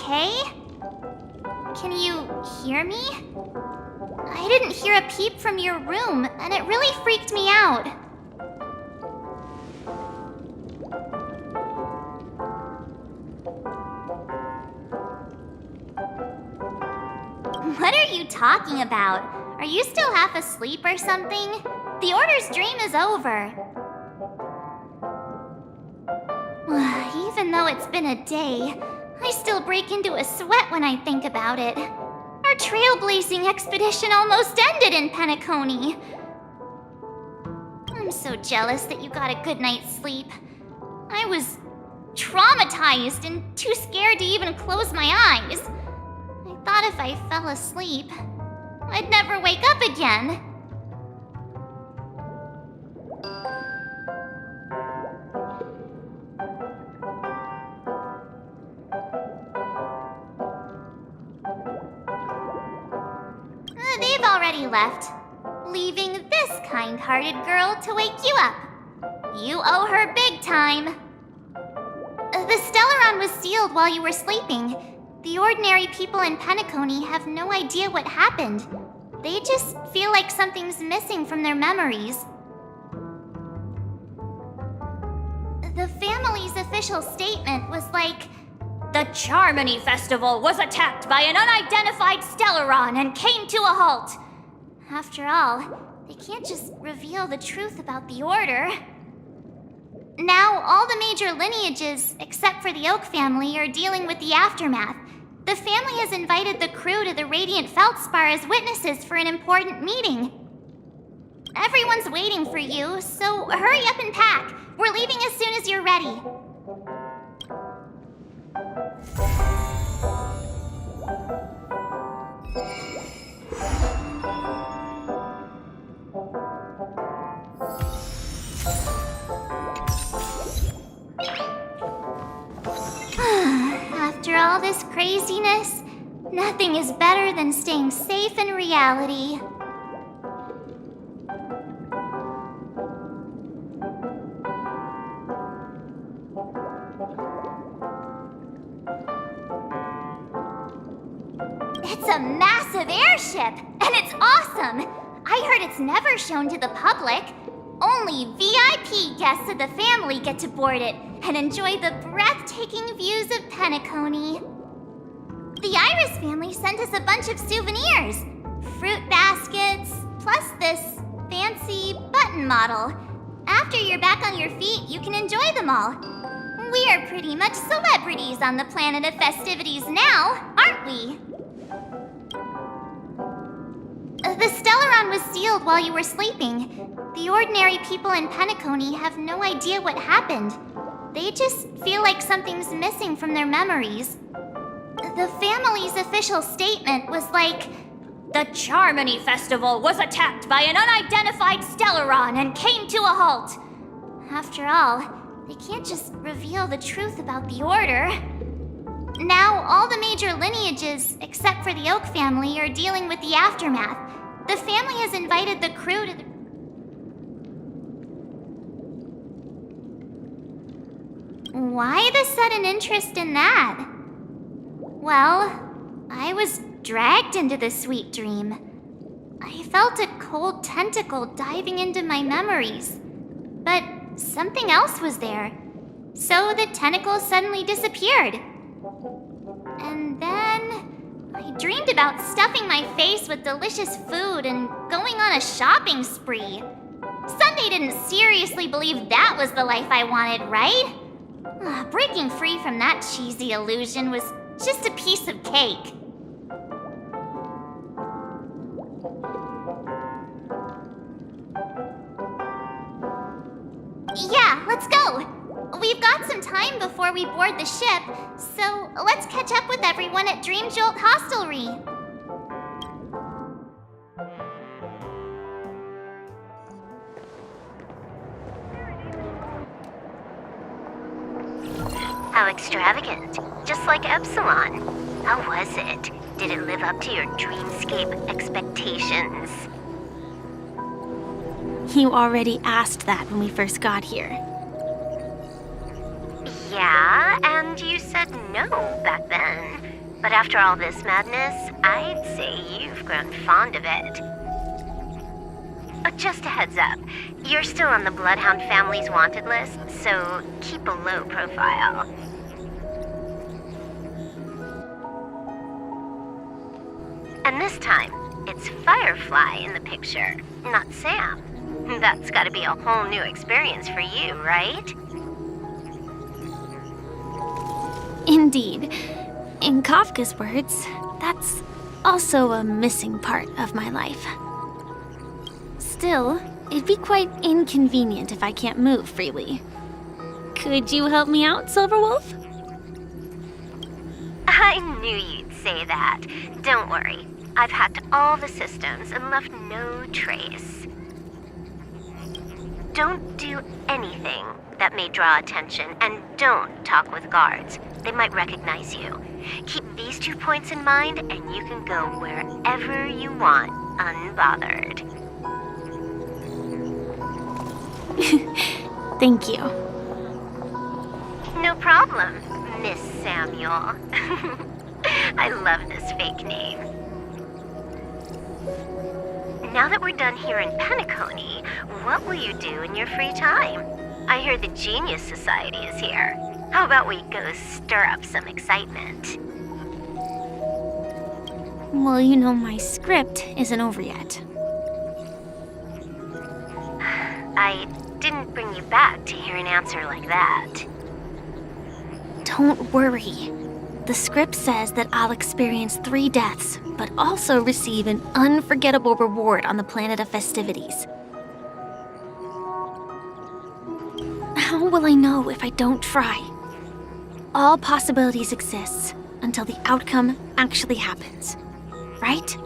okay? Can you hear me? I didn't hear a peep from your room, and it really freaked me out. What are you talking about? Are you still half asleep or something? The Order's dream is over. Even though it's been a day, I still break into a sweat when I think about it. Our trailblazing expedition almost ended in Penacony. I'm so jealous that you got a good night's sleep. I was traumatized and too scared to even close my eyes. I thought if I fell asleep, I'd never wake up again. They've already left, leaving this kind-hearted girl to wake you up. You owe her big time. The Stellaron was sealed while you were sleeping. The ordinary people in Penacony have no idea what happened. They just feel like something's missing from their memories. The family's official statement was like, "The Charmony Festival was attacked by an unidentified Stellaron and came to a halt." After all, they can't just reveal the truth about the Order. Now, all the major lineages, except for the Oak family, are dealing with the aftermath. The family has invited the crew to the Radiant Feldspar as witnesses for an important meeting. Everyone's waiting for you, so hurry up and pack. We're leaving as soon as you're ready. After all this craziness, nothing is better than staying safe in reality. It's a massive airship, and it's awesome! I heard it's never shown to the public. Only VIP guests of the family get to board it and enjoy the breathtaking views of Penacony. The Iris family sent us a bunch of souvenirs. Fruit baskets, plus this fancy button model. After you're back on your feet, you can enjoy them all. We are pretty much celebrities on the planet of festivities now, aren't we? The Stellaron was sealed while you were sleeping. The ordinary people in Penacony have no idea what happened. They just feel like something's missing from their memories. The family's official statement was like, "The Charmony Festival was attacked by an unidentified Stellaron and came to a halt." After all, they can't just reveal the truth about the Order. Now, all the major lineages, except for the Oak family, are dealing with the aftermath. The family has invited the crew to the... Why the sudden interest in that? Well, I was dragged into the sweet dream. I felt a cold tentacle diving into my memories. But something else was there. So the tentacle suddenly disappeared. And then I dreamed about stuffing my face with delicious food and going on a shopping spree. Sunday didn't seriously believe that was the life I wanted, right? Breaking free from that cheesy illusion was just a piece of cake. Yeah, let's go. We've got some time before we board the ship, so let's catch up with everyone at Dream Jolt Hostelry. How extravagant. Just like Epsilon. How was it? Did it live up to your dreamscape expectations? You already asked that when we first got here. Yeah, and you said no back then. But after all this madness, I'd say you've grown fond of it. Just a heads up, you're still on the Bloodhound family's wanted list, so keep a low profile. And this time, it's Firefly in the picture, not Sam. That's gotta be a whole new experience for you, right? Indeed. In Kafka's words, that's also a missing part of my life. Still, it'd be quite inconvenient if I can't move freely. Could you help me out, Silverwolf? I knew you'd say that. Don't worry. I've hacked all the systems and left no trace. Don't do anything that may draw attention, and don't talk with guards. They might recognize you. Keep these 2 points in mind, and you can go wherever you want, unbothered. Thank you. No problem, Miss Samuel. I love this fake name. Now that we're done here in Penacony, what will you do in your free time? I hear the Genius Society is here. How about we go stir up some excitement? Well, you know my script isn't over yet. I didn't bring you back to hear an answer like that. Don't worry. The script says that I'll experience 3 deaths, but also receive an unforgettable reward on the planet of festivities. How will I know if I don't try? All possibilities exist until the outcome actually happens, right?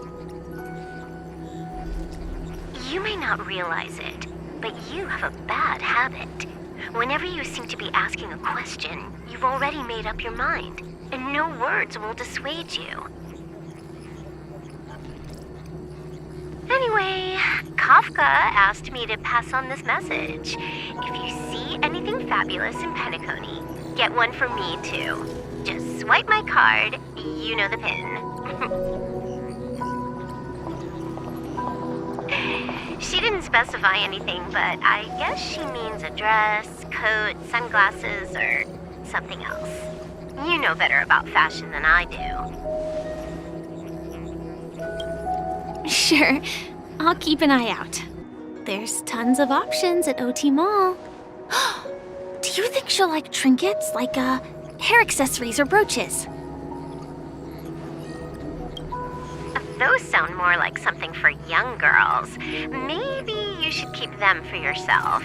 You may not realize it, but you have a bad habit. Whenever you seem to be asking a question, you've already made up your mind, and no words will dissuade you. Anyway, Kafka asked me to pass on this message. If you see anything fabulous in Penacony, get one for me too. Just swipe my card, you know the pin. She didn't specify anything, but I guess she means a dress, coat, sunglasses, or something else. You know better about fashion than I do. Sure, I'll keep an eye out. There's tons of options at OT Mall. Do you think she'll like trinkets, like hair accessories or brooches? Those sound more like something for young girls. Maybe you should keep them for yourself.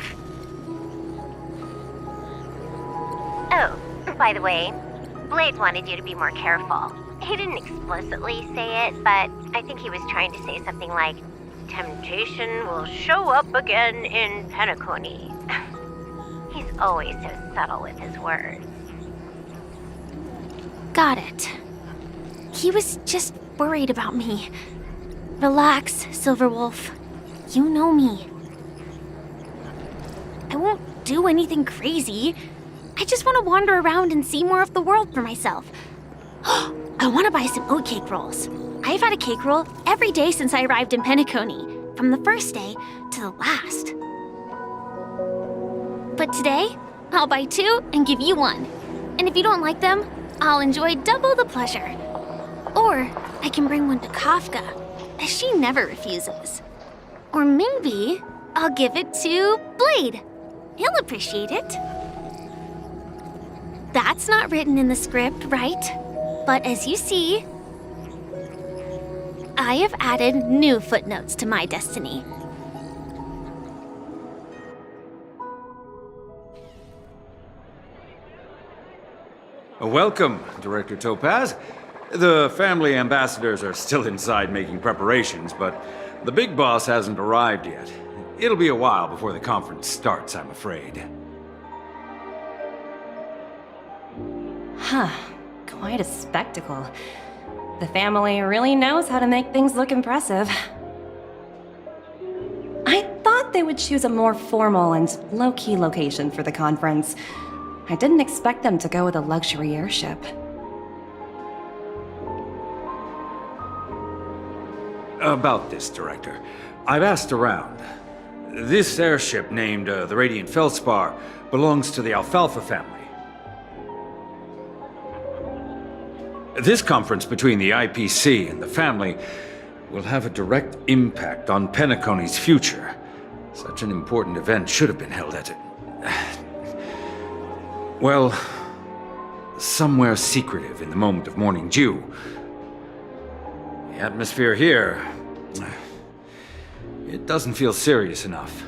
Oh, by the way, Blade wanted you to be more careful. He didn't explicitly say it, but I think he was trying to say something like, temptation will show up again in Penacony. He's always so subtle with his words. Got it. He was just worried about me. Relax, Silverwolf. You know me. I won't do anything crazy. I just want to wander around and see more of the world for myself. I want to buy some oatcake rolls. I've had a cake roll every day since I arrived in Penacony, from the first day to the last. But today, I'll buy 2 and give you 1. And if you don't like them, I'll enjoy double the pleasure. Or I can bring one to Kafka, as she never refuses. Or maybe I'll give it to Blade. He'll appreciate it. That's not written in the script, right? But as you see, I have added new footnotes to my destiny. Welcome, Director Topaz. The family ambassadors are still inside making preparations, but the big boss hasn't arrived yet. It'll be a while before the conference starts, I'm afraid. Huh. Quite a spectacle. The family really knows how to make things look impressive. I thought they would choose a more formal and low-key location for the conference. I didn't expect them to go with a luxury airship. About this, Director. I've asked around. This airship named the Radiant Felspar belongs to the Alfalfa family. This conference between the IPC and the family will have a direct impact on Penacony's future. Such an important event should have been held at well, somewhere secretive in the moment of morning dew. The atmosphere here, it doesn't feel serious enough.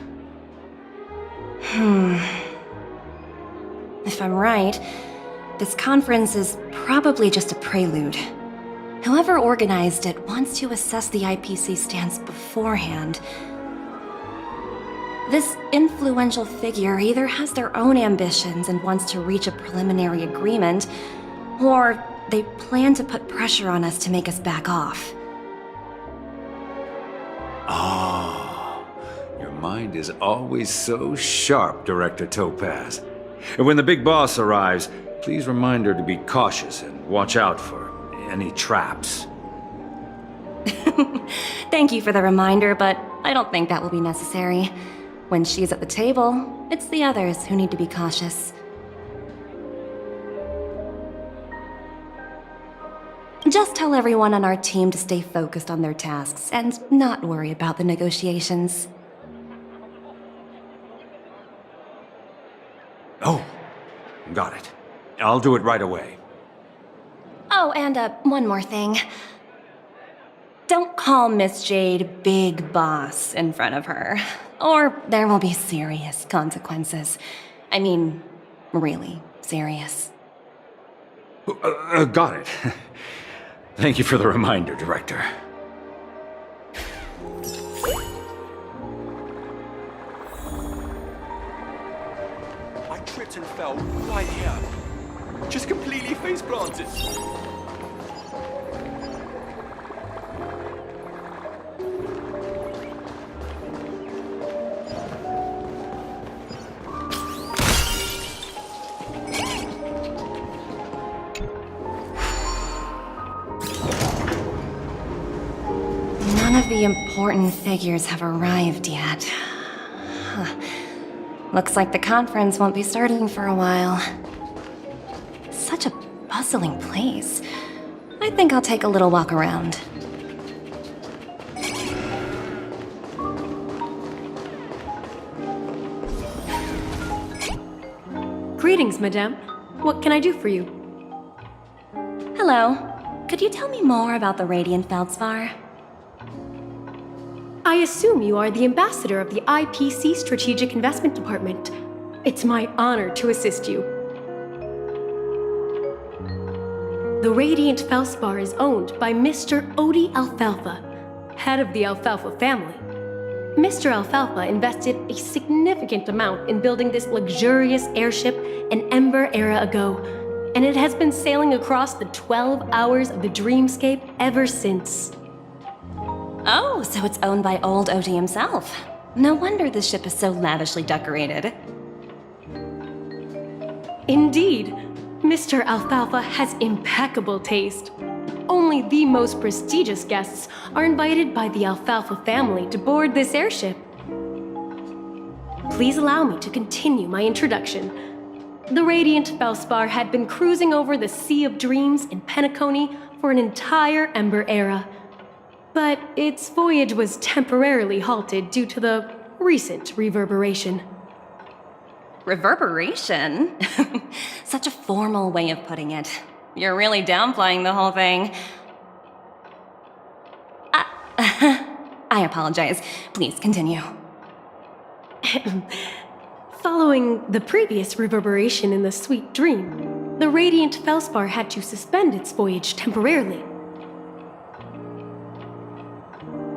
If I'm right, this conference is probably just a prelude. Whoever organized it wants to assess the IPC stance beforehand. This influential figure either has their own ambitions and wants to reach a preliminary agreement, or they plan to put pressure on us to make us back off. Your mind is always so sharp, Director Topaz. And when the big boss arrives, please remind her to be cautious and watch out for any traps. Thank you for the reminder, but I don't think that will be necessary. When she's at the table, it's the others who need to be cautious. Just tell everyone on our team to stay focused on their tasks and not worry about the negotiations. Oh, got it. I'll do it right away. Oh, and one more thing. Don't call Miss Jade Big Boss in front of her, or there will be serious consequences. I mean, really serious. Got it. Thank you for the reminder, Director. I tripped and fell right here. Just completely face planted. None of the important figures have arrived yet. Huh. Looks like the conference won't be starting for a while. Such a bustling place. I think I'll take a little walk around. Greetings, madame. What can I do for you? Hello. Could you tell me more about the Radiant Feldspar? I assume you are the ambassador of the IPC Strategic Investment Department. It's my honor to assist you. The Radiant Felspar is owned by Mr. Odie Alfalfa, head of the Alfalfa family. Mr. Alfalfa invested a significant amount in building this luxurious airship an Ember era ago, and it has been sailing across the 12 hours of the dreamscape ever since. Oh, so it's owned by old Odie himself. No wonder this ship is so lavishly decorated. Indeed, Mr. Alfalfa has impeccable taste. Only the most prestigious guests are invited by the Alfalfa family to board this airship. Please allow me to continue my introduction. The Radiant Felspar had been cruising over the Sea of Dreams in Penacony for an entire Ember era. But its voyage was temporarily halted due to the recent reverberation. Reverberation? Such a formal way of putting it. You're really downplaying the whole thing. I apologize. Please continue. Following the previous reverberation in the Sweet Dream, the Radiant Felspar had to suspend its voyage temporarily.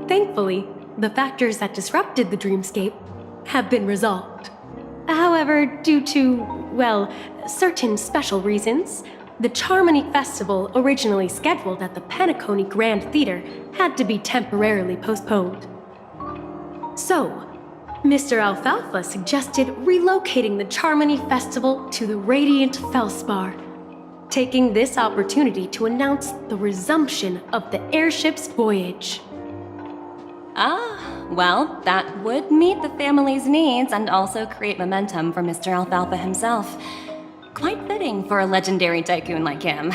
Thankfully, the factors that disrupted the dreamscape have been resolved. However, due to, well, certain special reasons, the Charmony Festival, originally scheduled at the Penacony Grand Theater, had to be temporarily postponed. So, Mr. Alfalfa suggested relocating the Charmony Festival to the Radiant Felspar, taking this opportunity to announce the resumption of the airship's voyage. Ah, well, that would meet the family's needs and also create momentum for Mr. Alfalfa himself. Quite fitting for a legendary tycoon like him.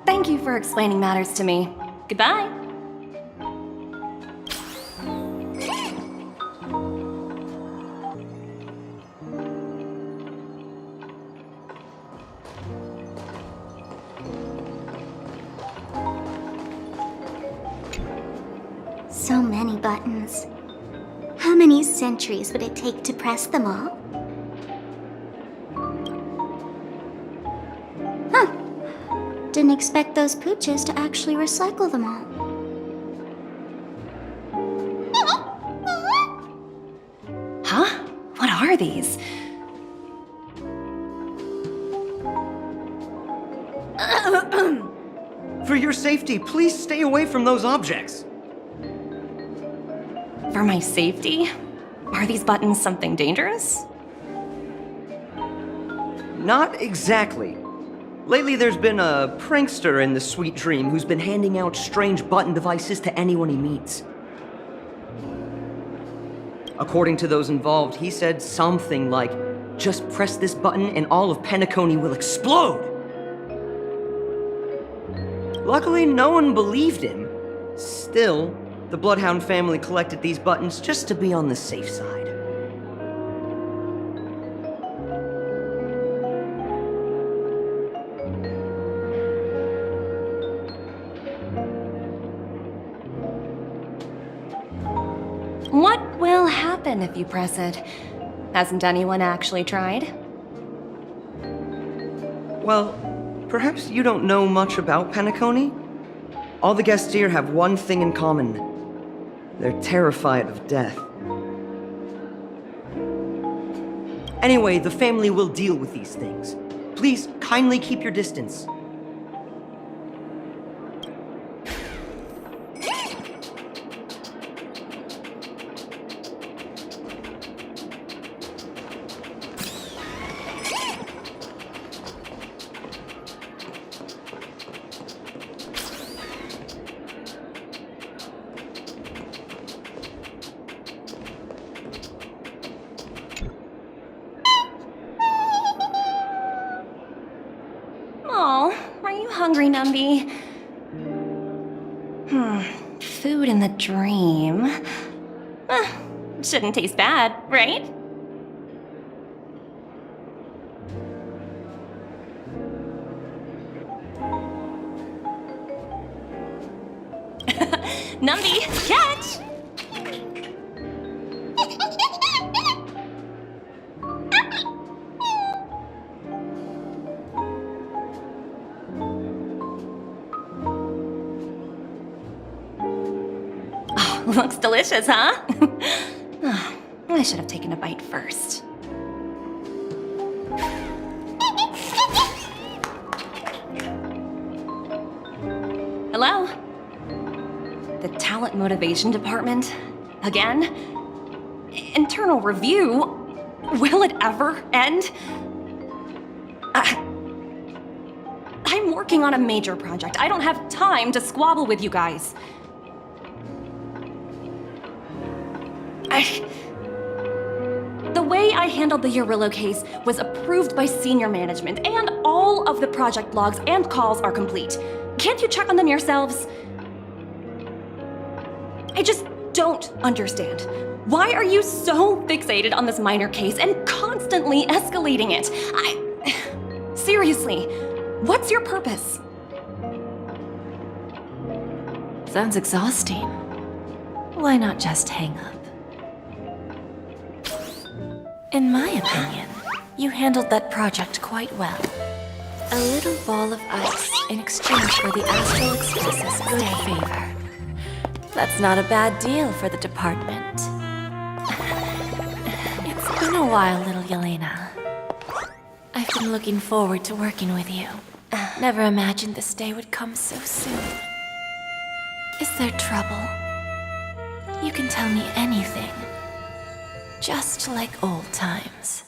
Thank you for explaining matters to me. Goodbye. So many buttons. How many centuries would it take to press them all? Huh. Didn't expect those pooches to actually recycle them all. Huh? What are these? For your safety, please stay away from those objects. For my safety? Are these buttons something dangerous? Not exactly. Lately, there's been a prankster in the Sweet Dream who's been handing out strange button devices to anyone he meets. According to those involved, he said something like, "Just press this button and all of Penacony will explode!" Luckily, no one believed him. Still, the Bloodhound family collected these buttons just to be on the safe side. What will happen if you press it? Hasn't anyone actually tried? Well, perhaps you don't know much about Penacony? All the guests here have one thing in common. They're terrified of death. Anyway, the family will deal with these things. Please kindly keep your distance. Oh, are you hungry, Numby? Food in the dream. Shouldn't taste bad, right? Numby, catch! Looks delicious, huh? I should have taken a bite first. Hello? The talent motivation department? Again? Internal review? Will it ever end? I'm working on a major project. I don't have time to squabble with you guys. The way I handled the Urillo case was approved by senior management, and all of the project logs and calls are complete. Can't you check on them yourselves? I just don't understand. Why are you so fixated on this minor case and constantly escalating it? Seriously, what's your purpose? Sounds exhausting. Why not just hang up? In my opinion, you handled that project quite well. A little ball of ice in exchange for the Astral Express's good favor. That's not a bad deal for the department. It's been a while, little Yelena. I've been looking forward to working with you. Never imagined this day would come so soon. Is there trouble? You can tell me anything. Just like old times.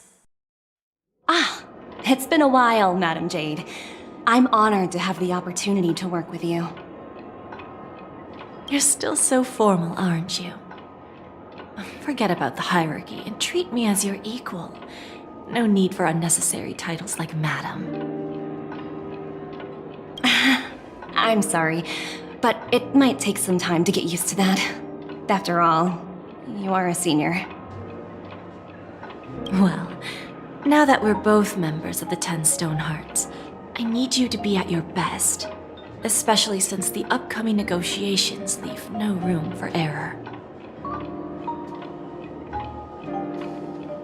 It's been a while, Madam Jade. I'm honored to have the opportunity to work with you. You're still so formal, aren't you? Forget about the hierarchy and treat me as your equal. No need for unnecessary titles like Madam. I'm sorry, but it might take some time to get used to that. After all, you are a senior. Well, now that we're both members of the 10 Stone Hearts, I need you to be at your best, especially since the upcoming negotiations leave no room for error.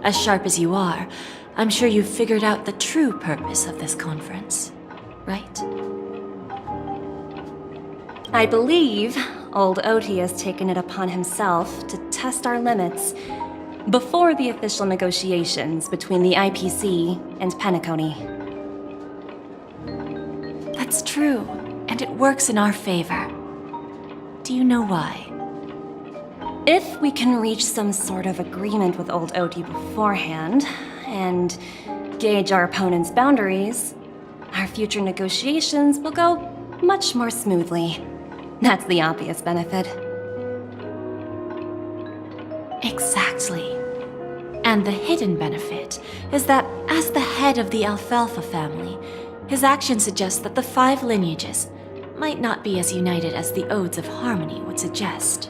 As sharp as you are, I'm sure you've figured out the true purpose of this conference, right? I believe old Oti has taken it upon himself to test our limits before the official negotiations between the IPC and Penacony. That's true, and it works in our favor. Do you know why? If we can reach some sort of agreement with old Oti beforehand, and gauge our opponent's boundaries, our future negotiations will go much more smoothly. That's the obvious benefit. Exactly. And the hidden benefit is that as the head of the Alfalfa family, his actions suggest that the 5 lineages might not be as united as the Odes of Harmony would suggest.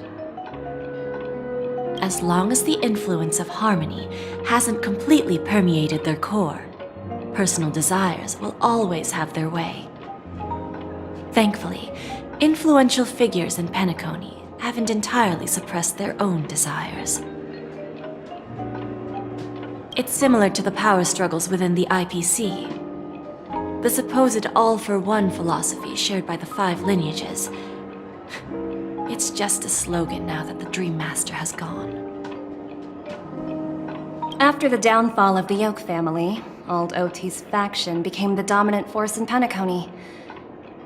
As long as the influence of harmony hasn't completely permeated their core, personal desires will always have their way. Thankfully, influential figures in Penacony haven't entirely suppressed their own desires. It's similar to the power struggles within the IPC. The supposed all-for-one philosophy shared by the 5 lineages. It's just a slogan now that the Dream Master has gone. After the downfall of the Oak family, old Oti's faction became the dominant force in Penacony.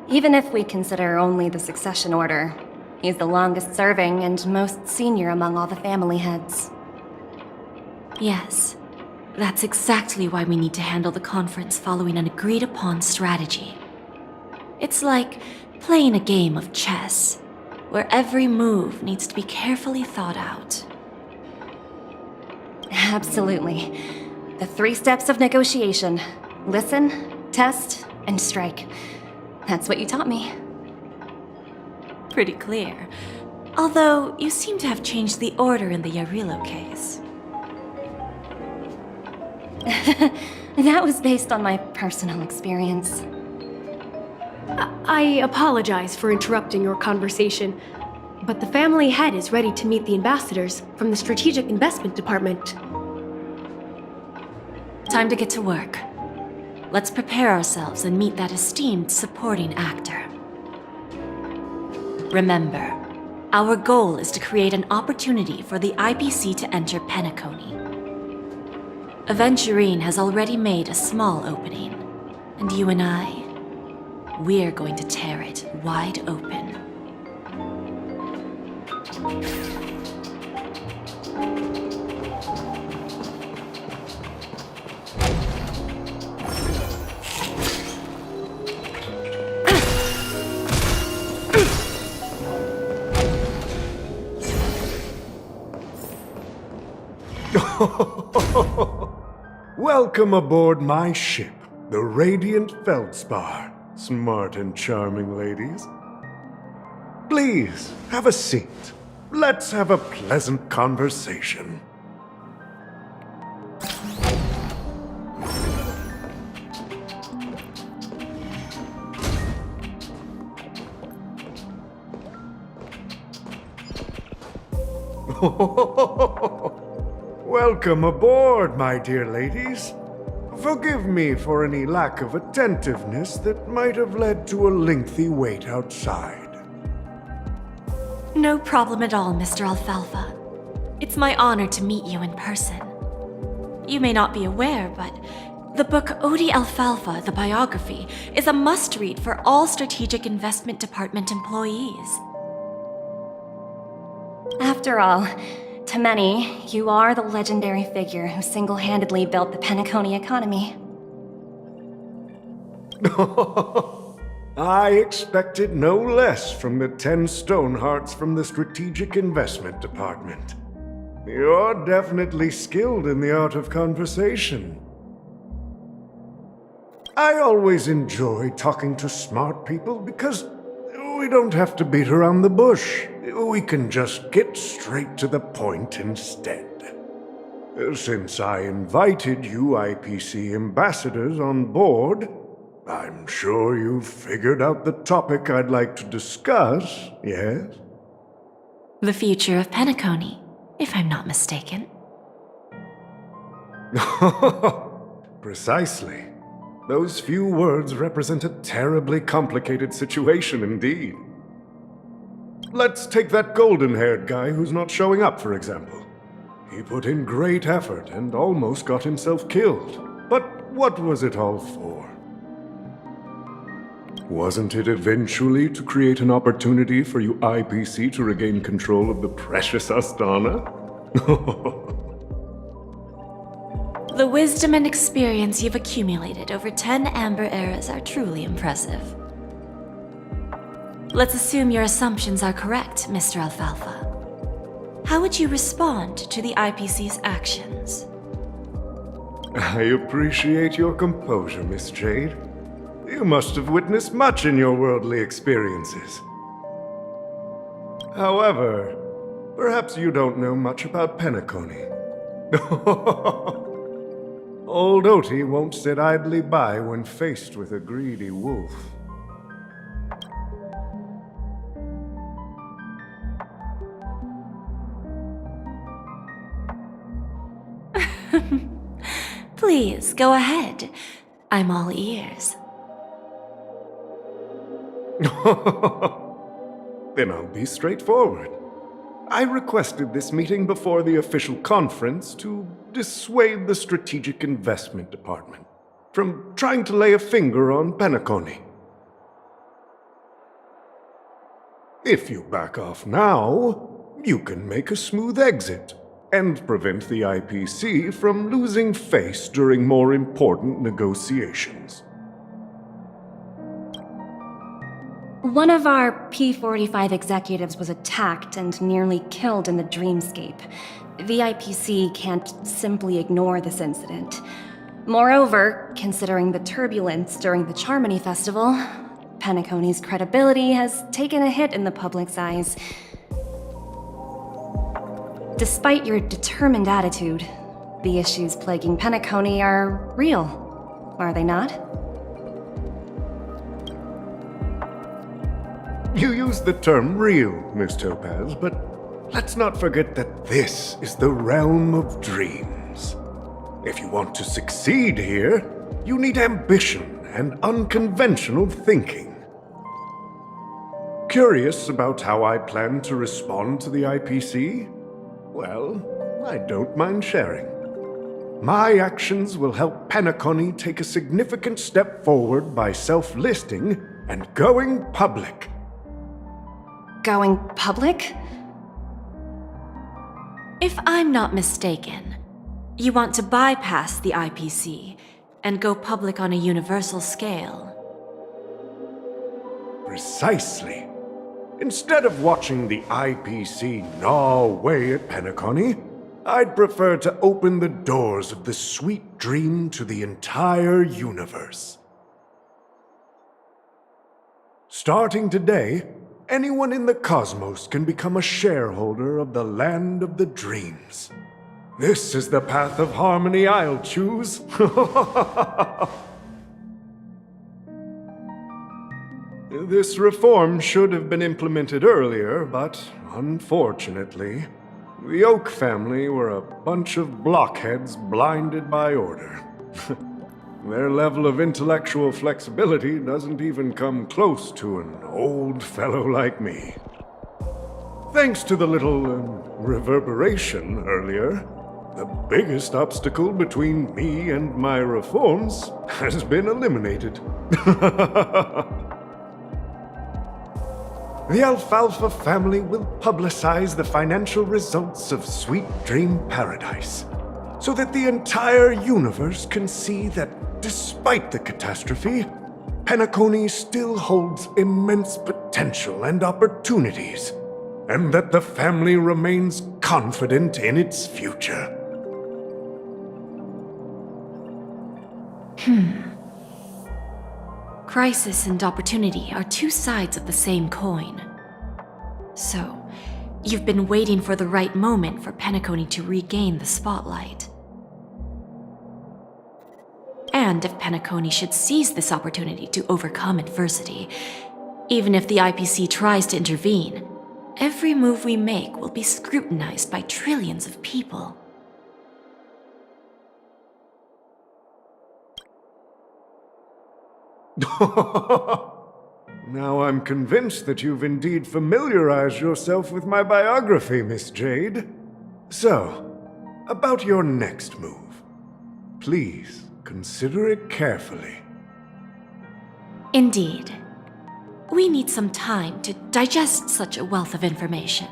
Even if we consider only the succession order, he's the longest serving and most senior among all the family heads. Yes, that's exactly why we need to handle the conference following an agreed-upon strategy. It's like playing a game of chess, where every move needs to be carefully thought out. Absolutely. The 3 steps of negotiation: listen, test, and strike. That's what you taught me. Pretty clear. Although, you seem to have changed the order in the Yarilo case. That was based on my personal experience. I apologize for interrupting your conversation, but the family head is ready to meet the ambassadors from the Strategic Investment Department. Time to get to work. Let's prepare ourselves and meet that esteemed supporting actor. Remember, our goal is to create an opportunity for the IPC to enter Penacony. Aventurine has already made a small opening, and you and I, we're going to tear it wide open. Welcome aboard my ship, the Radiant Feldspar. Smart and charming ladies. Please, have a seat. Let's have a pleasant conversation. Welcome aboard, my dear ladies. Forgive me for any lack of attentiveness that might have led to a lengthy wait outside. No problem at all, Mr. Alfalfa. It's my honor to meet you in person. You may not be aware, but the book Odi Alfalfa, the biography, is a must-read for all Strategic Investment Department employees. After all, to many, you are the legendary figure who single-handedly built the Penacony economy. I expected no less from the 10 Stonehearts from the Strategic Investment Department. You're definitely skilled in the art of conversation. I always enjoy talking to smart people because we don't have to beat around the bush. We can just get straight to the point instead. Since I invited you IPC ambassadors on board, I'm sure you've figured out the topic I'd like to discuss, yes? The future of Penacony, if I'm not mistaken. Precisely. Those few words represent a terribly complicated situation indeed. Let's take that golden-haired guy who's not showing up, for example. He put in great effort and almost got himself killed. But what was it all for? Wasn't it eventually to create an opportunity for you IPC to regain control of the precious Astana? The wisdom and experience you've accumulated over 10 Amber Eras are truly impressive. Let's assume your assumptions are correct, Mr. Alfalfa. How would you respond to the IPC's actions? I appreciate your composure, Miss Jade. You must have witnessed much in your worldly experiences. However, perhaps you don't know much about Penacony. Old Oti won't sit idly by when faced with a greedy wolf. Please, go ahead. I'm all ears. Then I'll be straightforward. I requested this meeting before the official conference to dissuade the Strategic Investment Department from trying to lay a finger on Penacony. If you back off now, you can make a smooth exit and prevent the IPC from losing face during more important negotiations. One of our P-45 executives was attacked and nearly killed in the dreamscape. The IPC can't simply ignore this incident. Moreover, considering the turbulence during the Charmony Festival, Penacony's credibility has taken a hit in the public's eyes. Despite your determined attitude, the issues plaguing Penacony are real, are they not? You used the term real, Miss Topaz, but let's not forget that this is the realm of dreams. If you want to succeed here, you need ambition and unconventional thinking. Curious about how I plan to respond to the IPC? Well, I don't mind sharing. My actions will help Penacony take a significant step forward by self-listing and going public. Going public? If I'm not mistaken, you want to bypass the IPC and go public on a universal scale. Precisely. Instead of watching the IPC gnaw away at Penacony, I'd prefer to open the doors of the sweet dream to the entire universe. Starting today, anyone in the cosmos can become a shareholder of the land of the dreams. This is the path of harmony I'll choose. This reform should have been implemented earlier, but unfortunately, the Oak family were a bunch of blockheads blinded by order. Their level of intellectual flexibility doesn't even come close to an old fellow like me. Thanks to the little reverberation earlier, the biggest obstacle between me and my reforms has been eliminated. The Alfalfa family will publicize the financial results of Sweet Dream Paradise, so that the entire universe can see that despite the catastrophe, Penacony still holds immense potential and opportunities, and that the family remains confident in its future. Crisis and opportunity are two sides of the same coin. So, you've been waiting for the right moment for Penacony to regain the spotlight. And if Penacony should seize this opportunity to overcome adversity, even if the IPC tries to intervene, every move we make will be scrutinized by trillions of people. Now I'm convinced that you've indeed familiarized yourself with my biography, Miss Jade. So, about your next move. Please, consider it carefully. Indeed. We need some time to digest such a wealth of information.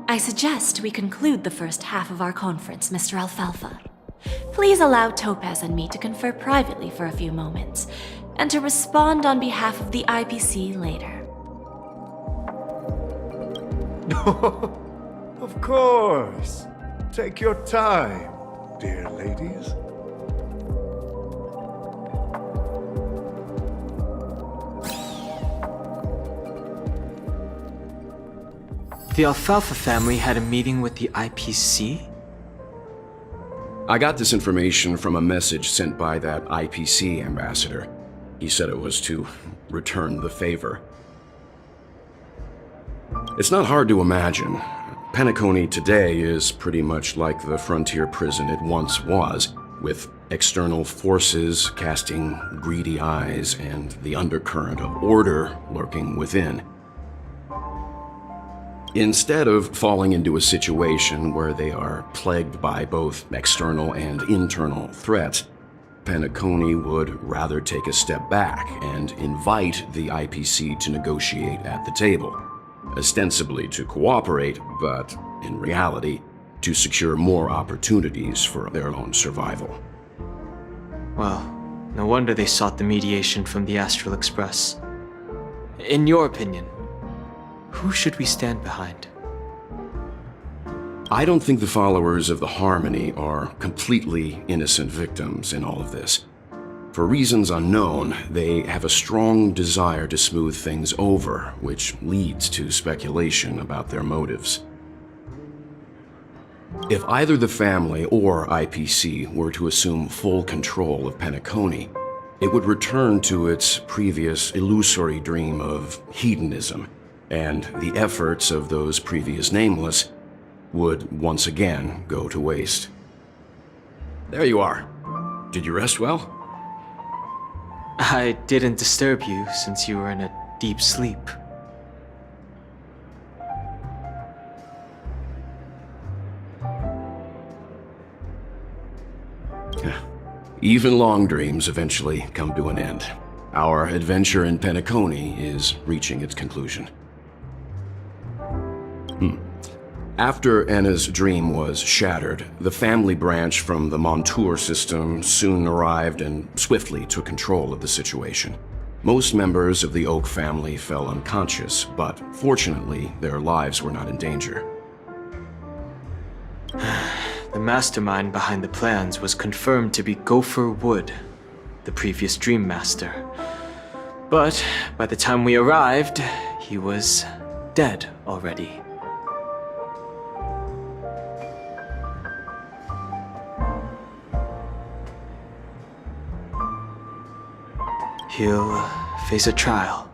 I suggest we conclude the first half of our conference, Mr. Alfalfa. Please allow Topaz and me to confer privately for a few moments, and to respond on behalf of the IPC later. Of course. Take your time, dear ladies. The Alfalfa family had a meeting with the IPC? I got this information from a message sent by that IPC ambassador. He said it was to return the favor. It's not hard to imagine. Penacony today is pretty much like the frontier prison it once was, with external forces casting greedy eyes and the undercurrent of order lurking within. Instead of falling into a situation where they are plagued by both external and internal threats, Penacony would rather take a step back and invite the IPC to negotiate at the table, ostensibly to cooperate, but in reality, to secure more opportunities for their own survival. Well, no wonder they sought the mediation from the Astral Express. In your opinion, who should we stand behind? I don't think the followers of the Harmony are completely innocent victims in all of this. For reasons unknown, they have a strong desire to smooth things over, which leads to speculation about their motives. If either the family or IPC were to assume full control of Penacony, it would return to its previous illusory dream of hedonism, and the efforts of those previous nameless would once again go to waste. There you are. Did you rest well? I didn't disturb you since you were in a deep sleep. Even long dreams eventually come to an end. Our adventure in Penacony is reaching its conclusion. After Anna's dream was shattered, the family branch from the Montour system soon arrived and swiftly took control of the situation. Most members of the Oak family fell unconscious, but fortunately, their lives were not in danger. The mastermind behind the plans was confirmed to be Gopher Wood, the previous Dream Master. But by the time we arrived, he was dead already. He'll face a trial.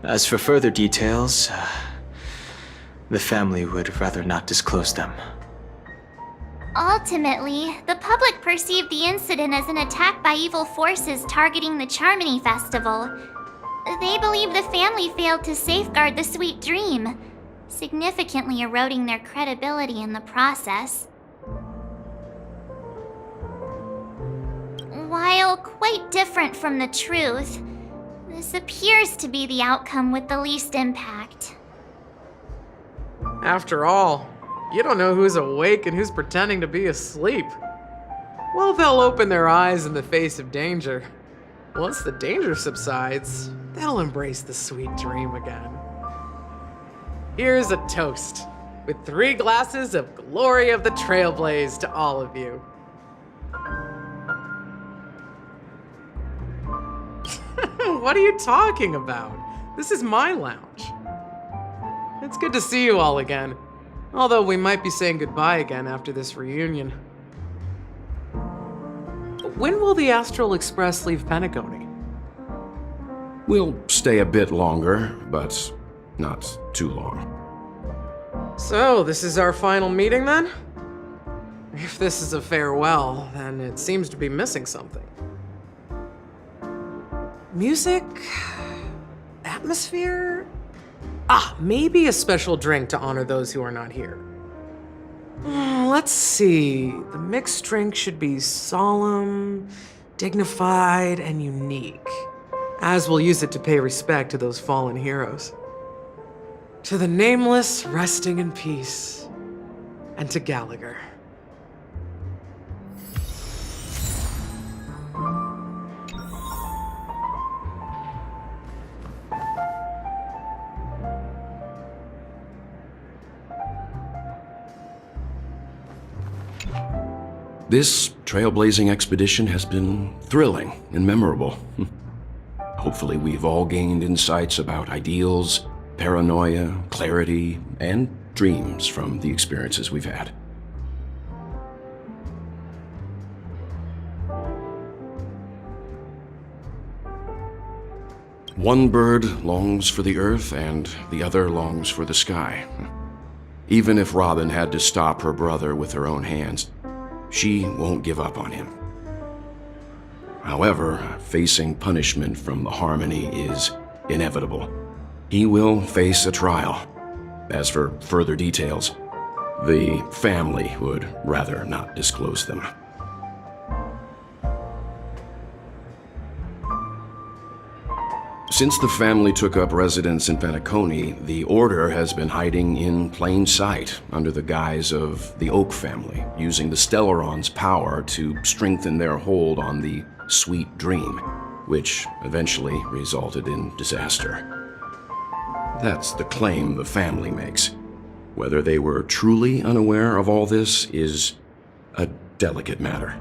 As for further details, the family would rather not disclose them. Ultimately, the public perceived the incident as an attack by evil forces targeting the Charmony Festival. They believe the family failed to safeguard the sweet dream, significantly eroding their credibility in the process. While quite different from the truth, this appears to be the outcome with the least impact. After all, you don't know who's awake and who's pretending to be asleep. Well, they'll open their eyes in the face of danger. Once the danger subsides, they'll embrace the sweet dream again. Here's a toast, with 3 glasses of Glory of the Trailblaze to all of you. What are you talking about? This is my lounge. It's good to see you all again, although we might be saying goodbye again after this reunion. When will the Astral Express leave Penacony? We'll stay a bit longer, but not too long. So, this is our final meeting then? If this is a farewell, then it seems to be missing something. Music? Atmosphere? Maybe a special drink to honor those who are not here. Let's see. The mixed drink should be solemn, dignified, and unique, as we'll use it to pay respect to those fallen heroes. To the nameless, resting in peace, and to Gallagher. This trailblazing expedition has been thrilling and memorable. Hopefully we've all gained insights about ideals, paranoia, clarity, and dreams from the experiences we've had. One bird longs for the earth and the other longs for the sky. Even if Robin had to stop her brother with her own hands, she won't give up on him. However, facing punishment from the Harmony is inevitable. He will face a trial. As for further details, the family would rather not disclose them. Since the family took up residence in Penacony, the Order has been hiding in plain sight under the guise of the Oak family, using the Stellaron's power to strengthen their hold on the Sweet Dream, which eventually resulted in disaster. That's the claim the family makes. Whether they were truly unaware of all this is a delicate matter.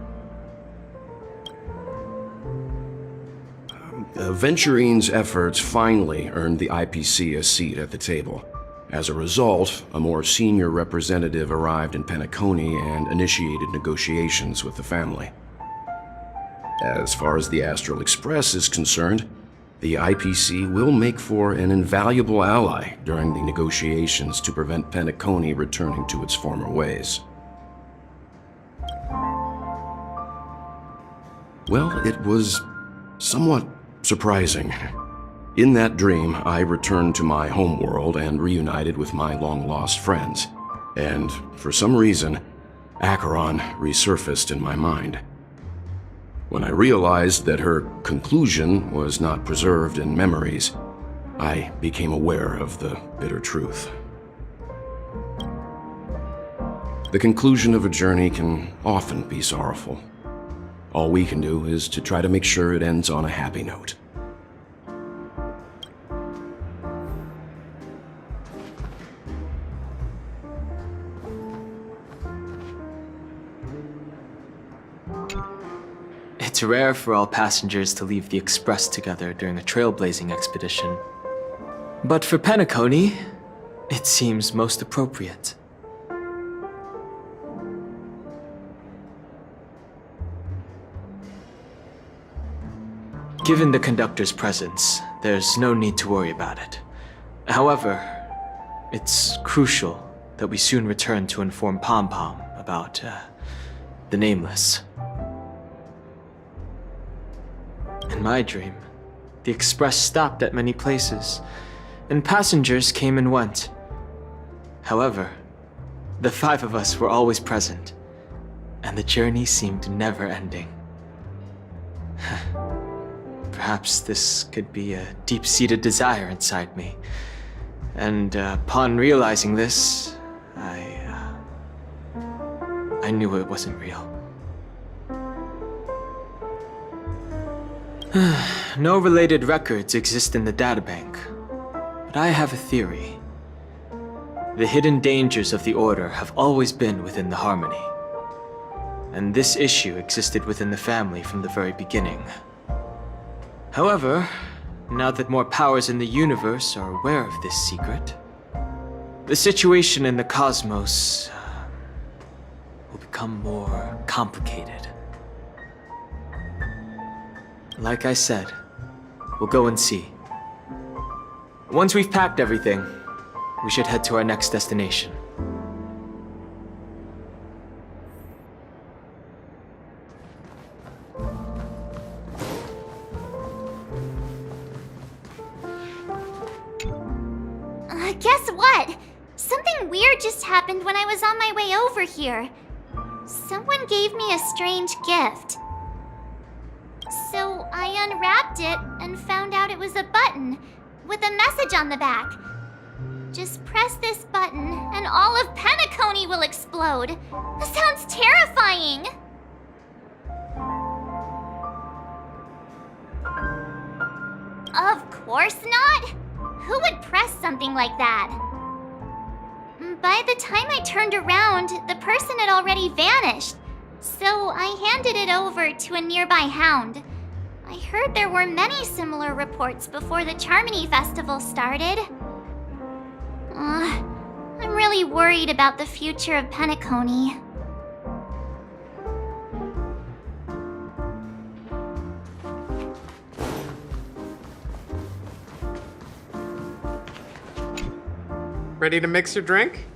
Venturine's efforts finally earned the IPC a seat at the table. As a result, a more senior representative arrived in Penacony and initiated negotiations with the family. As far as the Astral Express is concerned, the IPC will make for an invaluable ally during the negotiations to prevent Penacony returning to its former ways. Well, it was somewhat surprising. In that dream, I returned to my homeworld and reunited with my long-lost friends. And for some reason, Acheron resurfaced in my mind. When I realized that her conclusion was not preserved in memories, I became aware of the bitter truth. The conclusion of a journey can often be sorrowful. All we can do is to try to make sure it ends on a happy note. It's rare for all passengers to leave the Express together during a trailblazing expedition. But for Penacony, it seems most appropriate. Given the conductor's presence, there's no need to worry about it. However, it's crucial that we soon return to inform Pom Pom about, the Nameless. In my dream, the Express stopped at many places, and passengers came and went. However, the 5 of us were always present, and the journey seemed never ending. Perhaps this could be a deep-seated desire inside me, and upon realizing this, I knew it wasn't real. No related records exist in the databank, but I have a theory. The hidden dangers of the Order have always been within the Harmony, and this issue existed within the family from the very beginning. However, now that more powers in the universe are aware of this secret, the situation in the cosmos will become more complicated. Like I said, we'll go and see. Once we've packed everything, we should head to our next destination. Guess what? Something weird just happened when I was on my way over here. Someone gave me a strange gift. So I unwrapped it and found out it was a button with a message on the back. Just press this button and all of Penacony will explode. That sounds terrifying. Of course not. Who would press something like that? By the time I turned around, the person had already vanished. So I handed it over to a nearby hound. I heard there were many similar reports before the Charmony Festival started. I'm really worried about the future of Penacony. Ready to mix your drink?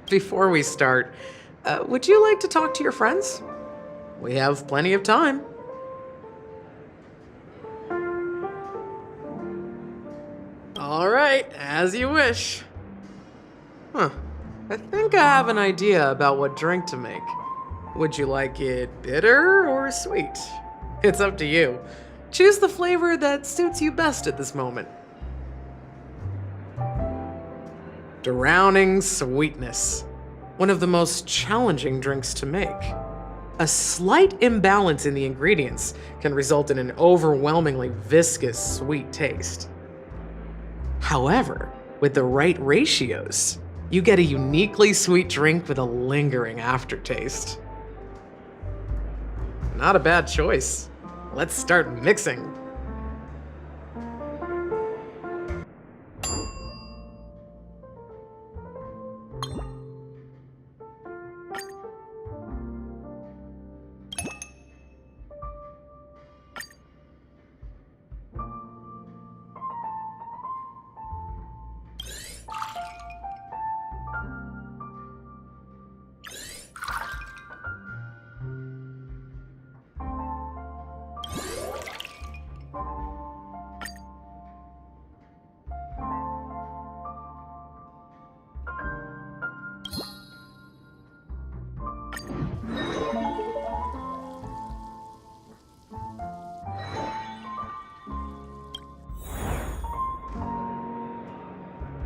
Before we start, would you like to talk to your friends? We have plenty of time. All right, as you wish. I think I have an idea about what drink to make. Would you like it bitter or sweet? It's up to you. Choose the flavor that suits you best at this moment. Drowning sweetness. One of the most challenging drinks to make. A slight imbalance in the ingredients can result in an overwhelmingly viscous sweet taste. However, with the right ratios, you get a uniquely sweet drink with a lingering aftertaste. Not a bad choice. Let's start mixing.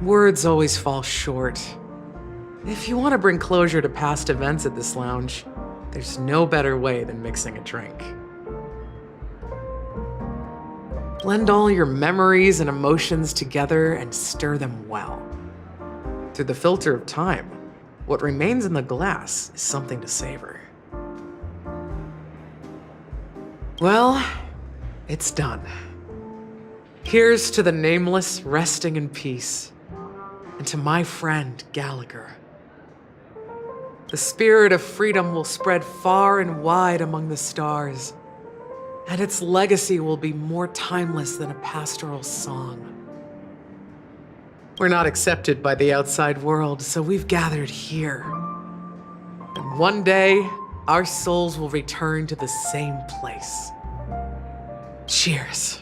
Words always fall short. If you want to bring closure to past events at this lounge, there's no better way than mixing a drink. Blend all your memories and emotions together and stir them well. Through the filter of time, what remains in the glass is something to savor. Well, it's done. Here's to the nameless resting in peace. And to my friend, Gallagher. The spirit of freedom will spread far and wide among the stars, and its legacy will be more timeless than a pastoral song. We're not accepted by the outside world, so we've gathered here. And one day, our souls will return to the same place. Cheers.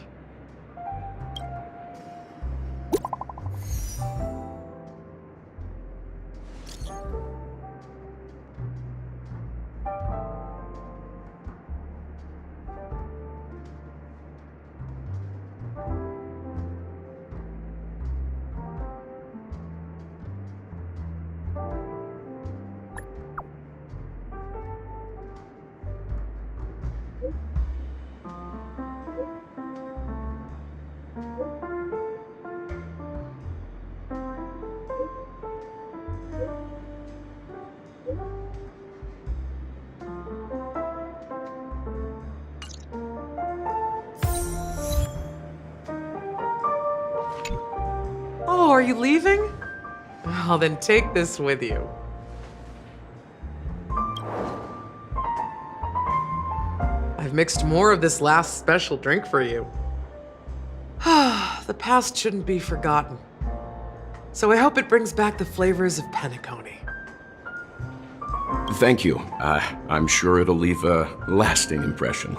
are you leaving? Well, then take this with you. I've mixed more of this last special drink for you. The past shouldn't be forgotten. So I hope it brings back the flavors of Penacony. Thank you. I'm sure it'll leave a lasting impression.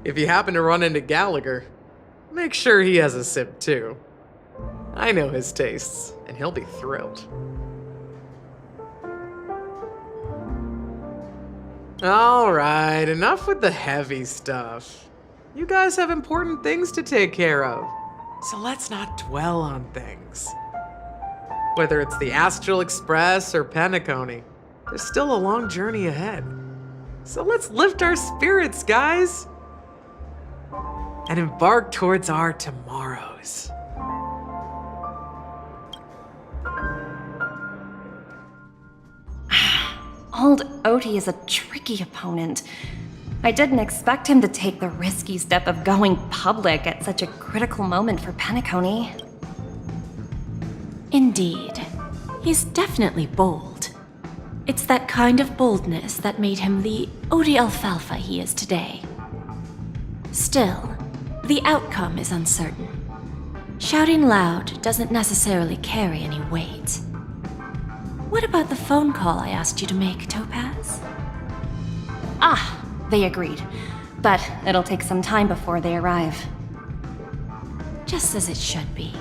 If you happen to run into Gallagher, make sure he has a sip too. I know his tastes, and he'll be thrilled. Alright, enough with the heavy stuff. You guys have important things to take care of, so let's not dwell on things. Whether it's the Astral Express or Penacony, there's still a long journey ahead. So let's lift our spirits, guys, and embark towards our tomorrows. Old Odie is a tricky opponent. I didn't expect him to take the risky step of going public at such a critical moment for Penacony. Indeed. He's definitely bold. It's that kind of boldness that made him the Odie Alfalfa he is today. Still, the outcome is uncertain. Shouting loud doesn't necessarily carry any weight. What about the phone call I asked you to make, Topaz? They agreed. But it'll take some time before they arrive. Just as it should be.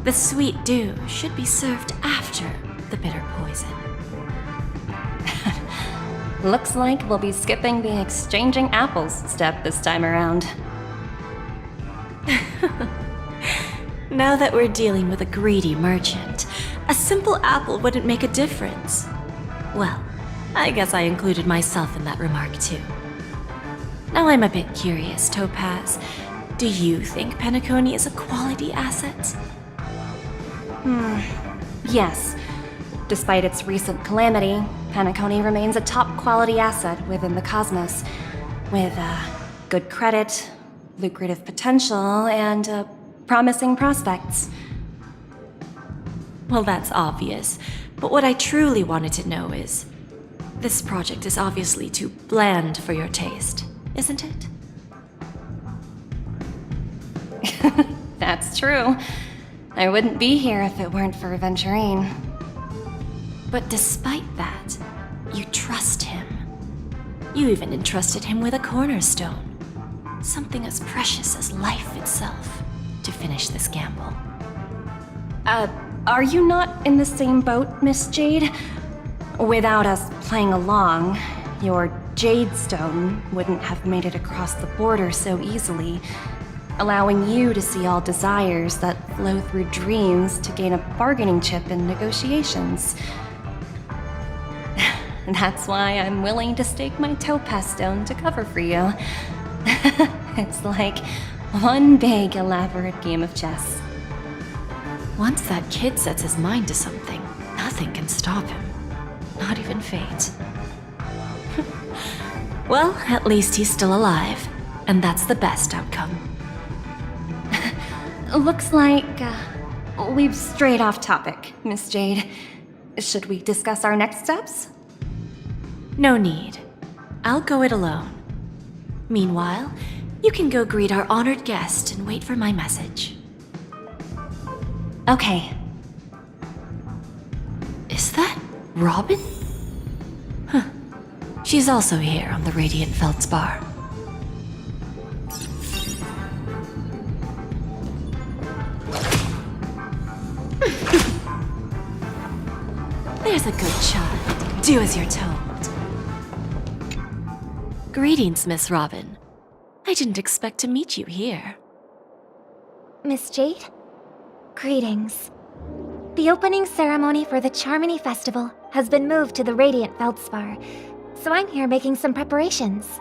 The sweet dew should be served after the bitter poison. Looks like we'll be skipping the exchanging apples step this time around. Now that we're dealing with a greedy merchant, a simple apple wouldn't make a difference. Well, I guess I included myself in that remark too. Now I'm a bit curious, Topaz. Do you think Penacony is a quality asset? Yes. Despite its recent calamity, Penacony remains a top-quality asset within the cosmos, with good credit, lucrative potential, and promising prospects. Well, that's obvious, but what I truly wanted to know is, this project is obviously too bland for your taste, isn't it? That's true. I wouldn't be here if it weren't for Venturine. But despite that, you trust him. You even entrusted him with a cornerstone, something as precious as life itself, to finish this gamble. Are you not in the same boat, Miss Jade? Without us playing along, your Jade Stone wouldn't have made it across the border so easily, allowing you to see all desires that flow through dreams to gain a bargaining chip in negotiations. That's why I'm willing to stake my Topaz Stone to cover for you. It's like one big, elaborate game of chess. Once that kid sets his mind to something, nothing can stop him. Not even fate. Well, at least he's still alive, and that's the best outcome. Looks like we've strayed off topic, Miss Jade. Should we discuss our next steps? No need. I'll go it alone. Meanwhile, you can go greet our honored guest and wait for my message. Okay. Is that Robin? Huh. She's also here on the Radiant Feldspar. There's a good child. Do as you're told. Greetings, Miss Robin. I didn't expect to meet you here. Miss Jade? Greetings. The opening ceremony for the Charmony Festival has been moved to the Radiant Feldspar, so I'm here making some preparations.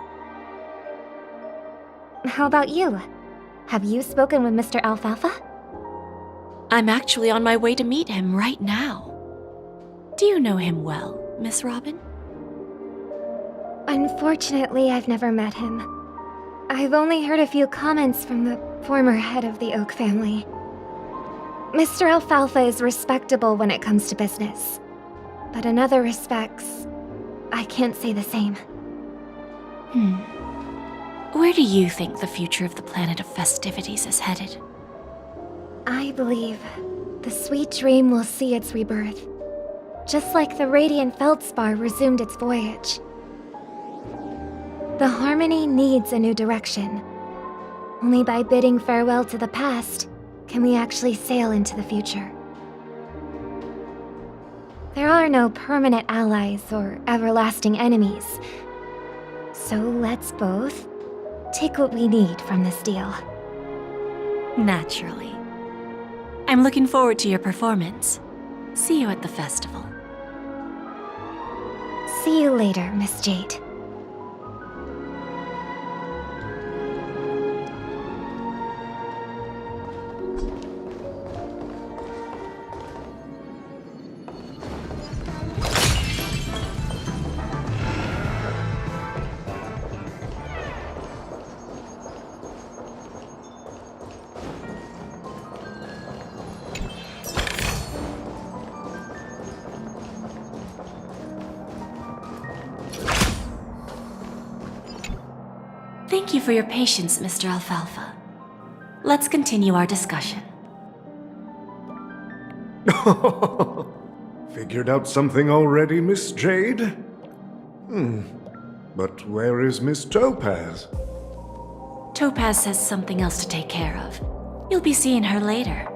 How about you? Have you spoken with Mr. Alfalfa? I'm actually on my way to meet him right now. Do you know him well, Miss Robin? Unfortunately, I've never met him. I've only heard a few comments from the former head of the Oak family. Mr. Alfalfa is respectable when it comes to business, but in other respects, I can't say the same. Where do you think the future of the planet of festivities is headed? I believe the sweet dream will see its rebirth, just like the radiant feldspar resumed its voyage. The Harmony needs a new direction. Only by bidding farewell to the past can we actually sail into the future. There are no permanent allies or everlasting enemies, so let's both take what we need from this deal. Naturally. I'm looking forward to your performance. See you at the festival. See you later, Miss Jade. Thank you for your patience, Mr. Alfalfa. Let's continue our discussion. Figured out something already, Miss Jade? But where is Miss Topaz? Topaz has something else to take care of. You'll be seeing her later.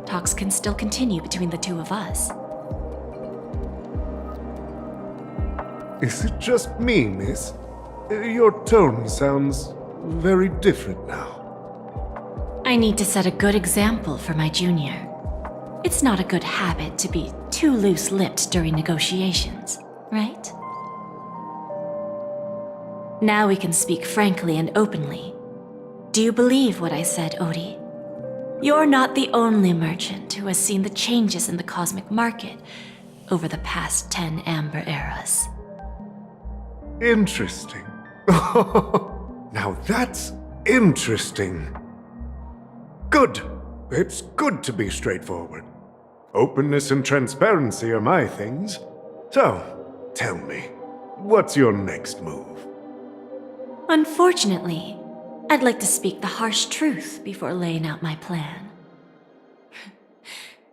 Talks can still continue between the two of us. Is it just me, miss? Your tone sounds very different now. I need to set a good example for my junior. It's not a good habit to be too loose-lipped during negotiations, right? Now we can speak frankly and openly. Do you believe what I said, Odie? You're not the only merchant who has seen the changes in the cosmic market over the past 10 Amber Eras. Interesting. Now that's interesting. Good. It's good to be straightforward. Openness and transparency are my things. So, tell me, what's your next move? Unfortunately, I'd like to speak the harsh truth before laying out my plan.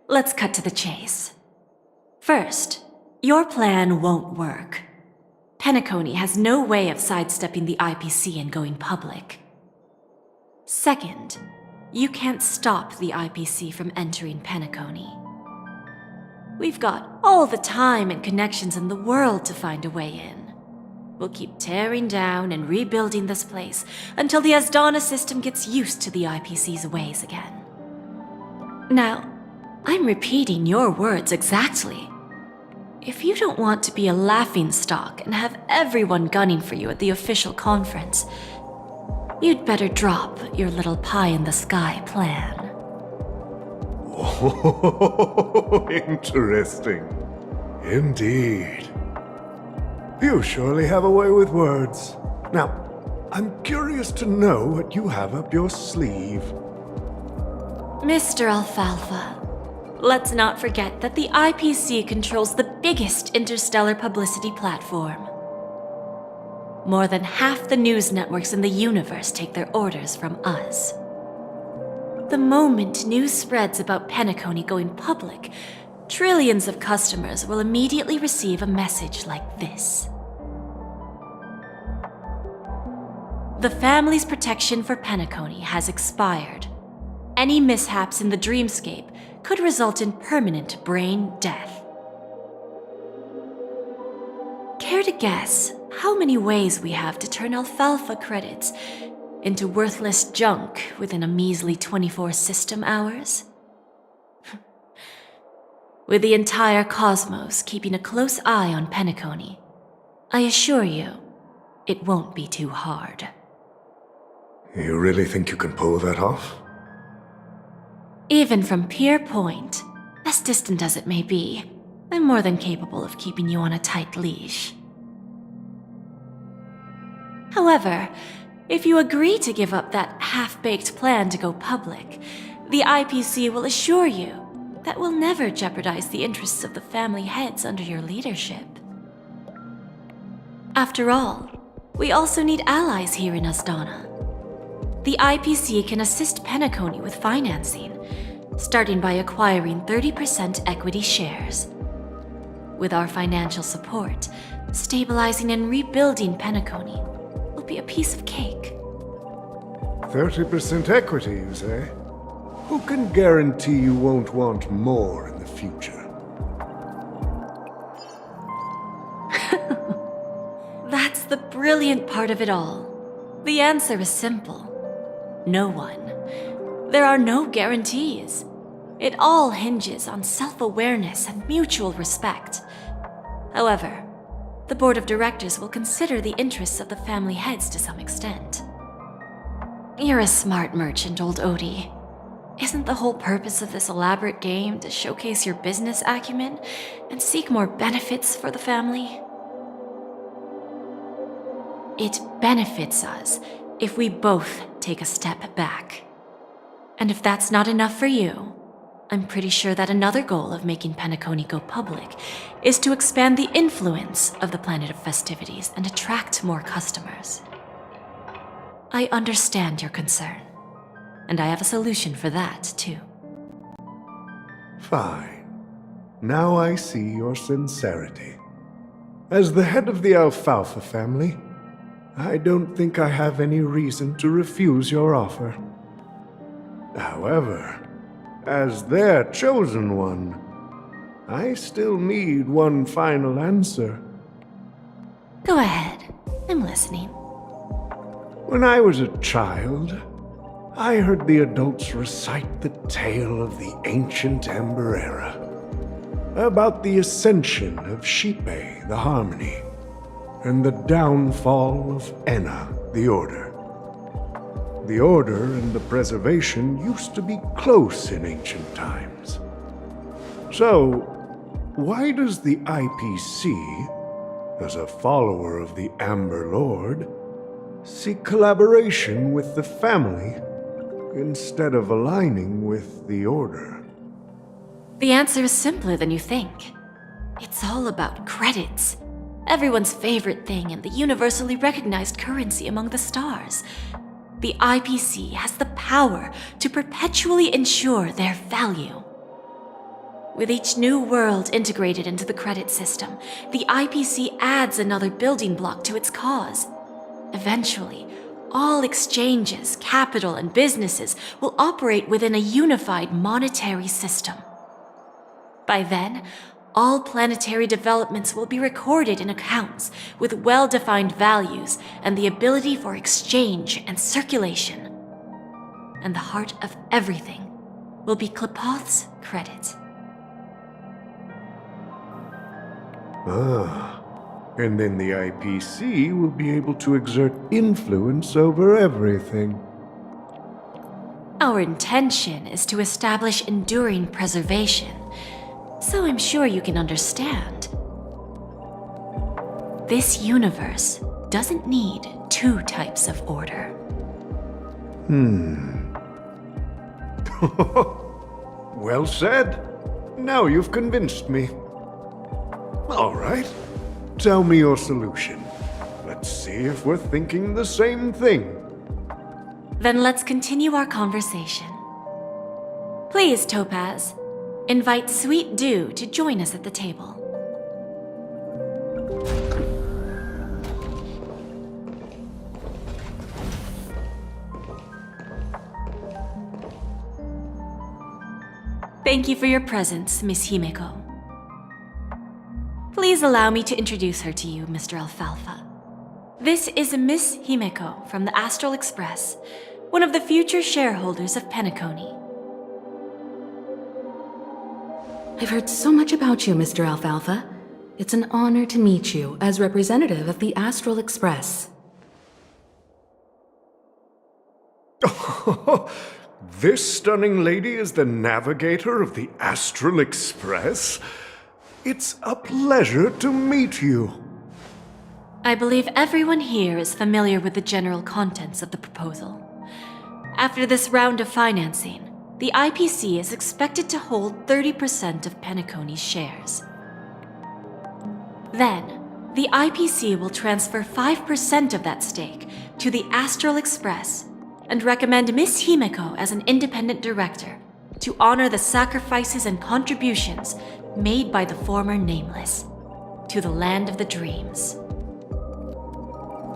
Let's cut to the chase. First, your plan won't work. Penacony has no way of sidestepping the IPC and going public. Second, you can't stop the IPC from entering Penacony. We've got all the time and connections in the world to find a way in. We'll keep tearing down and rebuilding this place until the Asdana system gets used to the IPC's ways again. Now, I'm repeating your words exactly. If you don't want to be a laughingstock and have everyone gunning for you at the official conference, you'd better drop your little pie-in-the-sky plan. Oh, interesting. Indeed. You surely have a way with words. Now, I'm curious to know what you have up your sleeve. Mr. Alfalfa, let's not forget that the IPC controls the biggest interstellar publicity platform. More than half the news networks in the universe take their orders from us. The moment news spreads about Penacony going public, trillions of customers will immediately receive a message like this. The family's protection for Penacony has expired. Any mishaps in the dreamscape could result in permanent brain death. Care to guess how many ways we have to turn Alfalfa credits into worthless junk within a measly 24 system hours? With the entire cosmos keeping a close eye on Penacony, I assure you, it won't be too hard. You really think you can pull that off? Even from Pier Point, as distant as it may be, I'm more than capable of keeping you on a tight leash. However, If you agree to give up that half-baked plan to go public, the IPC will assure you that we'll never jeopardize the interests of the family heads under your leadership. After all, we also need allies here in Asdana. The IPC can assist Penacony with financing, starting by acquiring 30% equity shares. With our financial support, stabilizing and rebuilding Penacony will be a piece of cake. 30% equity, you say? Who can guarantee you won't want more in the future? That's the brilliant part of it all. The answer is simple. No one. There are no guarantees. It all hinges on self-awareness and mutual respect. However, the board of directors will consider the interests of the family heads to some extent. You're a smart merchant, old Odie. Isn't the whole purpose of this elaborate game to showcase your business acumen and seek more benefits for the family? It benefits us if we both take a step back. And if that's not enough for you, I'm pretty sure that another goal of making Penacony go public is to expand the influence of the Planet of Festivities and attract more customers. I understand your concern, and I have a solution for that, too. Fine. Now I see your sincerity. As the head of the Alfalfa family, I don't think I have any reason to refuse your offer. However, as their chosen one, I still need one final answer. Go ahead. I'm listening. When I was a child, I heard the adults recite the tale of the ancient Ember Era, about the ascension of Shipe, the Harmony, and the downfall of Enna, the Order. The Order and the Preservation used to be close in ancient times. So, why does the IPC, as a follower of the Amber Lord, seek collaboration with the family instead of aligning with the Order? The answer is simpler than you think. It's all about credits. Everyone's favorite thing and the universally recognized currency among the stars. The IPC has the power to perpetually ensure their value. With each new world integrated into the credit system, the IPC adds another building block to its cause. Eventually, all exchanges, capital, and businesses will operate within a unified monetary system. By then, all planetary developments will be recorded in accounts with well-defined values and the ability for exchange and circulation. And the heart of everything will be Klepoth's credit. And then the IPC will be able to exert influence over everything. Our intention is to establish enduring preservation, so I'm sure you can understand. This universe doesn't need two types of order. Well said. Now you've convinced me. All right. Tell me your solution. Let's see if we're thinking the same thing. Then let's continue our conversation. Please, Topaz, invite Sweet Dew to join us at the table. Thank you for your presence, Miss Himeko. Please allow me to introduce her to you, Mr. Alfalfa. This is Miss Himeko from the Astral Express, one of the future shareholders of Penacony. I've heard so much about you, Mr. Alfalfa. It's an honor to meet you as representative of the Astral Express. This stunning lady is the navigator of the Astral Express? It's a pleasure to meet you. I believe everyone here is familiar with the general contents of the proposal. After this round of financing, the IPC is expected to hold 30% of Penacony's shares. Then, the IPC will transfer 5% of that stake to the Astral Express and recommend Miss Himeko as an independent director to honor the sacrifices and contributions made by the former Nameless to the land of the dreams.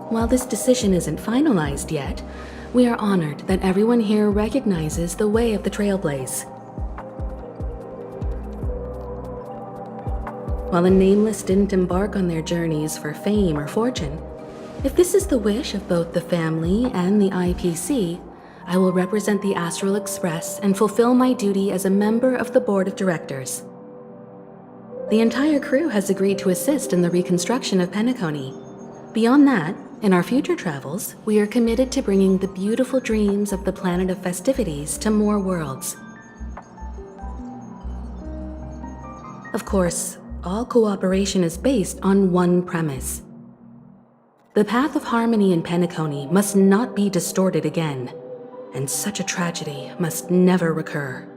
While this decision isn't finalized yet, we are honored that everyone here recognizes the way of the Trailblaze. While the Nameless didn't embark on their journeys for fame or fortune, if this is the wish of both the family and the IPC, I will represent the Astral Express and fulfill my duty as a member of the board of directors. The entire crew has agreed to assist in the reconstruction of Penacony. Beyond that, in our future travels, we are committed to bringing the beautiful dreams of the planet of festivities to more worlds. Of course, all cooperation is based on one premise. The path of harmony in Penacony must not be distorted again, and such a tragedy must never recur.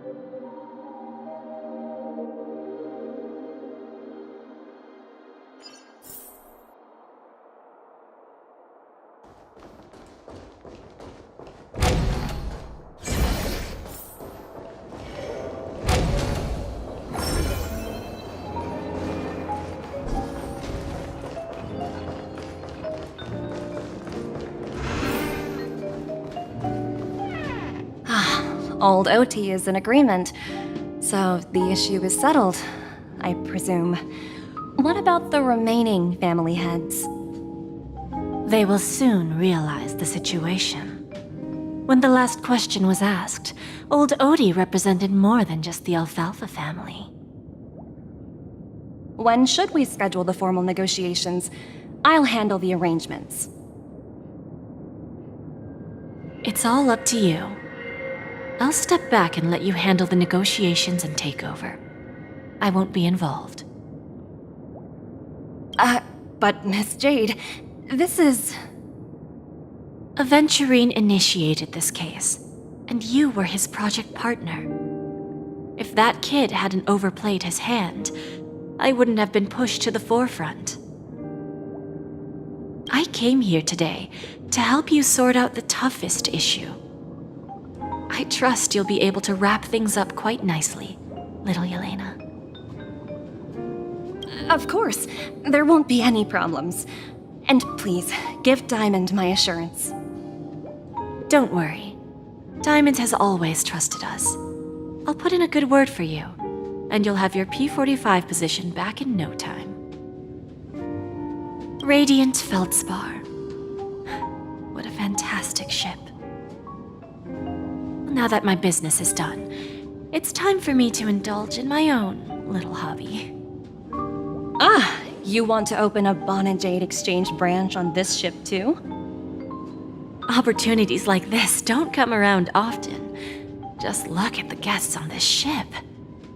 Old OT is in agreement, so the issue is settled, I presume. What about the remaining family heads? They will soon realize the situation. When the last question was asked, old Odie represented more than just the Alfalfa family. When should we schedule the formal negotiations? I'll handle the arrangements. It's all up to you. I'll step back and let you handle the negotiations and takeover. I won't be involved. But Miss Jade, this is... Aventurine initiated this case, and you were his project partner. If that kid hadn't overplayed his hand, I wouldn't have been pushed to the forefront. I came here today to help you sort out the toughest issue. I trust you'll be able to wrap things up quite nicely, little Yelena. Of course, there won't be any problems. And please, give Diamond my assurance. Don't worry. Diamond has always trusted us. I'll put in a good word for you, and you'll have your P-45 position back in no time. Radiant Feldspar. What a fantastic ship. Now that my business is done, it's time for me to indulge in my own little hobby. Ah, you want to open a Bon and Jade exchange branch on this ship too? Opportunities like this don't come around often. Just look at the guests on this ship.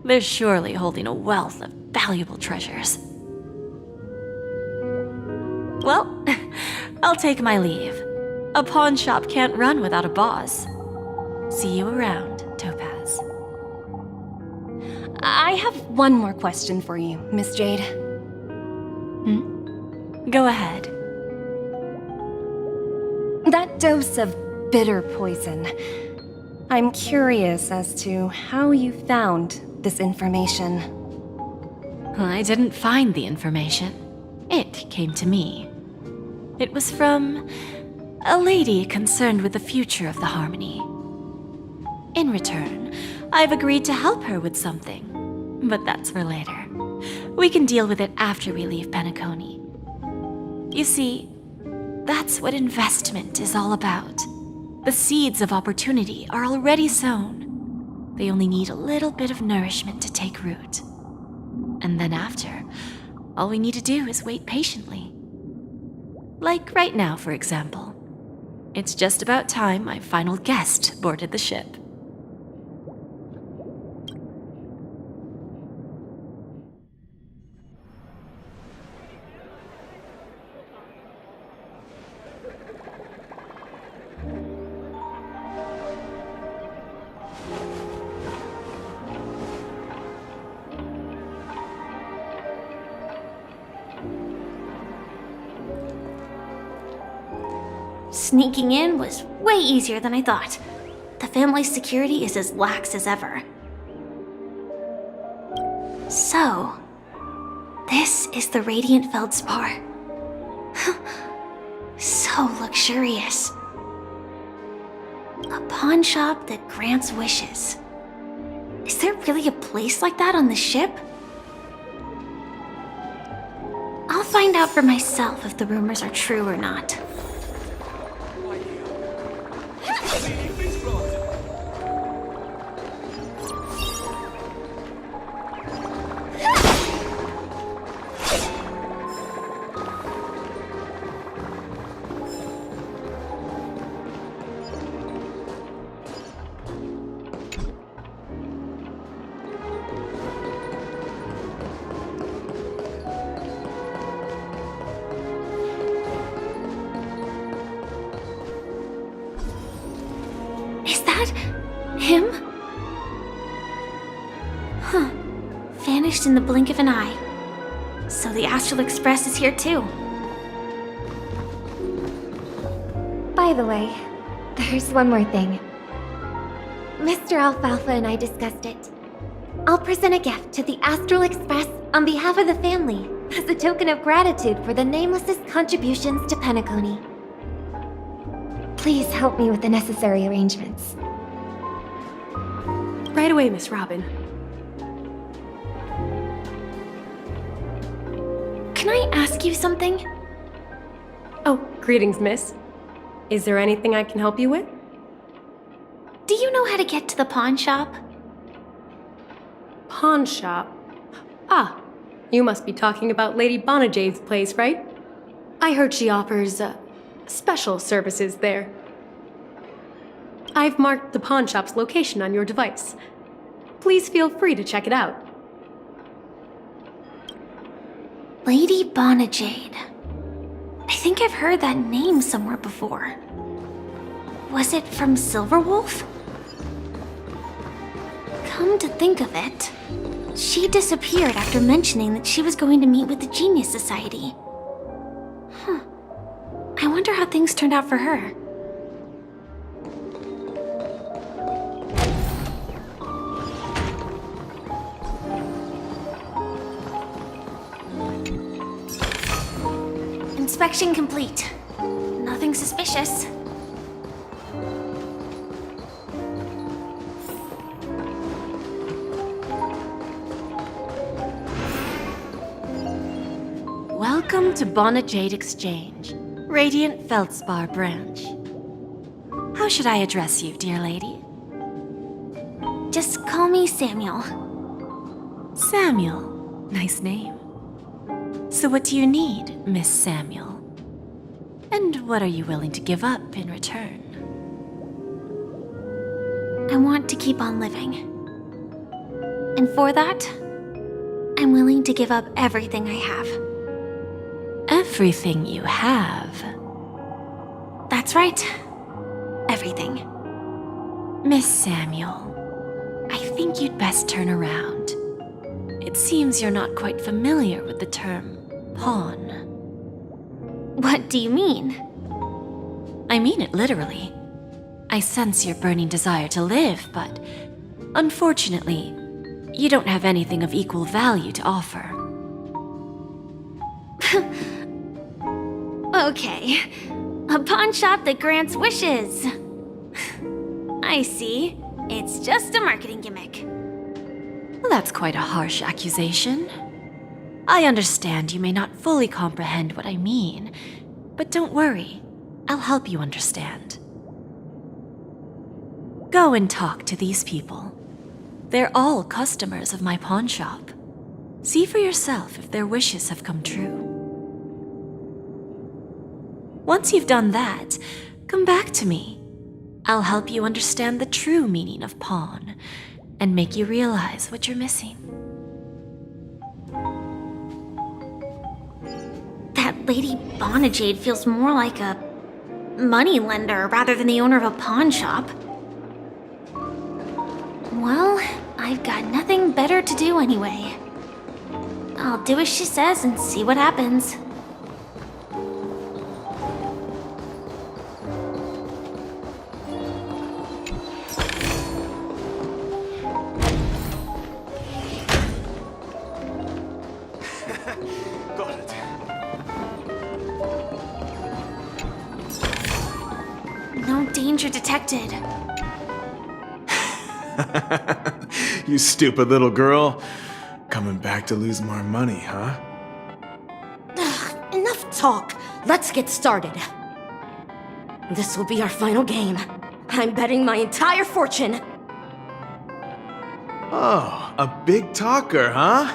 They're surely holding a wealth of valuable treasures. Well, I'll take my leave. A pawn shop can't run without a boss. See you around, Topaz. I have one more question for you, Miss Jade. Go ahead. That dose of bitter poison. I'm curious as to how you found this information. I didn't find the information. It came to me. It was from a lady concerned with the future of the Harmony. In return, I've agreed to help her with something, but that's for later. We can deal with it after we leave Penacony. You see, that's what investment is all about. The seeds of opportunity are already sown. They only need a little bit of nourishment to take root. And then after, all we need to do is wait patiently. Like right now, for example. It's just about time my final guest boarded the ship. Sneaking in was way easier than I thought. The family's security is as lax as ever. So, this is the Radiant Feldspar. So luxurious. A pawn shop that grants wishes. Is there really a place like that on the ship? I'll find out for myself if the rumors are true or not. Him? Huh. Vanished in the blink of an eye. So the Astral Express is here too. By the way, there's one more thing. Mr. Alfalfa and I discussed it. I'll present a gift to the Astral Express on behalf of the family as a token of gratitude for the Nameless's contributions to Penacony. Please help me with the necessary arrangements. Right away, Miss Robin. Can I ask you something? Oh, greetings, miss. Is there anything I can help you with? Do you know how to get to the pawn shop? Pawn shop? Ah, you must be talking about Lady Bonajade's place, right? I heard she offers, special services there. I've marked the pawn shop's location on your device. Please feel free to check it out. Lady Bonajade. I think I've heard that name somewhere before. Was it from Silverwolf? Come to think of it, she disappeared after mentioning that she was going to meet with the Genius Society. Huh. I wonder how things turned out for her. Inspection complete. Nothing suspicious. Welcome to Bonajade Exchange, Radiant Feldspar branch. How should I address you, dear lady? Just call me Samuel. Samuel. Nice name. So what do you need, Miss Samuel? And what are you willing to give up in return? I want to keep on living. And for that, I'm willing to give up everything I have. Everything you have? That's right. Everything. Miss Samuel, I think you'd best turn around. It seems you're not quite familiar with the term pawn. What do you mean? I mean it literally. I sense your burning desire to live, but unfortunately, you don't have anything of equal value to offer. Okay. A pawn shop that grants wishes. I see. It's just a marketing gimmick. Well, that's quite a harsh accusation. I understand you may not fully comprehend what I mean, but don't worry. I'll help you understand. Go and talk to these people. They're all customers of my pawn shop. See for yourself if their wishes have come true. Once you've done that, come back to me. I'll help you understand the true meaning of pawn and make you realize what you're missing. That Lady Bonajade feels more like a money lender rather than the owner of a pawn shop. Well, I've got nothing better to do anyway. I'll do as she says and see what happens. Got it. No danger detected. You stupid little girl. Coming back to lose more money, huh? Enough talk. Let's get started. This will be our final game. I'm betting my entire fortune. Oh, a big talker, huh?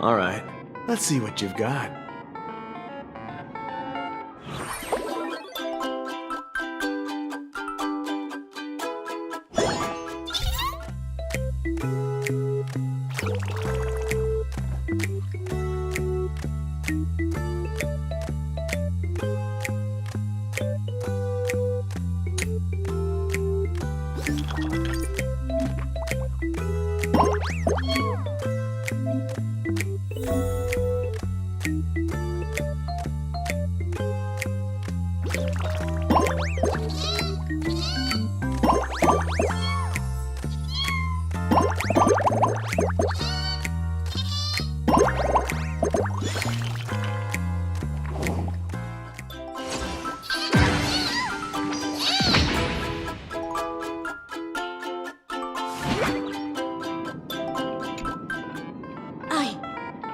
All right, let's see what you've got.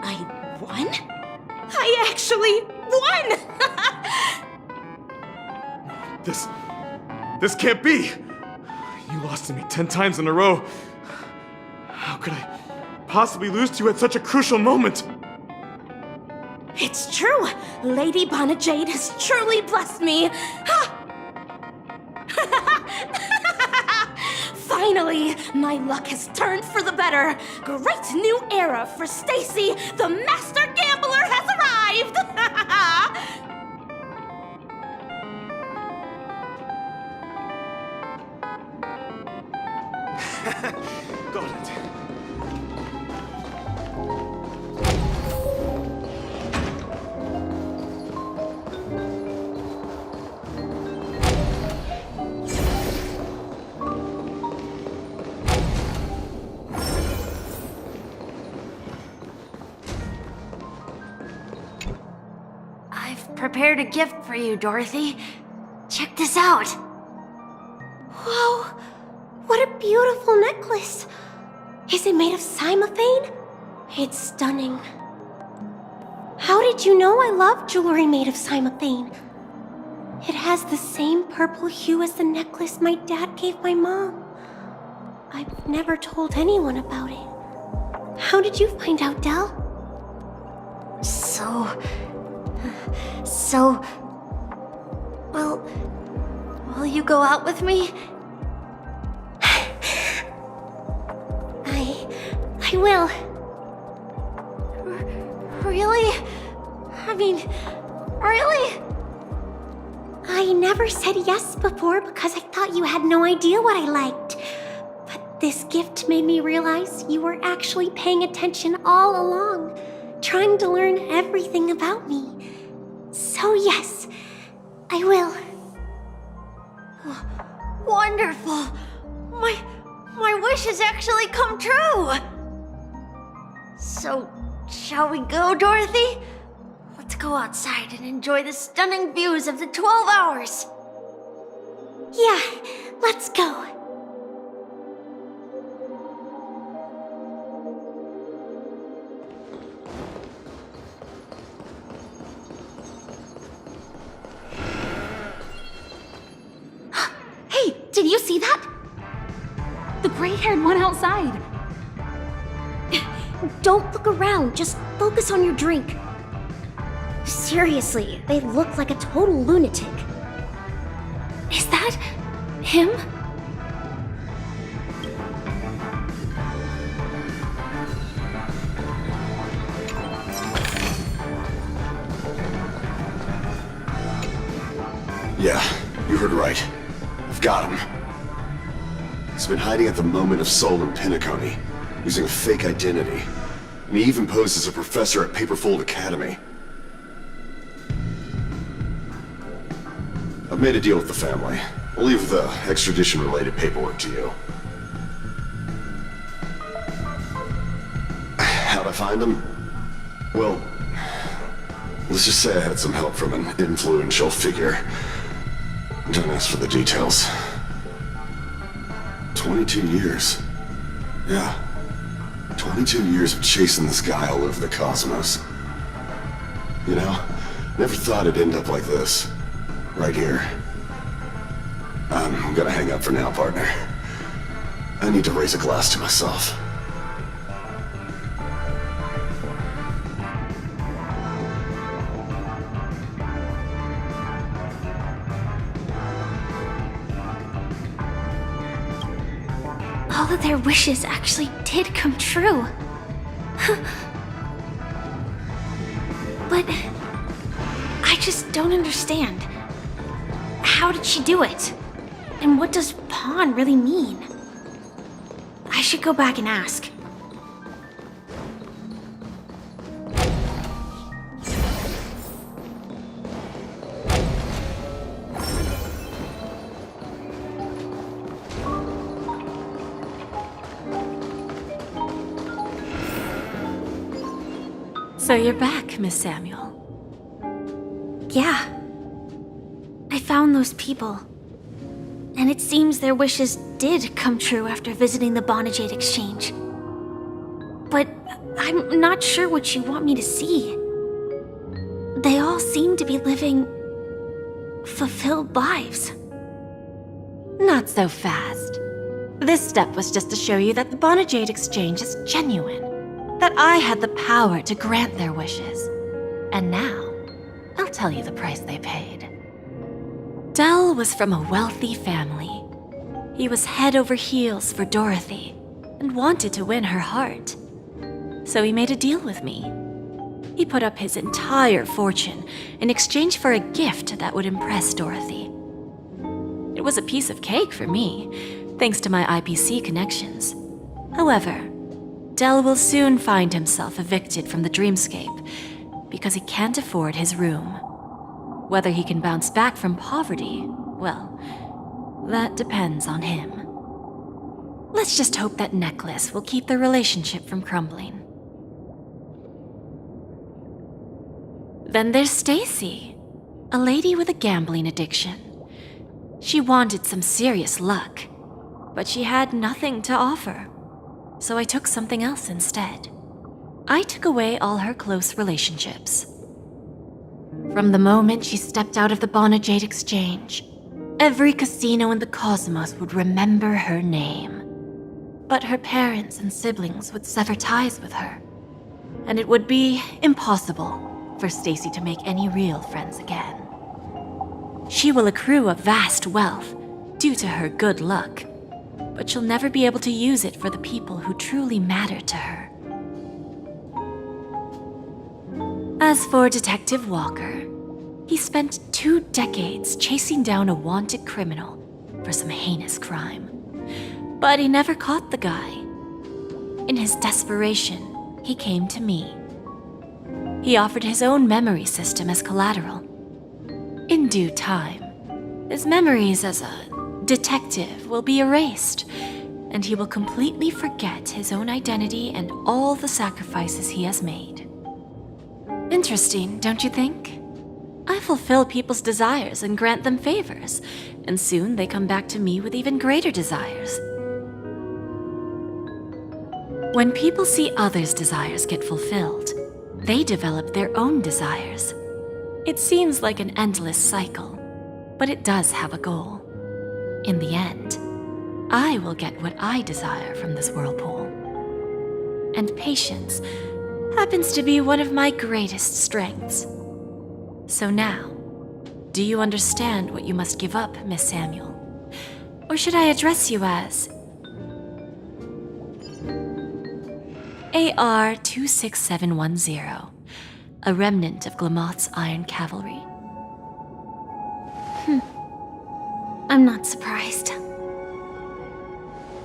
I won? I actually won! This can't be! You lost to me 10 times in a row. How could I possibly lose to you at such a crucial moment? It's true! Lady Bonajade has truly blessed me! Finally, my luck has turned for the better. Great new era for Stacy. The master gambler has arrived. Got it. I've prepared a gift for you, Dorothy. Check this out. Whoa! What a beautiful necklace! Is it made of cymophane? It's stunning. How did you know I love jewelry made of cymophane? It has the same purple hue as the necklace my dad gave my mom. I've never told anyone about it. How did you find out, Del? Will you go out with me? I will. Really? I mean, really? I never said yes before because I thought you had no idea what I liked. But this gift made me realize you were actually paying attention all along, trying to learn everything about me. So yes, I will. Wonderful. My wish has actually come true. So, shall we go, Dorothy? Let's go outside and enjoy the stunning views of the 12 hours. Yeah, let's go. Hey, did you see that? The gray-haired one outside. Don't look around, just focus on your drink. Seriously, they look like a total lunatic. Is that him? Yeah, you heard right. I've got him. He's been hiding at the Moment of Soul in Penacony, using a fake identity. And he even posed as a professor at Paperfold Academy. I've made a deal with the family. I'll leave the extradition-related paperwork to you. How'd I find him? Well, let's just say I had some help from an influential figure. Don't ask for the details. 22 years. Yeah. 22 years of chasing this guy all over the cosmos. You know, never thought it'd end up like this. Right here. I'm gonna hang up for now, partner. I need to raise a glass to myself. All of their wishes actually did come true. But I just don't understand. How did she do it? And what does pawn really mean? I should go back and ask. So you're back, Miss Samuel. Yeah. I found those people. And it seems their wishes did come true after visiting the Bonajade Exchange. But I'm not sure what you want me to see. They all seem to be living fulfilled lives. Not so fast. This step was just to show you that the Bonajade Exchange is genuine. That I had the power to grant their wishes. And now, I'll tell you the price they paid. Dell was from a wealthy family. He was head over heels for Dorothy and wanted to win her heart. So he made a deal with me. He put up his entire fortune in exchange for a gift that would impress Dorothy. It was a piece of cake for me, thanks to my IPC connections. However, Dell will soon find himself evicted from the dreamscape because he can't afford his room. Whether he can bounce back from poverty, well, that depends on him. Let's just hope that necklace will keep their relationship from crumbling. Then there's Stacy, a lady with a gambling addiction. She wanted some serious luck, but she had nothing to offer. So I took something else instead. I took away all her close relationships. From the moment she stepped out of the Bonajade Exchange, every casino in the cosmos would remember her name. But her parents and siblings would sever ties with her, and it would be impossible for Stacy to make any real friends again. She will accrue a vast wealth due to her good luck, but she'll never be able to use it for the people who truly matter to her. As for Detective Walker, he spent 2 decades chasing down a wanted criminal for some heinous crime. But he never caught the guy. In his desperation, he came to me. He offered his own memory system as collateral. In due time, his memories as a detective will be erased, and he will completely forget his own identity and all the sacrifices he has made. Interesting, don't you think? I fulfill people's desires and grant them favors, and soon they come back to me with even greater desires. When people see others' desires get fulfilled, they develop their own desires. It seems like an endless cycle, but it does have a goal. In the end, I will get what I desire from this whirlpool. And patience happens to be one of my greatest strengths. So now, do you understand what you must give up, Miss Samuel? Or should I address you as AR-26710, a remnant of Glamoth's Iron Cavalry? I'm not surprised.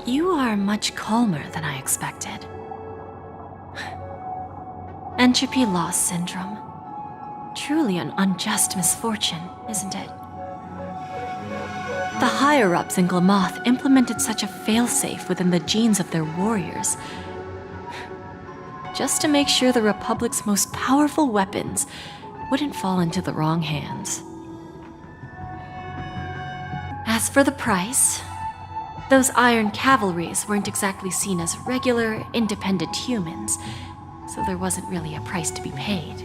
You are much calmer than I expected. Entropy loss syndrome. Truly an unjust misfortune, isn't it? The higher-ups in Glamoth implemented such a failsafe within the genes of their warriors. just to make sure the Republic's most powerful weapons wouldn't fall into the wrong hands. As for the price, those Iron Cavalries weren't exactly seen as regular, independent humans, so there wasn't really a price to be paid.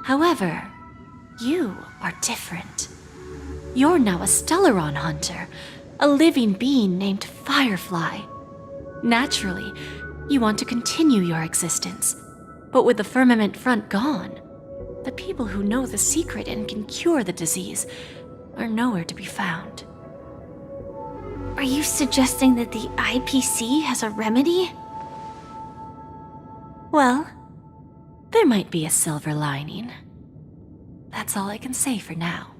However, you are different. You're now a Stellaron hunter, a living being named Firefly. Naturally, you want to continue your existence, but with the firmament front gone, the people who know the secret and can cure the disease are nowhere to be found. Are you suggesting that the IPC has a remedy? Well, there might be a silver lining. That's all I can say for now.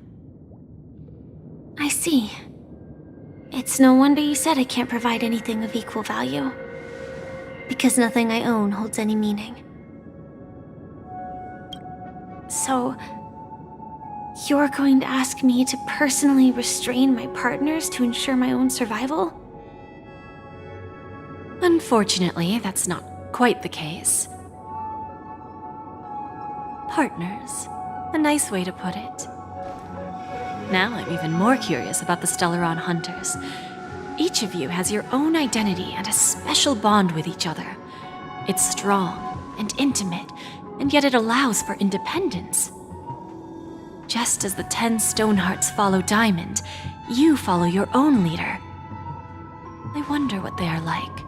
I see. It's no wonder you said I can't provide anything of equal value. Because nothing I own holds any meaning. So, you're going to ask me to personally restrain my partners to ensure my own survival? Unfortunately, that's not quite the case. Partners. A nice way to put it. Now I'm even more curious about the Stellaron Hunters. Each of you has your own identity and a special bond with each other. It's strong and intimate, and yet it allows for independence. Just as the 10 Stonehearts follow Diamond, you follow your own leader. I wonder what they are like,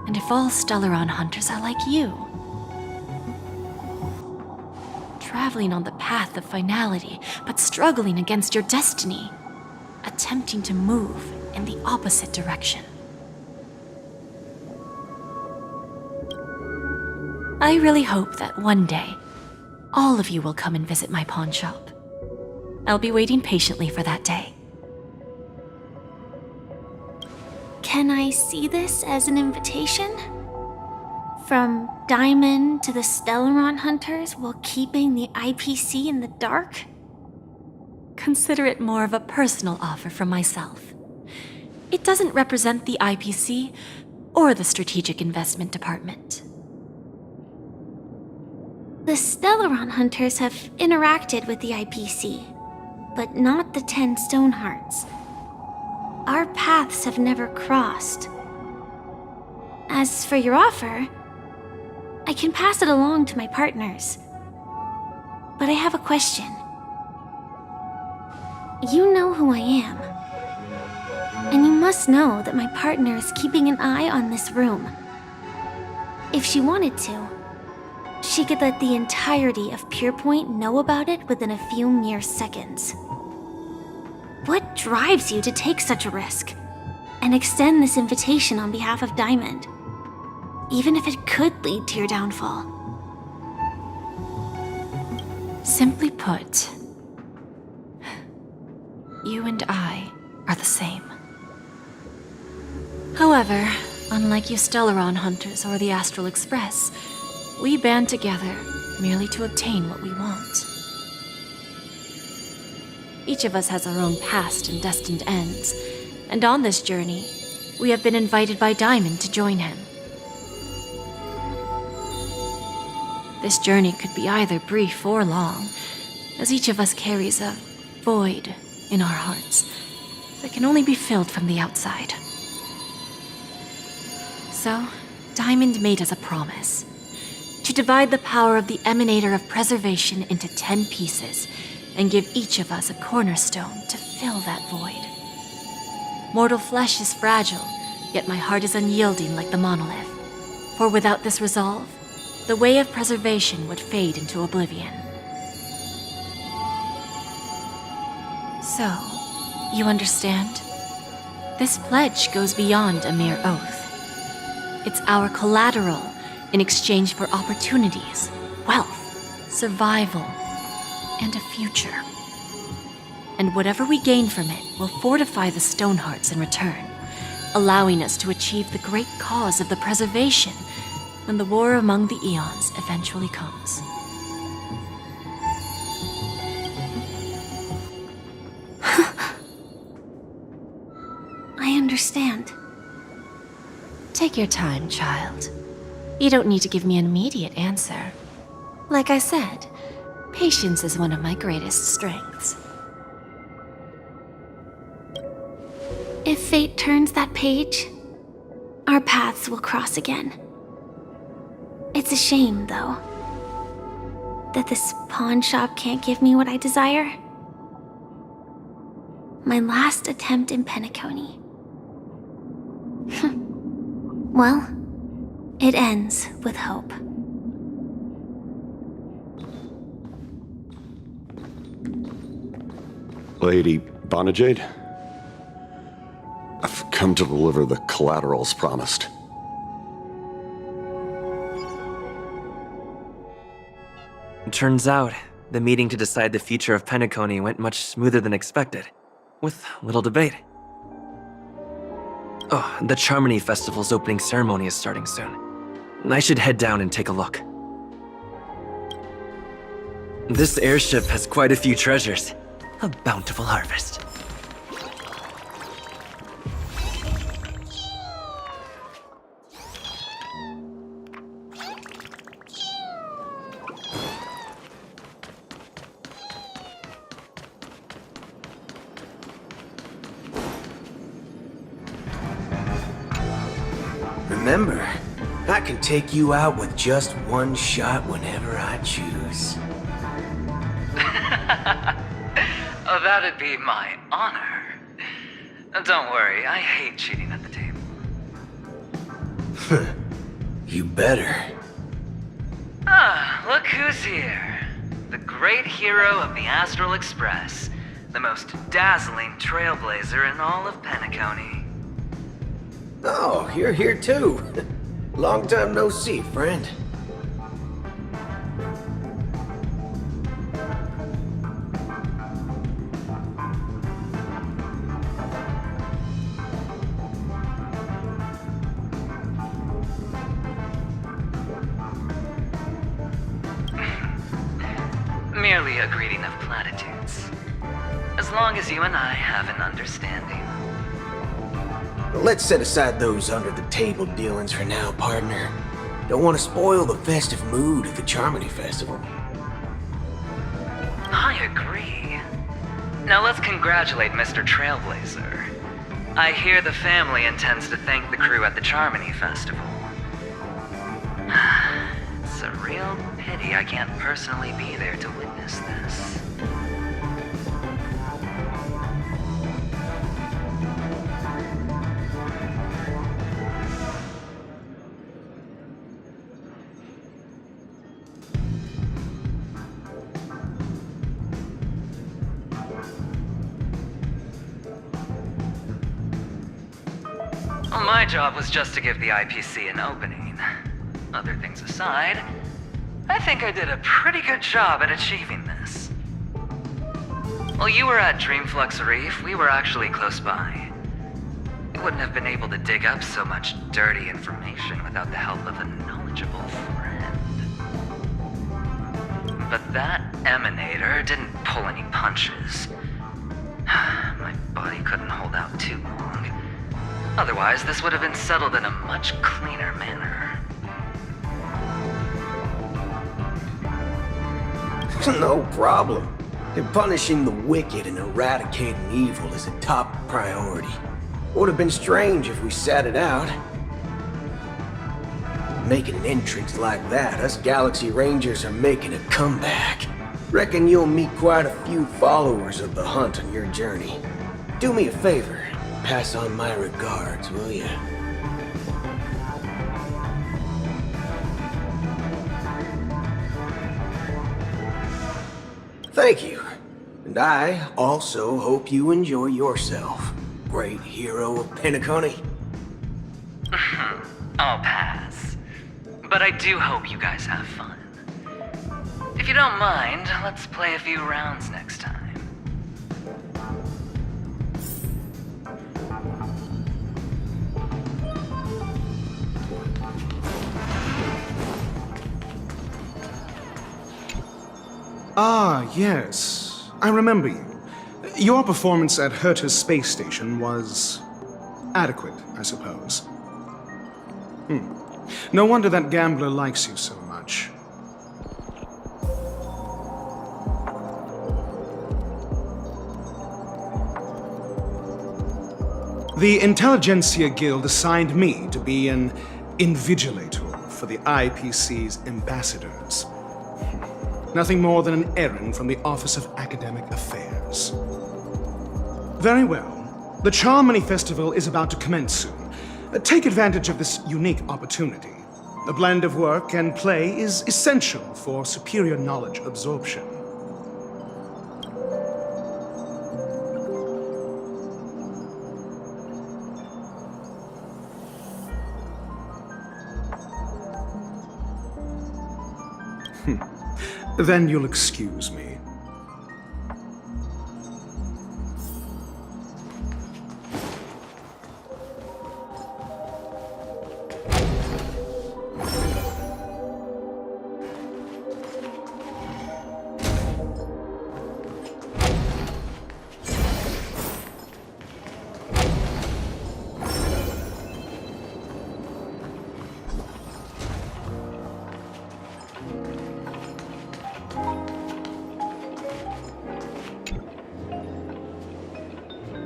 and if all Stellaron Hunters are like you. Traveling on the path of finality, but struggling against your destiny. Attempting to move in the opposite direction. I really hope that one day, all of you will come and visit my pawn shop. I'll be waiting patiently for that day. Can I see this as an invitation? From Diamond to the Stellaron Hunters while keeping the IPC in the dark? Consider it more of a personal offer from myself. It doesn't represent the IPC or the Strategic Investment Department. The Stellaron Hunters have interacted with the IPC, but not the 10 Stonehearts. Our paths have never crossed. As for your offer, I can pass it along to my partners. But I have a question. You know who I am. And you must know that my partner is keeping an eye on this room. If she wanted to, she could let the entirety of Purepoint know about it within a few mere seconds. What drives you to take such a risk and extend this invitation on behalf of Diamond, even if it could lead to your downfall? Simply put, you and I are the same. However, unlike you Stellaron Hunters or the Astral Express, we band together merely to obtain what we want. Each of us has our own past and destined ends, and on this journey, we have been invited by Diamond to join him. This journey could be either brief or long, as each of us carries a void in our hearts that can only be filled from the outside. So, Diamond made us a promise to divide the power of the Emanator of Preservation into 10 pieces and give each of us a cornerstone to fill that void. Mortal flesh is fragile, yet my heart is unyielding like the monolith. For without this resolve, the way of preservation would fade into oblivion. So, you understand? This pledge goes beyond a mere oath. It's our collateral in exchange for opportunities, wealth, survival, and a future. And whatever we gain from it will fortify the Stonehearts in return, allowing us to achieve the great cause of the preservation when the war among the eons eventually comes. I understand. Take your time, child. You don't need to give me an immediate answer. Like I said, patience is one of my greatest strengths. If fate turns that page, our paths will cross again. It's a shame, though, that this pawn shop can't give me what I desire. My last attempt in Penacony. Well, it ends with hope. Lady Bonajade? I've come to deliver the collaterals promised. It turns out, the meeting to decide the future of Penacony went much smoother than expected, with little debate. Oh, the Charmony Festival's opening ceremony is starting soon. I should head down and take a look. This airship has quite a few treasures. A bountiful harvest. Remember, I can take you out with just one shot whenever I choose. Oh, that'd be my honor. Don't worry, I hate cheating at the table. You better. Ah, look who's here. The great hero of the Astral Express. The most dazzling trailblazer in all of Penacony. Oh, you're here too. Long time no see, friend. Merely a greeting of platitudes. As long as you and I have an understanding. Let's set aside those under-the-table dealings for now, partner. Don't want to spoil the festive mood of the Charmony Festival. I agree. Now let's congratulate Mr. Trailblazer. I hear the family intends to thank the crew at the Charmony Festival. It's a real pity I can't personally be there to witness this. Well, my job was just to give the IPC an opening. Other things aside, I think I did a pretty good job at achieving this. While you were at Dreamflux Reef, we were actually close by. We wouldn't have been able to dig up so much dirty information without the help of a knowledgeable friend. But that emanator didn't pull any punches. My body couldn't hold out too long. Otherwise, this would have been settled in a much cleaner manner. No problem. Punishing the wicked and eradicating evil is a top priority. Would have been strange if we sat it out. Making an entrance like that, us Galaxy Rangers are making a comeback. Reckon you'll meet quite a few followers of the hunt on your journey. Do me a favor. Pass on my regards, will ya? Thank you. And I also hope you enjoy yourself, great hero of Penacony. I'll pass. But I do hope you guys have fun. If you don't mind, let's play a few rounds next time. Ah, yes. I remember you. Your performance at Herta's space station was adequate, I suppose. No wonder that gambler likes you so much. The Intelligentsia Guild assigned me to be an invigilator for the IPC's ambassadors. Nothing more than an errand from the Office of Academic Affairs. Very well. The Charmony Festival is about to commence soon. Take advantage of this unique opportunity. A blend of work and play is essential for superior knowledge absorption. Then you'll excuse me.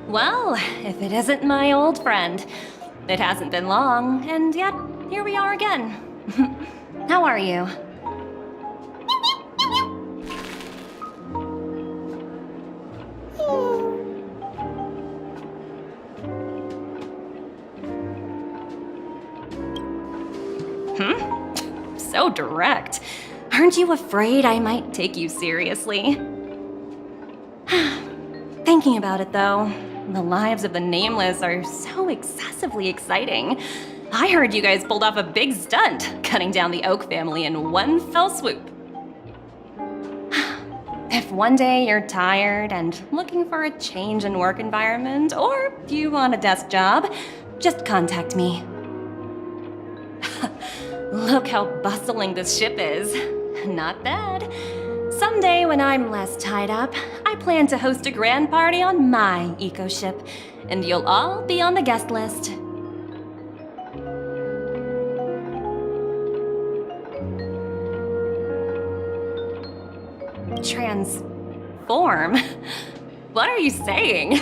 Well, if it isn't my old friend. It hasn't been long, and yet here we are again. How are you? So direct. Aren't you afraid I might take you seriously? Thinking about it, though, the lives of the Nameless are so excessively exciting. I heard you guys pulled off a big stunt, cutting down the Oak family in one fell swoop. If one day you're tired and looking for a change in work environment, or you want a desk job, just contact me. Look how bustling this ship is. Not bad. Someday when I'm less tied up, I plan to host a grand party on my eco-ship, and you'll all be on the guest list. Transform? What are you saying?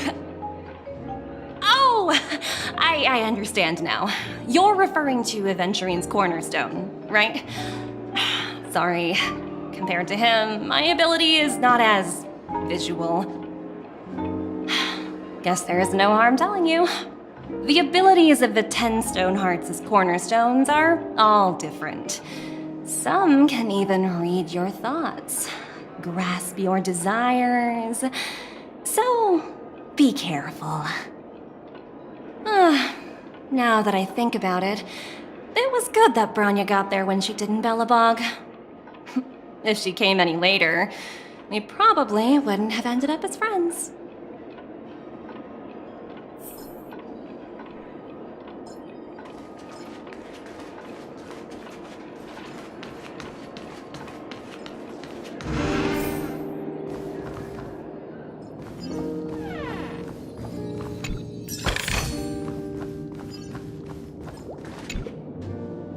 Oh, I understand now. You're referring to Aventurine's cornerstone, right? Sorry. Compared to him, my ability is not as visual. Guess there is no harm telling you. The abilities of the 10 Stonehearts' cornerstones are all different. Some can even read your thoughts, grasp your desires. So, be careful. Now that I think about it, it was good that Branya got there when she did in Bellabog. If she came any later, we probably wouldn't have ended up as friends.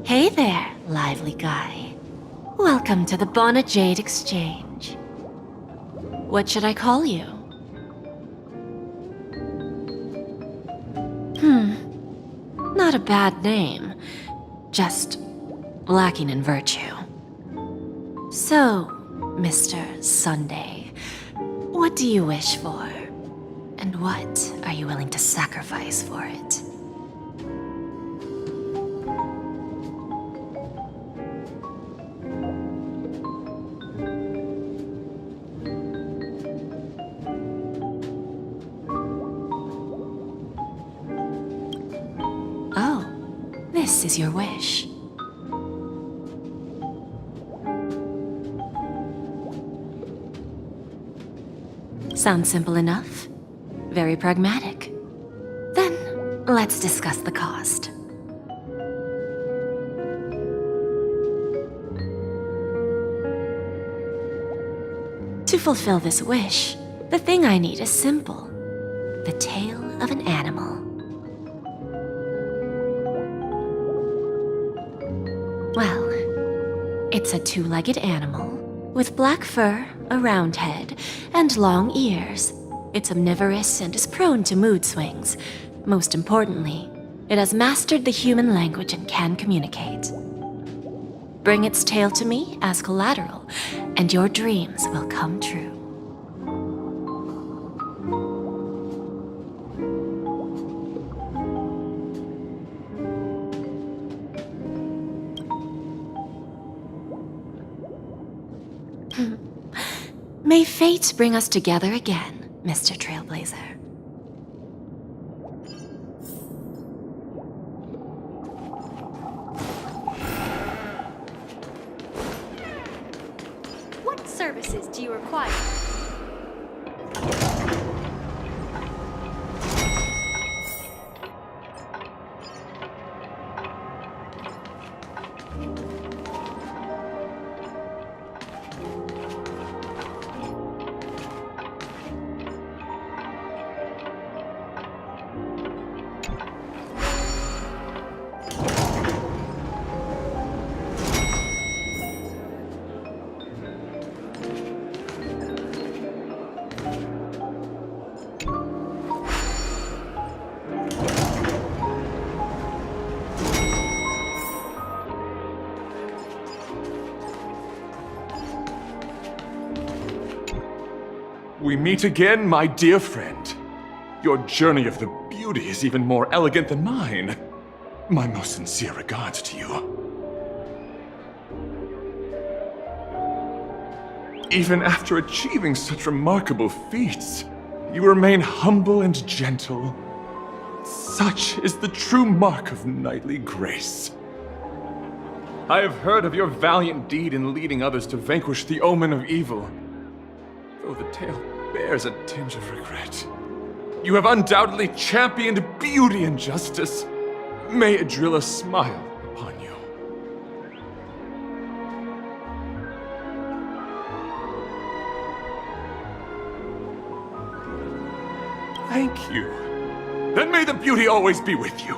Hey there, lively guy. Welcome to the Bona Jade Exchange. What should I call you? Not a bad name. Just lacking in virtue. So, Mr. Sunday, what do you wish for? And what are you willing to sacrifice for it? This is your wish. Sounds simple enough. Very pragmatic. Then, let's discuss the cost. To fulfill this wish, the thing I need is simple. The tail of an animal. Well, it's a two-legged animal with black fur, a round head, and long ears. It's omnivorous and is prone to mood swings. Most importantly, it has mastered the human language and can communicate. Bring its tail to me as collateral, and your dreams will come true. May fate bring us together again, Mr. Trailblazer. What services do you require? We meet again, my dear friend. Your journey of the beauty is even more elegant than mine. My most sincere regards to you. Even after achieving such remarkable feats, you remain humble and gentle. Such is the true mark of knightly grace. I have heard of your valiant deed in leading others to vanquish the omen of evil, though the tale bears a tinge of regret. You have undoubtedly championed beauty and justice. May Adrilla smile upon you. Thank you. Then may the beauty always be with you.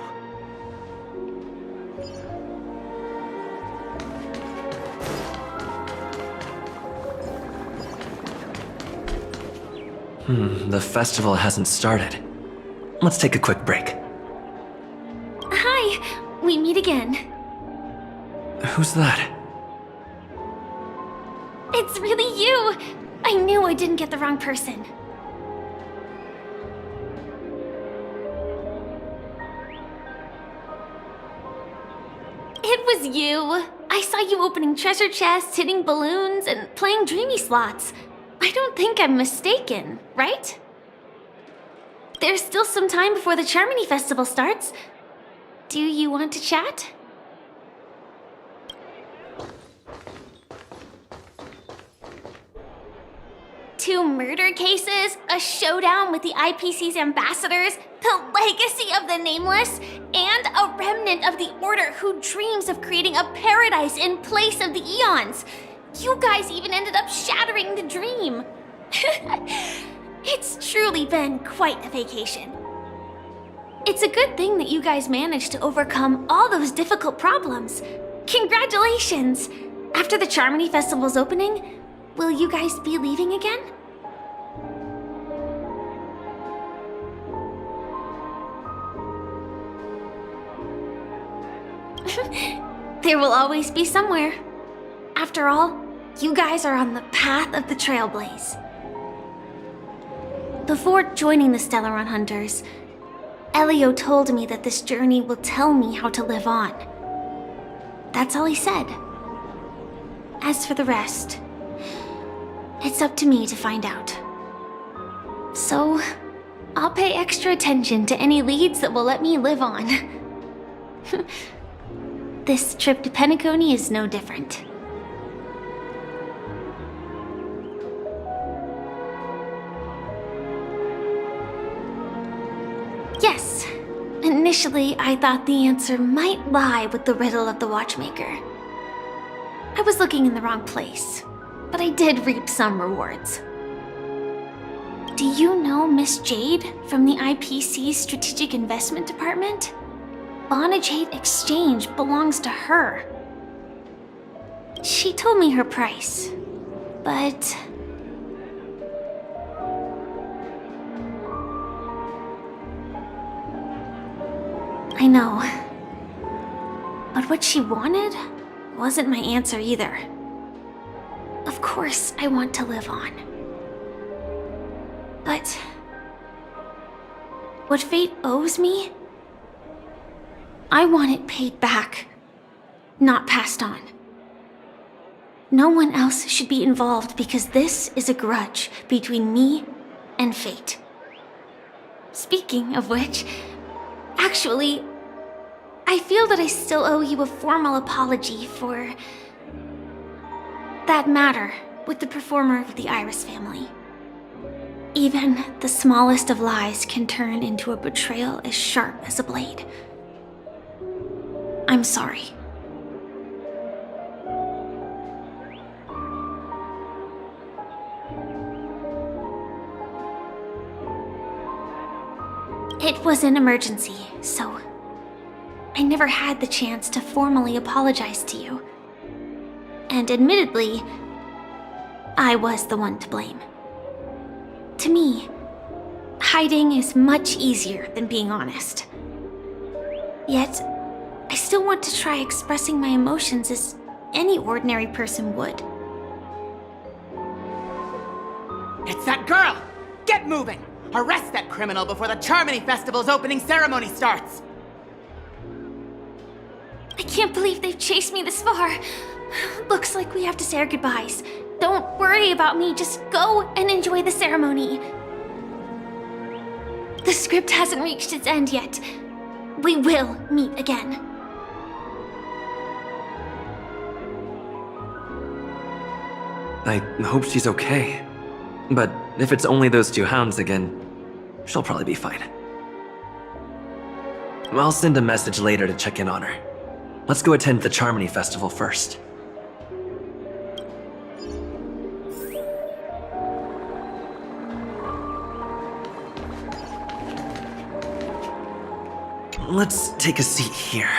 The festival hasn't started. Let's take a quick break. Hi, we meet again. Who's that? It's really you! I knew I didn't get the wrong person. It was you! I saw you opening treasure chests, hitting balloons, and playing dreamy slots. I don't think I'm mistaken, right? There's still some time before the Charmony Festival starts. Do you want to chat? Two murder cases, a showdown with the IPC's ambassadors, the legacy of the Nameless, and a remnant of the Order who dreams of creating a paradise in place of the Eons. You guys even ended up shattering the dream. It's truly been quite a vacation. It's a good thing that you guys managed to overcome all those difficult problems. Congratulations! After the Charmony Festival's opening, will you guys be leaving again? There will always be somewhere. After all, you guys are on the path of the Trailblaze. Before joining the Stellaron Hunters, Elio told me that this journey will tell me how to live on. That's all he said. As for the rest, it's up to me to find out. So, I'll pay extra attention to any leads that will let me live on. This trip to Penacony is no different. Yes, initially I thought the answer might lie with the riddle of the Watchmaker. I was looking in the wrong place, but I did reap some rewards. Do you know Miss Jade from the IPC's Strategic Investment Department? Bonajade Exchange belongs to her. She told me her price, but... I know. But what she wanted wasn't my answer either. Of course, I want to live on. But... what fate owes me? I want it paid back, not passed on. No one else should be involved because this is a grudge between me and fate. Speaking of which, actually, I feel that I still owe you a formal apology for that matter with the performer of the Iris family. Even the smallest of lies can turn into a betrayal as sharp as a blade. I'm sorry. It was an emergency, so I never had the chance to formally apologize to you. And admittedly, I was the one to blame. To me, hiding is much easier than being honest. Yet, I still want to try expressing my emotions as any ordinary person would. It's that girl! Get moving! Arrest that criminal before the Charmony Festival's opening ceremony starts! I can't believe they've chased me this far. Looks like we have to say our goodbyes. Don't worry about me, just go and enjoy the ceremony. The script hasn't reached its end yet. We will meet again. I hope she's okay. But if it's only those two hounds again, she'll probably be fine. I'll send a message later to check in on her. Let's go attend the Charmony Festival first. Let's take a seat here.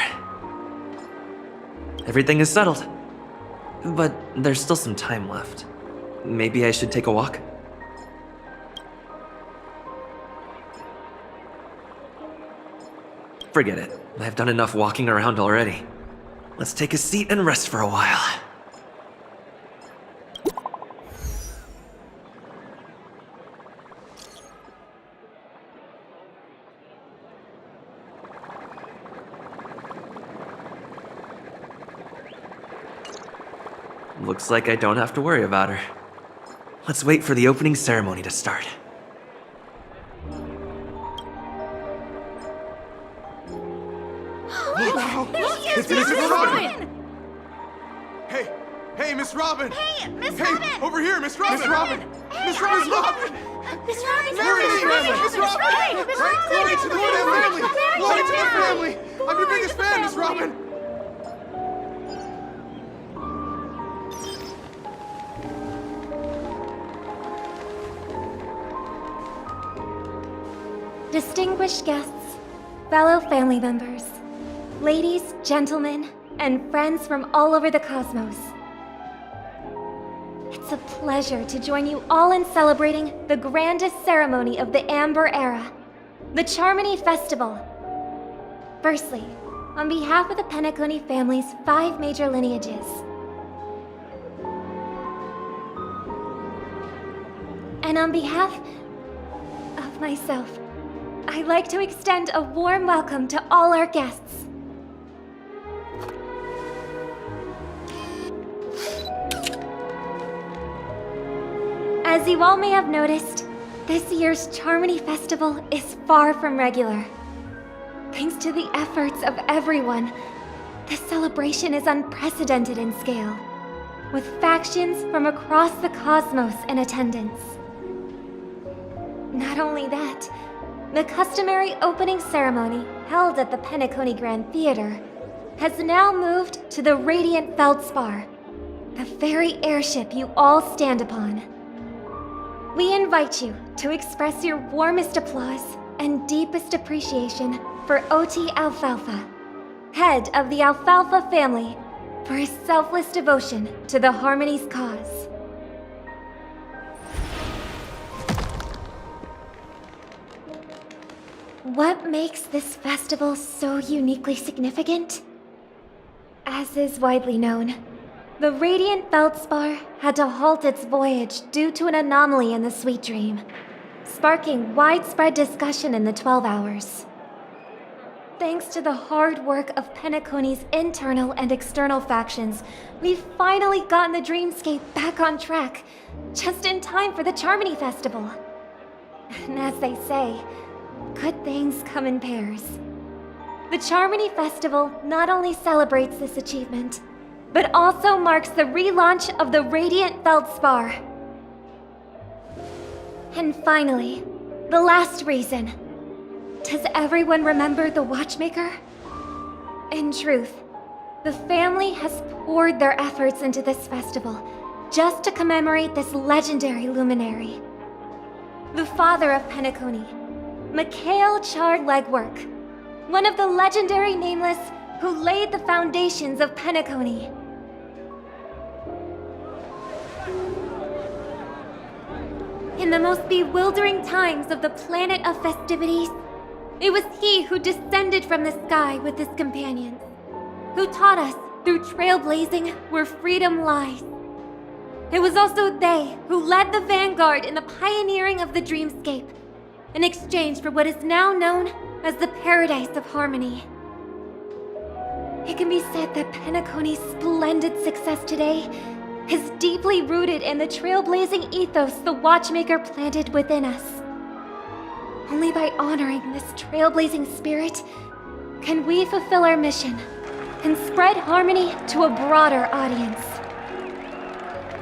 Everything is settled. But there's still some time left. Maybe I should take a walk? Forget it. I've done enough walking around already. Let's take a seat and rest for a while. Looks like I don't have to worry about her. Let's wait for the opening ceremony to start. It's Miss Robin! Hey, Miss Robin! Hey, Miss Robin! Over here, Miss Robin! Miss Robin! Miss Robin! Miss Robin! Miss Robin! Glory to the family! Glory to the family! I'm your biggest fan, Miss Robin! Distinguished guests, fellow family members, ladies, gentlemen, and friends from all over the cosmos. It's a pleasure to join you all in celebrating the grandest ceremony of the Amber Era, the Charmony Festival. Firstly, on behalf of the Penacony family's 5 major lineages, and on behalf of myself, I'd like to extend a warm welcome to all our guests. As you all may have noticed, this year's Charmony Festival is far from regular. Thanks to the efforts of everyone, this celebration is unprecedented in scale, with factions from across the cosmos in attendance. Not only that, the customary opening ceremony held at the Penacony Grand Theater has now moved to the Radiant Feldspar, the very airship you all stand upon. We invite you to express your warmest applause and deepest appreciation for OT Alfalfa, head of the Alfalfa family, for his selfless devotion to the Harmony's cause. What makes this festival so uniquely significant? As is widely known, the Radiant Feldspar had to halt its voyage due to an anomaly in the Sweet Dream, sparking widespread discussion in the 12 Hours. Thanks to the hard work of Penacony's internal and external factions, we've finally gotten the Dreamscape back on track, just in time for the Charmony Festival. And as they say, good things come in pairs. The Charmony Festival not only celebrates this achievement, but also marks the relaunch of the Radiant Feldspar. And finally, the last reason. Does everyone remember the Watchmaker? In truth, the family has poured their efforts into this festival just to commemorate this legendary luminary. The father of Penacony, Mikhail Chard Legwork, one of the legendary Nameless who laid the foundations of Penacony. In the most bewildering times of the planet of festivities, it was he who descended from the sky with his companions, who taught us through trailblazing where freedom lies. It was also they who led the vanguard in the pioneering of the Dreamscape, in exchange for what is now known as the Paradise of Harmony. It can be said that Penacony's splendid success today is deeply rooted in the trailblazing ethos the Watchmaker planted within us. Only by honoring this trailblazing spirit can we fulfill our mission and spread harmony to a broader audience.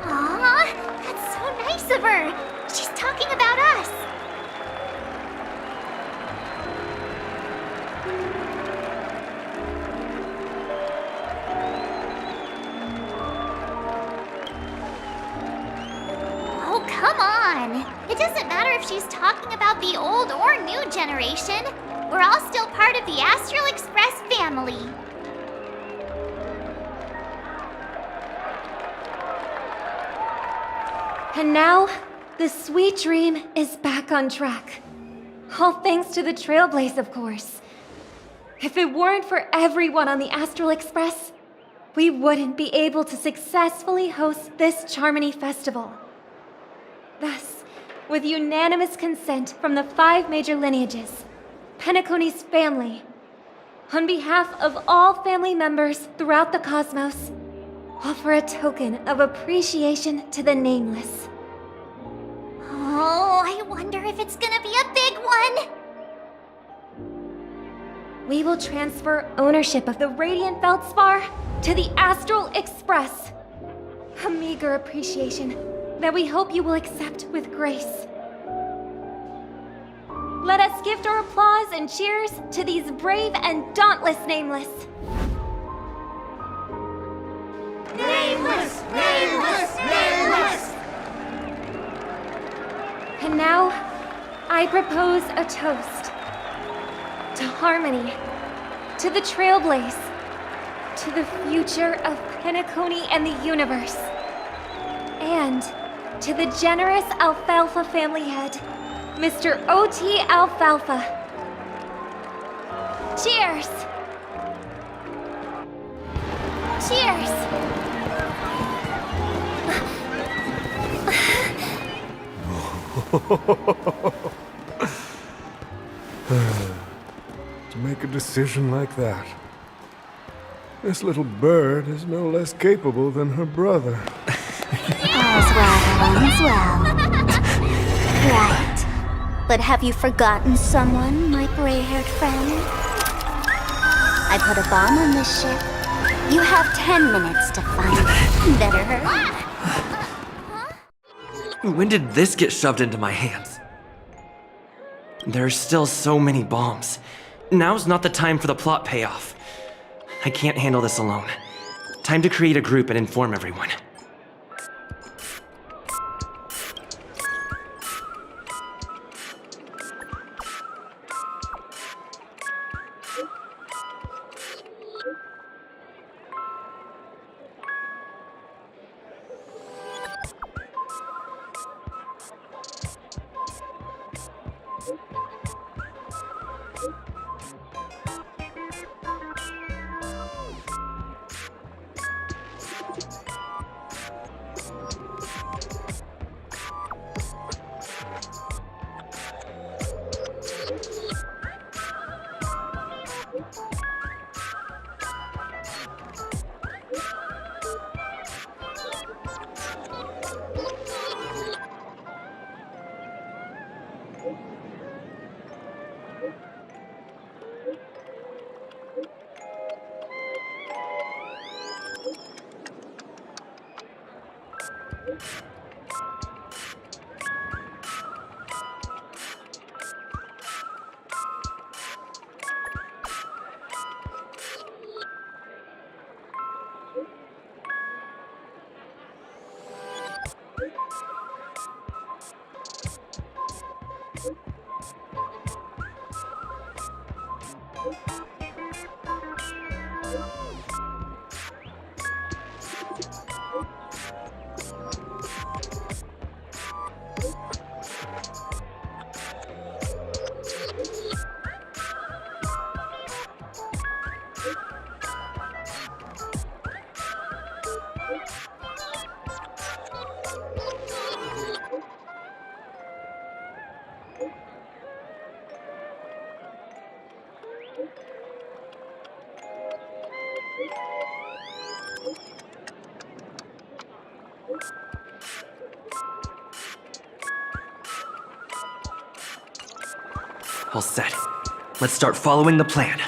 Aw, that's so nice of her. She's talking about us. Oh, come on. It doesn't matter if she's talking about the old or new generation. We're all still part of the Astral Express family. And now, the Sweet Dream is back on track. All thanks to the Trailblaze, of course. If it weren't for everyone on the Astral Express, we wouldn't be able to successfully host this Charmony Festival. Thus, with unanimous consent from the 5 major lineages, Penacony's family, on behalf of all family members throughout the cosmos, offer a token of appreciation to the Nameless. Oh, I wonder if it's gonna be a big one. We will transfer ownership of the Radiant Feldspar to the Astral Express. A meager appreciation that we hope you will accept with grace. Let us gift our applause and cheers to these brave and dauntless Nameless. Nameless! Nameless! Nameless! And now, I propose a toast. To harmony, to the Trailblaze, to the future of Penacony and the universe, and to the generous Alfalfa family head, Mr. O.T. Alfalfa. Cheers! Cheers! To make a decision like that. This little bird is no less capable than her brother. All's well. Right. But have you forgotten someone, my gray-haired friend? I put a bomb on this ship. You have 10 minutes to find it. Better hurry. When did this get shoved into my hands? There's still so many bombs. Now's not the time for the plot payoff. I can't handle this alone. Time to create a group and inform everyone. All set. Let's start following the plan.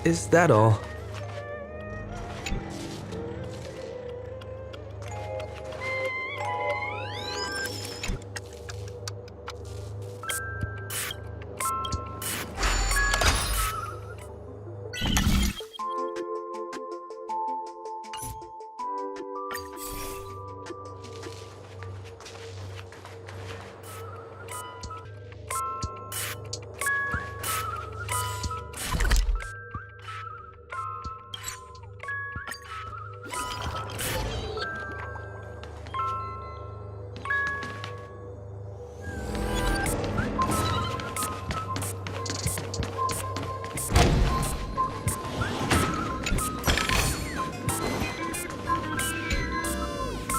Is that all?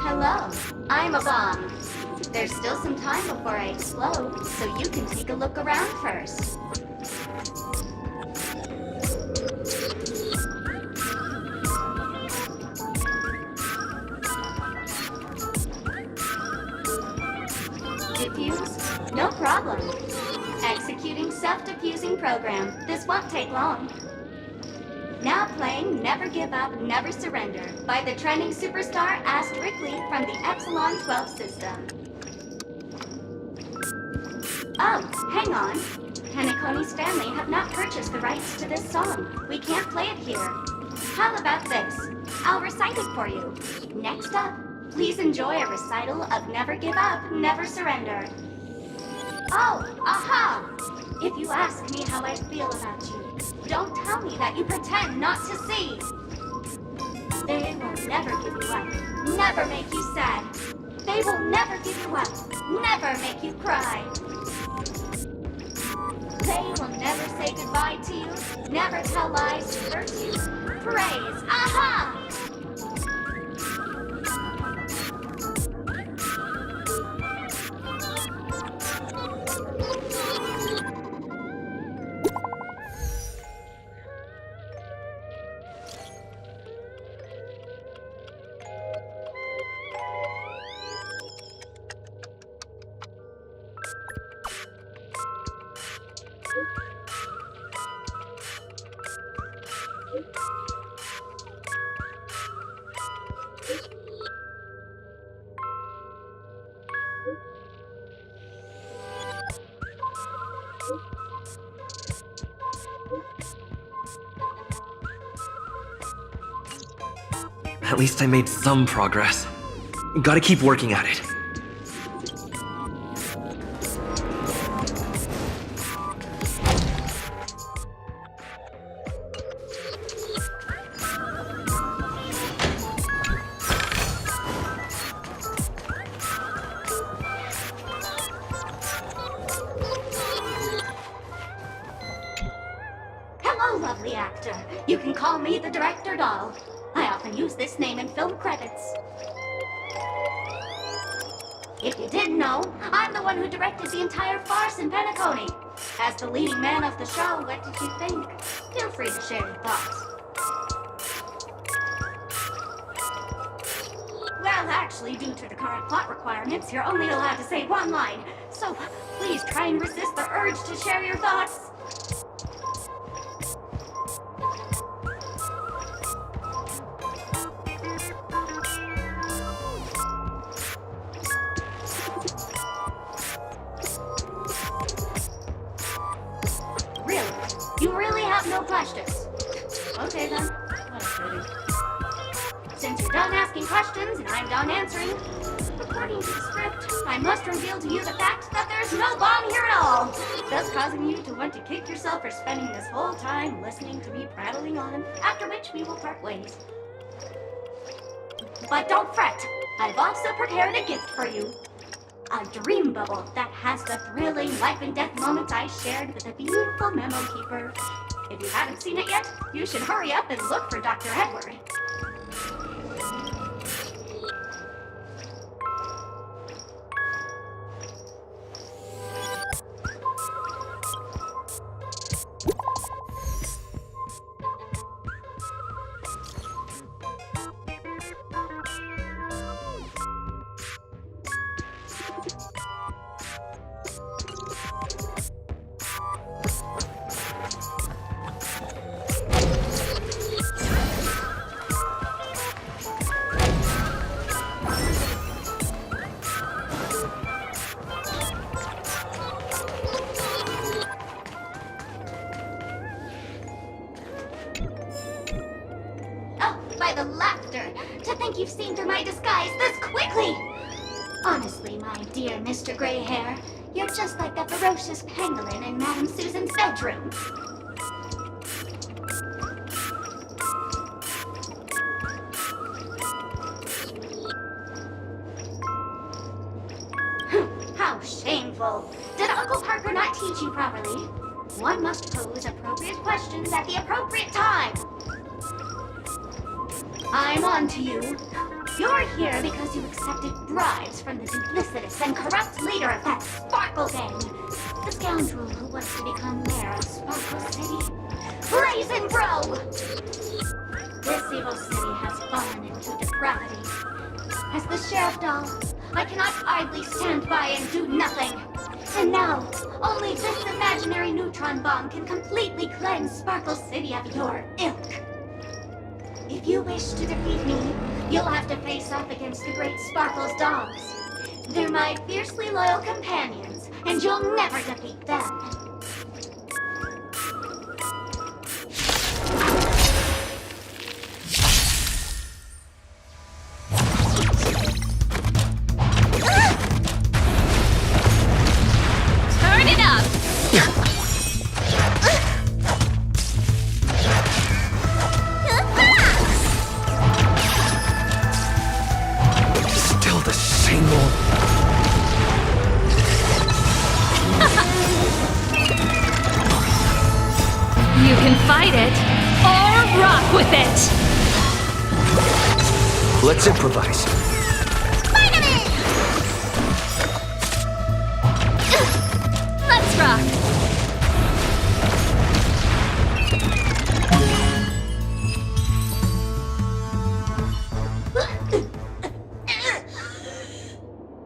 Hello, I'm a bomb. There's still some time before I explode, so you can take a look around first. Diffuse? No problem. Executing self-diffusing program. This won't take long. Now playing Never Give Up, Never Surrender by the trending superstar Ast Rickley from the Epsilon 12 system. Oh, hang on. Penacony's family have not purchased the rights to this song. We can't play it here. How about this? I'll recite it for you. Next up, please enjoy a recital of Never Give Up, Never Surrender. Oh, aha! If you ask me how I feel about you, don't tell me that you pretend not to see. They will never give you up, never make you sad. They will never give you up, never make you cry. They will never say goodbye to you, never tell lies to hurt you. Praise, aha! At least I made some progress. Gotta keep working at it. Hello, lovely actor. You can call me the Director Doll. I often use this name in film credits. If you didn't know, I'm the one who directed the entire farce in Penacony. As the leading man of the show, what did you think? Feel free to share your thoughts. Well, actually, due to the current plot requirements, you're only allowed to say one line. So please try and resist the urge to share your thoughts. Really? You really have no questions? Okay then. What a pity. Since you're done asking questions and I'm done answering, according to the script, I must reveal to you the fact that there's no bomb here at all, thus causing you to want to kick yourself for spending this whole time listening to me prattling on, after which we will part ways. But don't fret, I've also prepared a gift for you. A dream bubble that has the thrilling life and death moments I shared with a beautiful memo keeper. If you haven't seen it yet, you should hurry up and look for Dr. Edward. By the laughter, to think you've seen through my disguise this quickly! Honestly, my dear Mr. Grey Hair, you're just like that ferocious pangolin in Madame Susan's bedroom. How shameful! Did Uncle Parker not teach you properly? One must pose appropriate questions at the appropriate time! I'm on to you. You're here because you accepted bribes from the duplicitous and corrupt leader of that Sparkle Gang. The scoundrel who wants to become mayor of Sparkle City. Brazen Bro! This evil city has fallen into depravity. As the Sheriff Doll, I cannot idly stand by and do nothing. And now, only this imaginary neutron bomb can completely cleanse Sparkle City of your ilk. If you wish to defeat me, you'll have to face off against the Great Sparkle's dogs. They're my fiercely loyal companions, and you'll never defeat them. Turn it up! Still the same old... You can fight it, or rock with it! Let's improvise. Let's rock!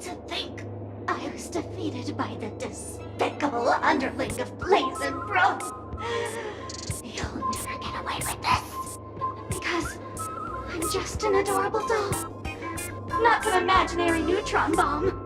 To think I was defeated defeated by the despicable underling of Blaze and Bro. You'll never get away with this. Because I'm just an adorable doll. Not some imaginary neutron bomb.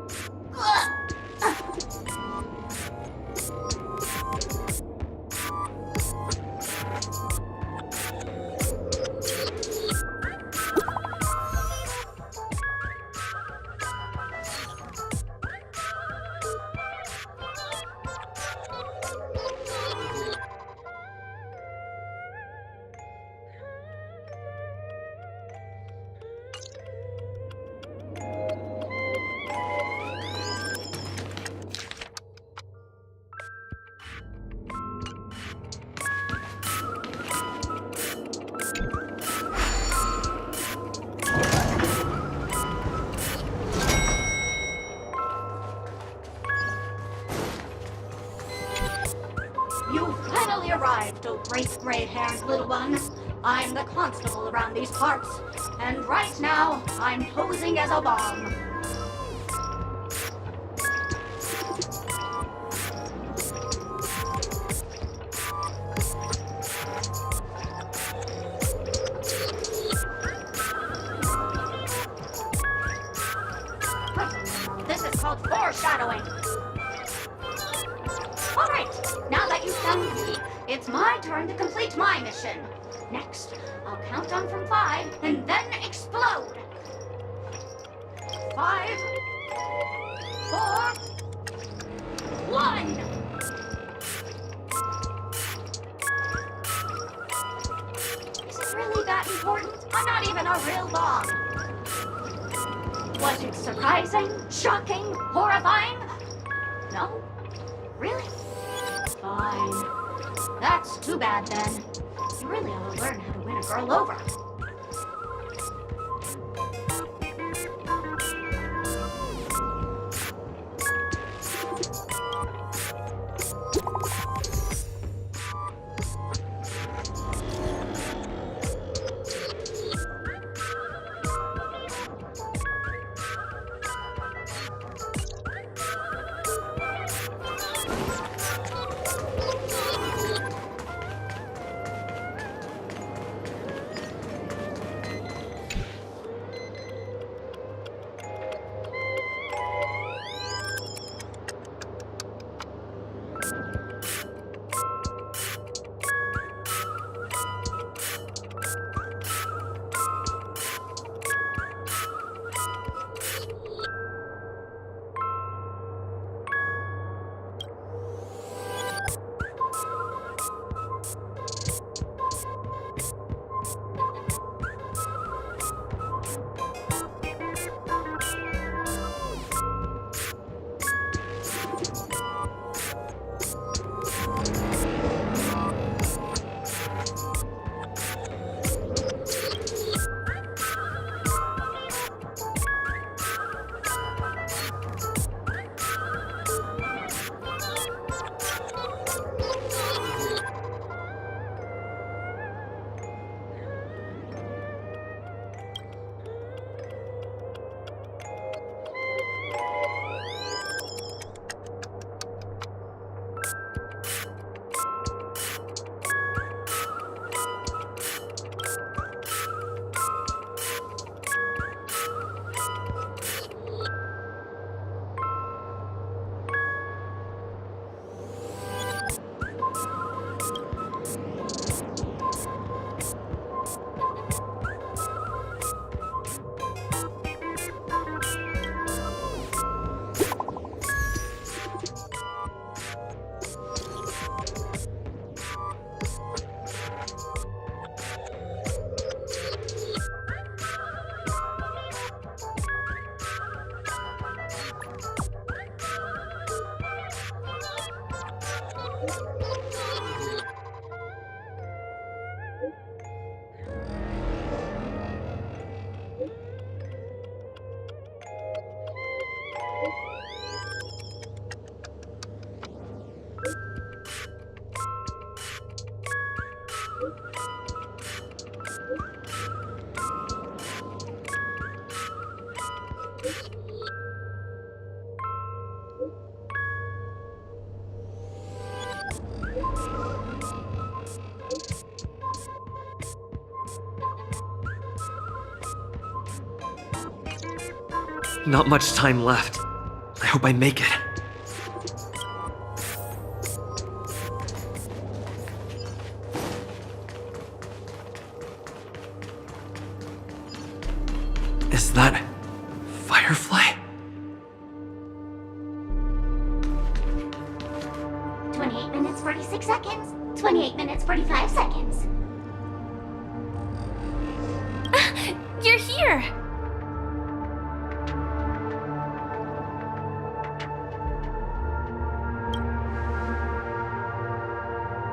You've finally arrived, oh great gray-haired little one. I'm the constable around these parts, and right now, I'm posing as a bomb. This is called foreshadowing. Alright, now that you've done me, it's my turn to complete my mission. Next, I'll count down from 5 and then explode. 5, 4, 1. Is it really that important? I'm not even a real bomb. Was it surprising, shocking, horrifying? No? Really? Fine. That's too bad then. You really ought to learn how to win a girl over. Not much time left. I hope I make it. Is that Firefly? 28 minutes, 46 seconds. 28 minutes, 45 seconds. You're here!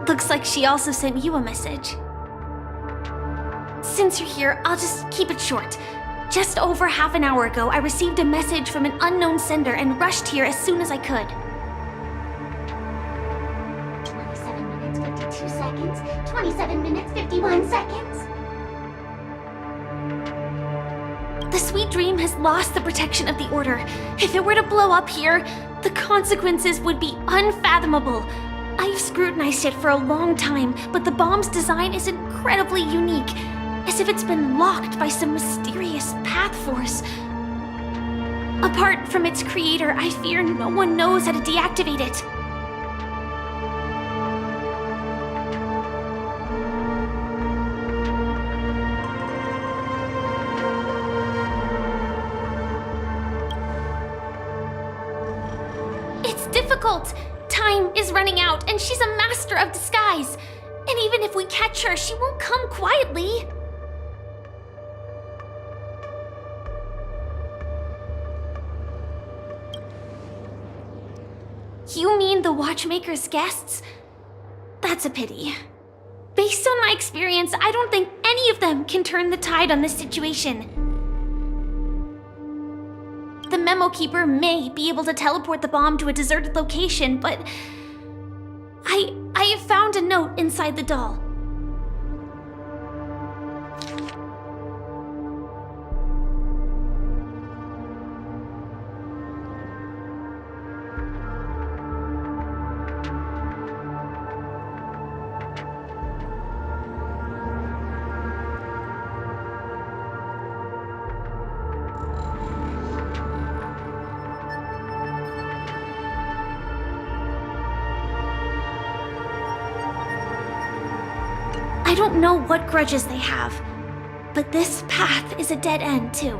Looks like she also sent you a message. Since you're here, I'll just keep it short. Just over half an hour ago, I received a message from an unknown sender and rushed here as soon as I could. 27 minutes, 52 seconds. 27 minutes, 51 seconds. The Sweet Dream has lost the protection of the Order. If it were to blow up here, the consequences would be unfathomable. I've scrutinized it for a long time, but the bomb's design is incredibly unique, as if it's been locked by some mysterious path force. Apart from its creator, I fear no one knows how to deactivate it. It's difficult. Time is running out, and she's a master of disguise. And even if we catch her, she won't come quietly. You mean the Watchmaker's guests? That's a pity. Based on my experience, I don't think any of them can turn the tide on this situation. The Memo Keeper may be able to teleport the bomb to a deserted location, but I have found a note inside the doll. I don't know what grudges they have, but this path is a dead end, too.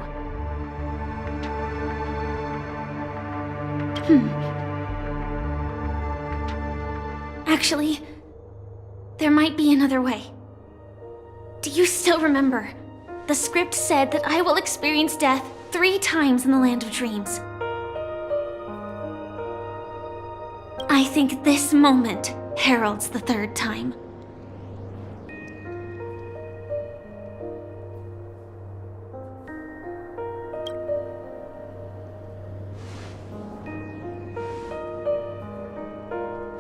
Actually, there might be another way. Do you still remember? The script said that I will experience death 3 times in the Land of Dreams. I think this moment heralds the 3rd time.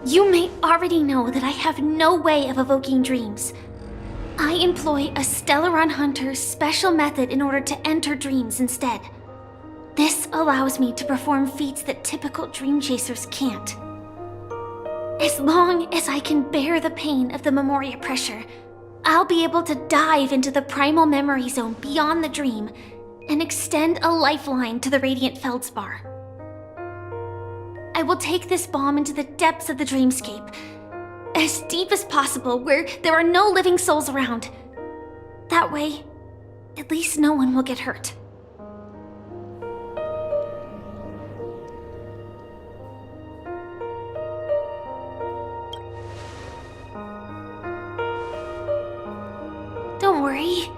You may already know that I have no way of evoking dreams. I employ a Stellaron Hunter's special method in order to enter dreams instead. This allows me to perform feats that typical dream chasers can't. As long as I can bear the pain of the Memoria pressure, I'll be able to dive into the primal memory zone beyond the dream and extend a lifeline to the Radiant Feldspar. I will take this bomb into the depths of the dreamscape, as deep as possible where there are no living souls around. That way, at least no one will get hurt. Don't worry.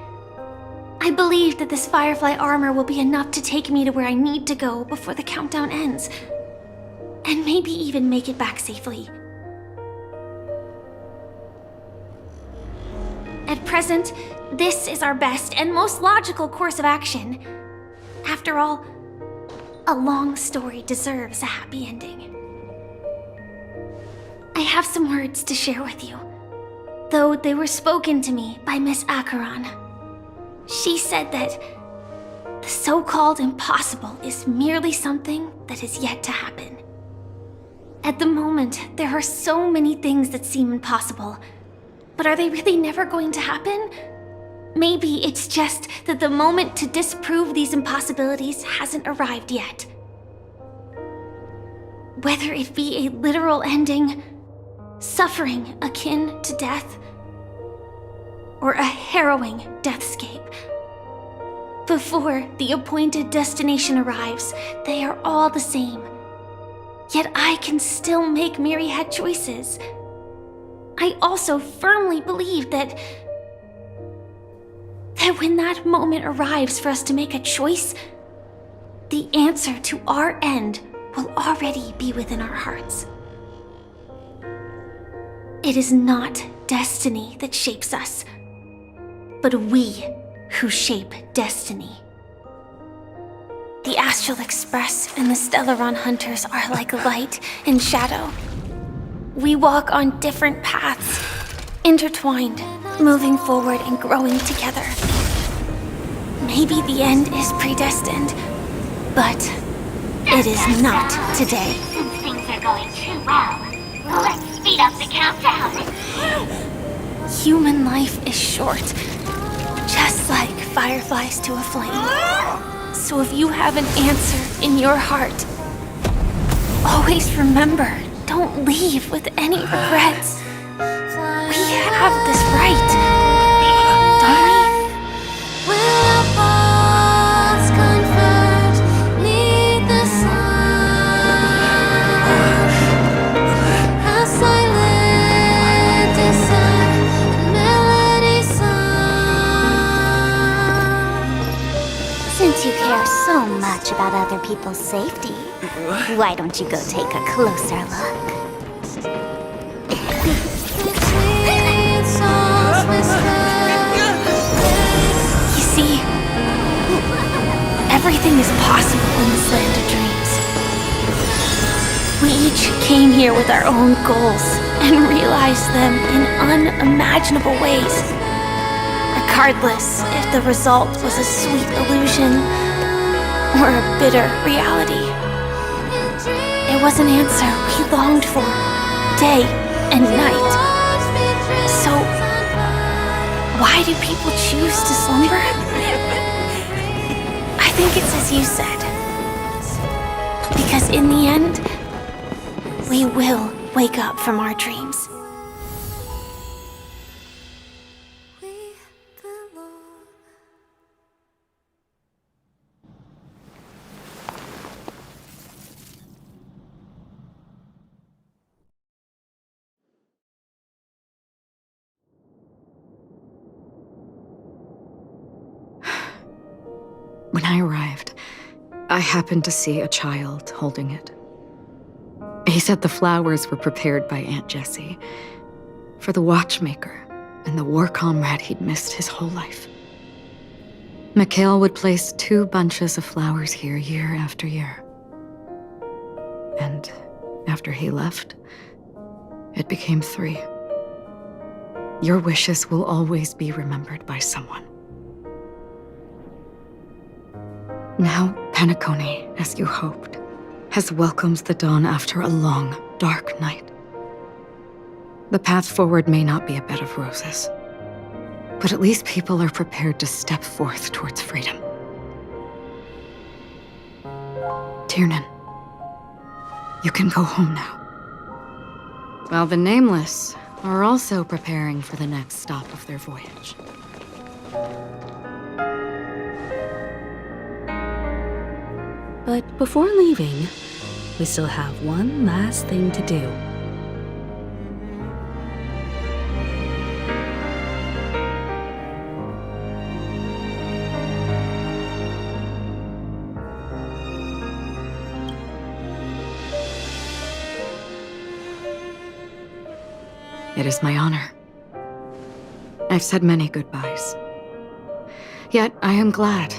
I believe that this Firefly armor will be enough to take me to where I need to go before the countdown ends. And maybe even make it back safely. At present, this is our best and most logical course of action. After all, a long story deserves a happy ending. I have some words to share with you, though they were spoken to me by Miss Acheron. She said that the so-called impossible is merely something that is yet to happen. At the moment, there are so many things that seem impossible. But are they really never going to happen? Maybe it's just that the moment to disprove these impossibilities hasn't arrived yet. Whether it be a literal ending, suffering akin to death, or a harrowing deathscape. Before the appointed destination arrives, they are all the same. Yet I can still make myriad choices. I also firmly believe that when that moment arrives for us to make a choice, the answer to our end will already be within our hearts. It is not destiny that shapes us, but we who shape destiny. The Astral Express and the Stellaron Hunters are like light and shadow. We walk on different paths, intertwined, moving forward and growing together. Maybe the end is predestined, but it is not today. Since things are going too well, let's speed up the countdown. Human life is short, just like fireflies to a flame. So if you have an answer in your heart, always remember, don't leave with any regrets. We have this right, don't we? Since you care so much about other people's safety, why don't you go take a closer look? You see, everything is possible in this land of dreams. We each came here with our own goals and realized them in unimaginable ways. Regardless if the result was a sweet illusion or a bitter reality. It was an answer we longed for, day and night. So, why do people choose to slumber? I think it's as you said. Because in the end, we will wake up from our dreams. When I arrived, I happened to see a child holding it. He said the flowers were prepared by Aunt Jessie for the watchmaker and the war comrade he'd missed his whole life. Mikhail would place 2 bunches of flowers here year after year. And after he left, it became 3. Your wishes will always be remembered by someone. Now, Penacony, as you hoped, has welcomed the dawn after a long, dark night. The path forward may not be a bed of roses, but at least people are prepared to step forth towards freedom. Tiernan, you can go home now. While the Nameless are also preparing for the next stop of their voyage. But before leaving, we still have one last thing to do. It is my honor. I've said many goodbyes. Yet I am glad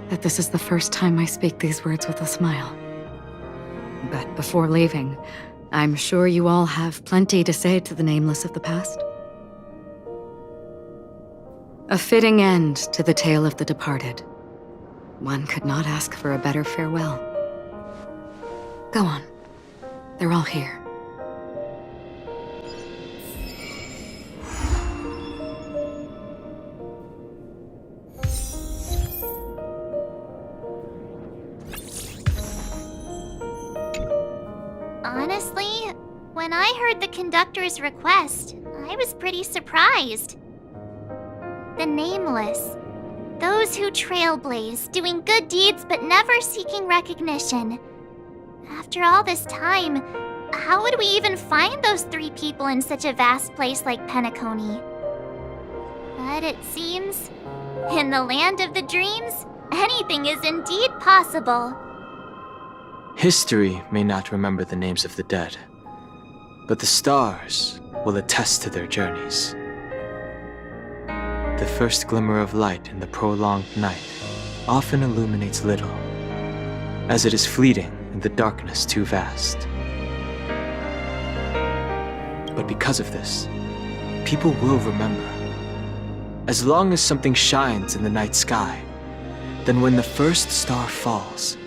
that this is the first time I speak these words with a smile. But before leaving, I'm sure you all have plenty to say to the Nameless of the past. A fitting end to the tale of the departed. One could not ask for a better farewell. Go on. They're all here. Honestly, when I heard the conductor's request, I was pretty surprised. The nameless. Those who trailblaze, doing good deeds but never seeking recognition. After all this time, how would we even find those 3 people in such a vast place like Penacony? But it seems, in the land of the dreams, anything is indeed possible. History may not remember the names of the dead, but the stars will attest to their journeys. The first glimmer of light in the prolonged night often illuminates little, as it is fleeting in the darkness too vast. But because of this, people will remember. As long as something shines in the night sky, then when the first star falls,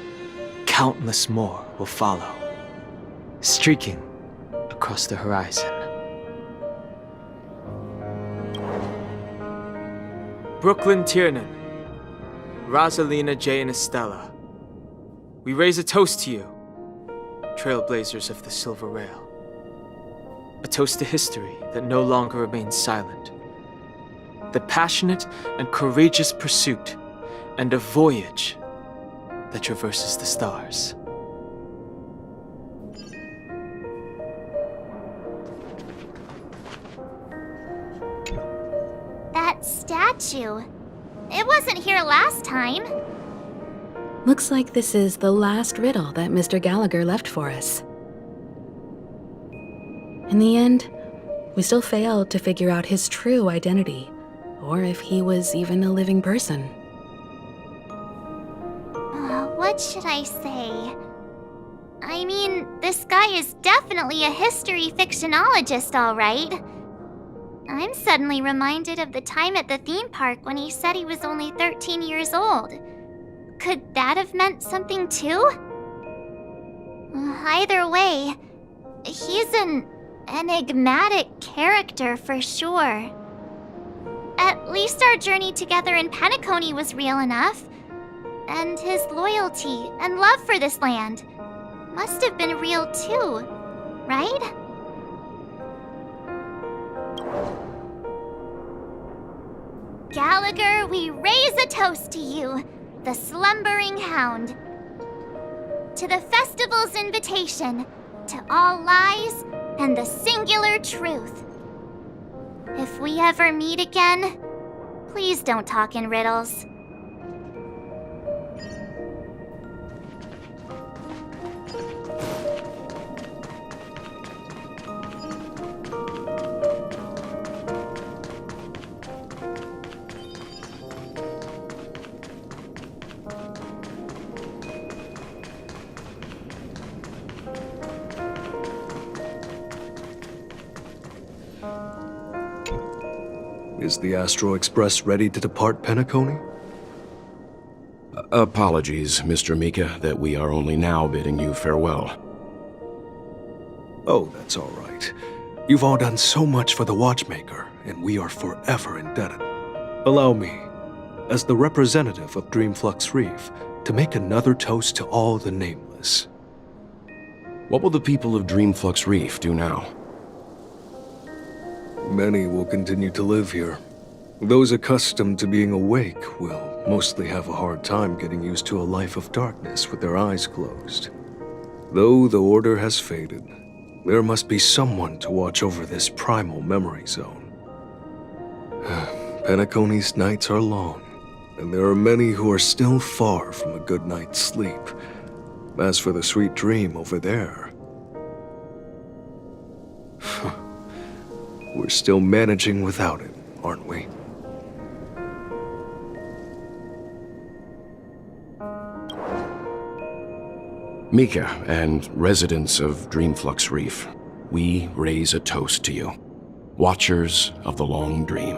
countless more will follow, streaking across the horizon. Brooklyn Tiernan, Rosalina J. and Estella, we raise a toast to you, trailblazers of the Silver Rail. A toast to history that no longer remains silent. The passionate and courageous pursuit, and a voyage that traverses the stars. That statue. It wasn't here last time. Looks like this is the last riddle that Mr. Gallagher left for us. In the end, we still failed to figure out his true identity, or if he was even a living person. What should I say? I mean, this guy is definitely a history fictionologist, all right. I'm suddenly reminded of the time at the theme park when he said he was only 13 years old. Could that have meant something too? Either way, he's an enigmatic character for sure. At least our journey together in Penacony was real enough. And his loyalty and love for this land must have been real too, right? Gallagher, we raise a toast to you, the slumbering hound. To the festival's invitation, to all lies and the singular truth. If we ever meet again, please don't talk in riddles. Is the Astro Express ready to depart Penacony? Apologies, Mr. Mika, that we are only now bidding you farewell. Oh, that's all right. You've all done so much for the Watchmaker, and we are forever indebted. Allow me, as the representative of Dreamflux Reef, to make another toast to all the nameless. What will the people of Dreamflux Reef do now? Many will continue to live here. Those accustomed to being awake will mostly have a hard time getting used to a life of darkness with their eyes closed. Though the order has faded, there must be someone to watch over this primal memory zone. Penacony's nights are long, and there are many who are still far from a good night's sleep. As for the sweet dream over there, we're still managing without it, aren't we? Mika and residents of Dreamflux Reef, we raise a toast to you, watchers of the long dream.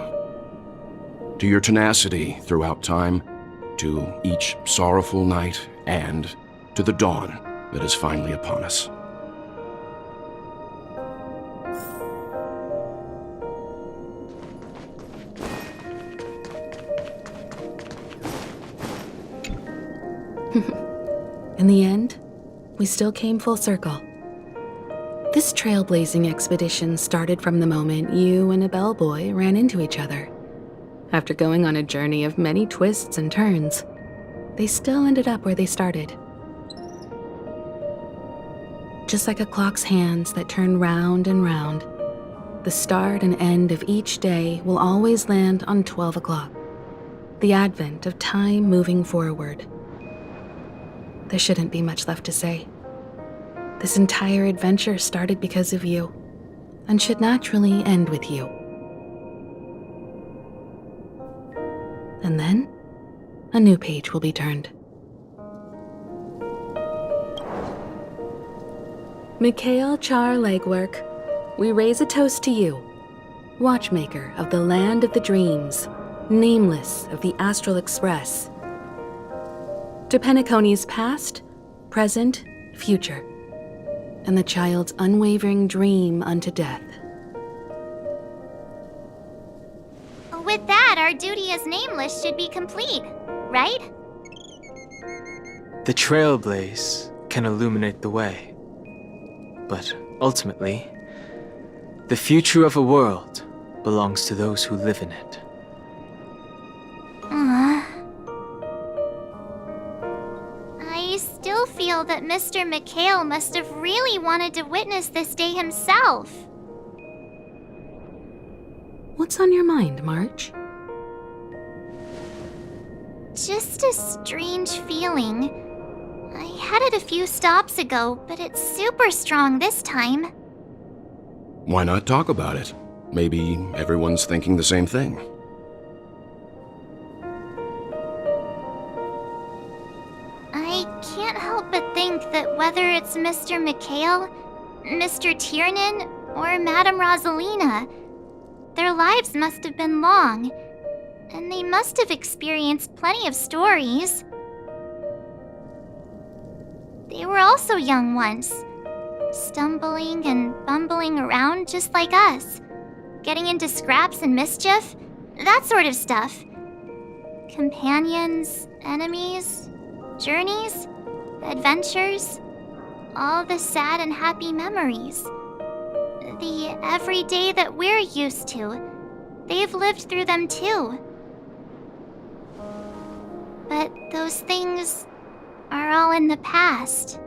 To your tenacity throughout time, to each sorrowful night, and to the dawn that is finally upon us. In the end, we still came full circle. This trailblazing expedition started from the moment you and a bellboy ran into each other. After going on a journey of many twists and turns, they still ended up where they started. Just like a clock's hands that turn round and round, the start and end of each day will always land on 12 o'clock, the advent of time moving forward. There shouldn't be much left to say. This entire adventure started because of you, and should naturally end with you. And then, a new page will be turned. Mikhail Char Legwork, we raise a toast to you, watchmaker of the land of the dreams, nameless of the Astral Express. To Penacony's past, present, future, and the child's unwavering dream unto death. With that, our duty as nameless should be complete, right? The Trailblaze can illuminate the way. But ultimately, the future of a world belongs to those who live in it. I still feel that Mr. Mikhail must have really wanted to witness this day himself. What's on your mind, March? Just a strange feeling. I had it a few stops ago, but it's super strong this time. Why not talk about it? Maybe everyone's thinking the same thing. I can't help but think that whether it's Mr. Mikhail, Mr. Tiernan, or Madame Rosalina, their lives must have been long, and they must have experienced plenty of stories. They were also young once, stumbling and bumbling around just like us, getting into scraps and mischief, that sort of stuff. Companions, enemies, journeys, adventures, all the sad and happy memories. The everyday that we're used to, they've lived through them too. But those things are all in the past.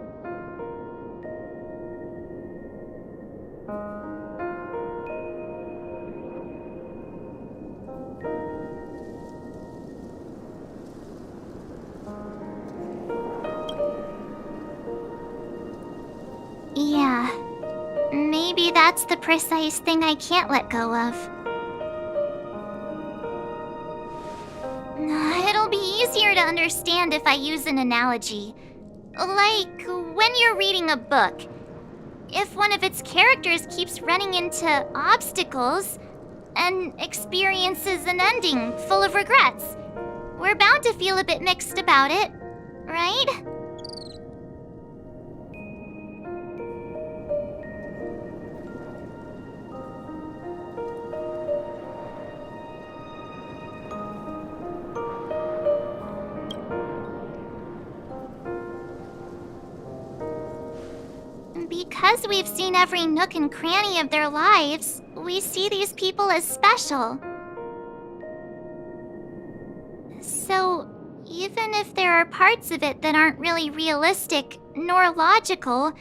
Yeah, maybe that's the precise thing I can't let go of. It'll be easier to understand if I use an analogy. Like when you're reading a book. If one of its characters keeps running into obstacles and experiences an ending full of regrets, we're bound to feel a bit mixed about it, right? Because we've seen every nook and cranny of their lives, we see these people as special. So, even if there are parts of it that aren't really realistic nor logical,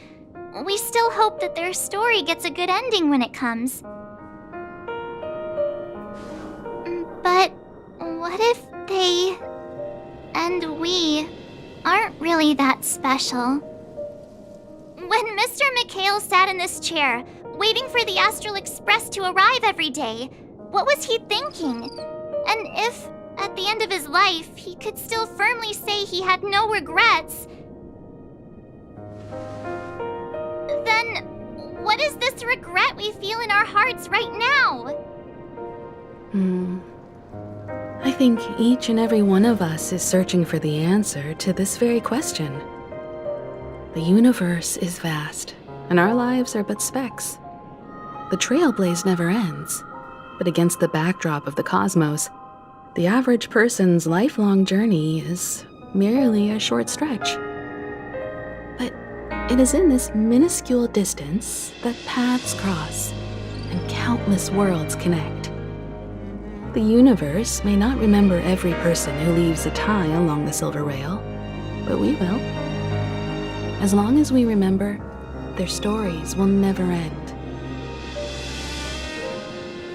we still hope that their story gets a good ending when it comes. But what if they and we aren't really that special? When Mr. Mikhail sat in this chair, waiting for the Astral Express to arrive every day, what was he thinking? And if, at the end of his life, he could still firmly say he had no regrets, then what is this regret we feel in our hearts right now? I think each and every one of us is searching for the answer to this very question. The universe is vast, and our lives are but specks. The Trailblaze never ends, but against the backdrop of the cosmos, the average person's lifelong journey is merely a short stretch. But It is in this minuscule distance that paths cross and countless worlds connect. The universe may not remember every person who leaves a tie along the Silver Rail, but we will. As long as we remember, their stories will never end.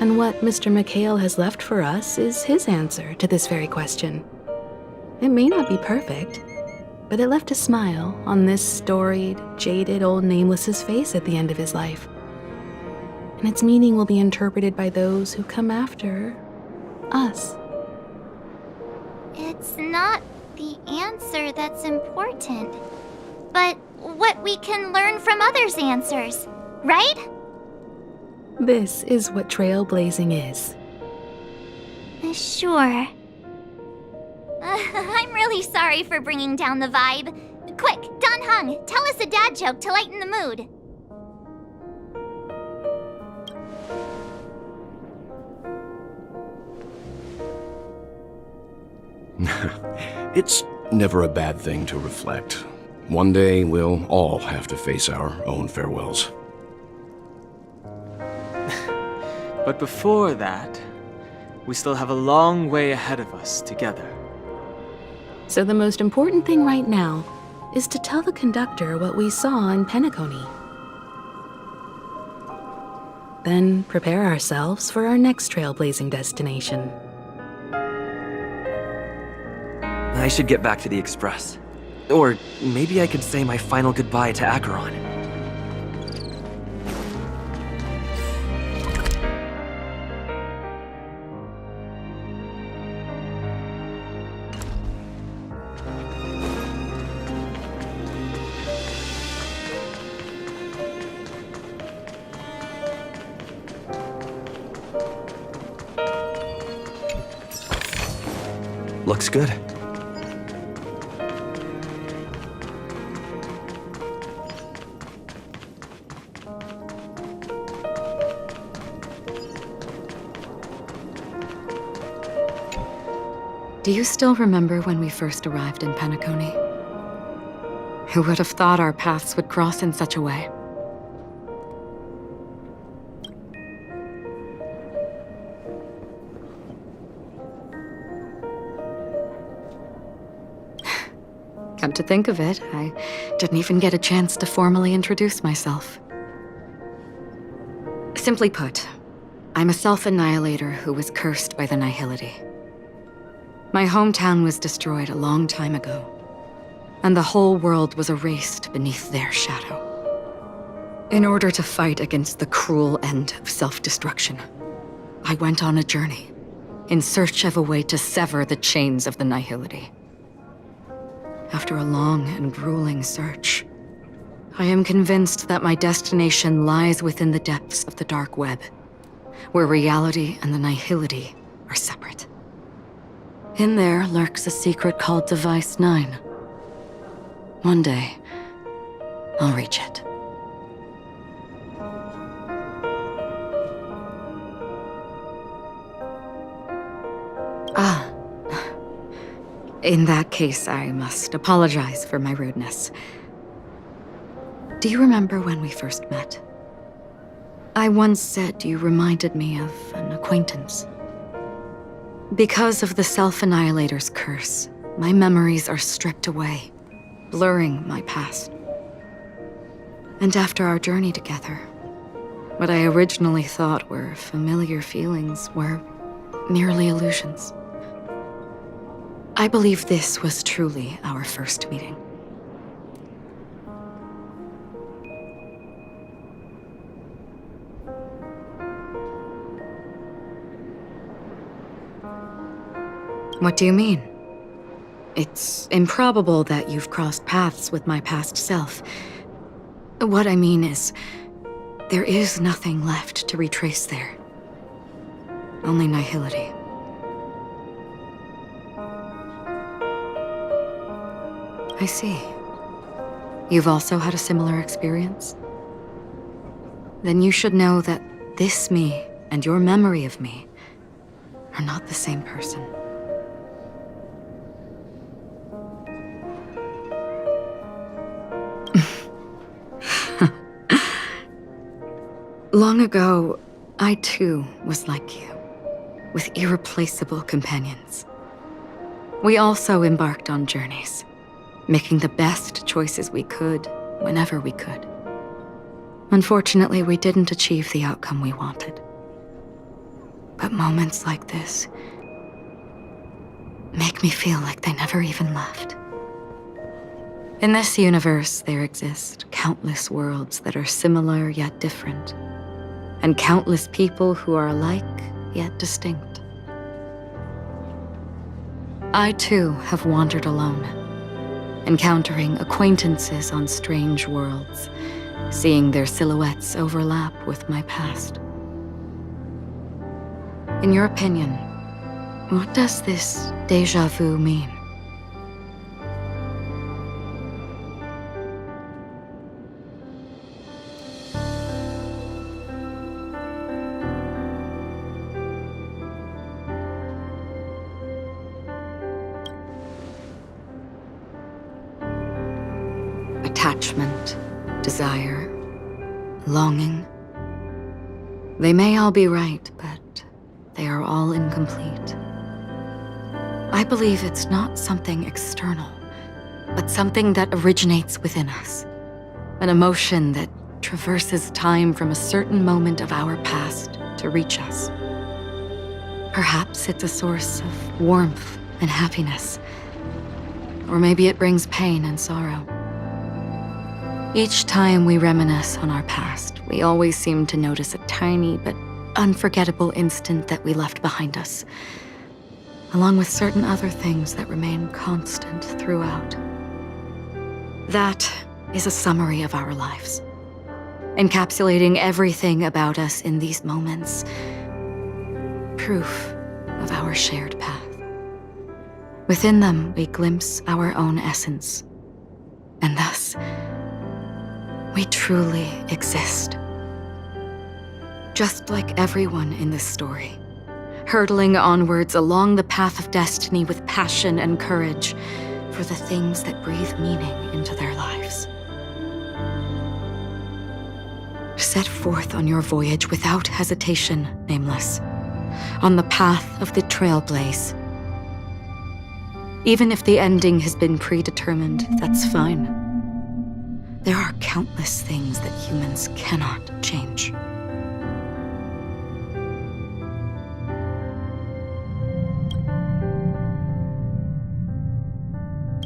And what Mr. McHale has left for us is his answer to this very question. It may not be perfect, but it left a smile on this storied, jaded old Nameless's face at the end of his life. And its meaning will be interpreted by those who come after us. It's not the answer that's important, but what we can learn from others' answers, right? This is what trailblazing is. Sure. I'm really sorry for bringing down the vibe. Quick, Don Hung, tell us a dad joke to lighten the mood. It's never a bad thing to reflect. One day, we'll all have to face our own farewells. But before that, we still have a long way ahead of us together. So the most important thing right now is to tell the conductor what we saw in Penacony. Then prepare ourselves for our next trailblazing destination. I should get back to the Express. Or maybe I could say my final goodbye to Acheron. Looks good. Do you still remember when we first arrived in Penacony? Who would have thought our paths would cross in such a way? Come to think of it, I didn't even get a chance to formally introduce myself. Simply put, I'm a self-annihilator who was cursed by the Nihility. My hometown was destroyed a long time ago, and the whole world was erased beneath their shadow. In order to fight against the cruel end of self-destruction, I went on a journey in search of a way to sever the chains of the Nihility. After a long and grueling search, I am convinced that my destination lies within the depths of the dark web, where reality and the Nihility are separate. In there lurks a secret called Device 9. One day, I'll reach it. Ah. In that case, I must apologize for my rudeness. Do you remember when we first met? I once said you reminded me of an acquaintance. Because of the Self-Annihilator's curse, my memories are stripped away, blurring my past. And after our journey together, what I originally thought were familiar feelings were merely illusions. I believe this was truly our first meeting. What do you mean? It's improbable that you've crossed paths with my past self. What I mean is, there is nothing left to retrace there. Only nihility. I see. You've also had a similar experience? Then you should know that this me and your memory of me are not the same person. Long ago, I too was like you, with irreplaceable companions. We also embarked on journeys, making the best choices we could, whenever we could. Unfortunately, we didn't achieve the outcome we wanted. But moments like this make me feel like they never even left. In this universe, there exist countless worlds that are similar yet different, and countless people who are alike yet distinct. I too have wandered alone, encountering acquaintances on strange worlds, seeing their silhouettes overlap with my past. In your opinion, what does this déjà vu mean? Attachment, desire, longing. They may all be right, but they are all incomplete. I believe it's not something external, but something that originates within us. An emotion that traverses time from a certain moment of our past to reach us. Perhaps it's a source of warmth and happiness, or maybe it brings pain and sorrow. Each time we reminisce on our past, we always seem to notice a tiny but unforgettable instant that we left behind us, along with certain other things that remain constant throughout. That is a summary of our lives, encapsulating everything about us in these moments, proof of our shared path. Within them, we glimpse our own essence, and thus, we truly exist. Just like everyone in this story, hurtling onwards along the path of destiny with passion and courage for the things that breathe meaning into their lives. Set forth on your voyage without hesitation, Nameless, on the path of the Trailblaze. Even if the ending has been predetermined, that's fine. There are countless things that humans cannot change.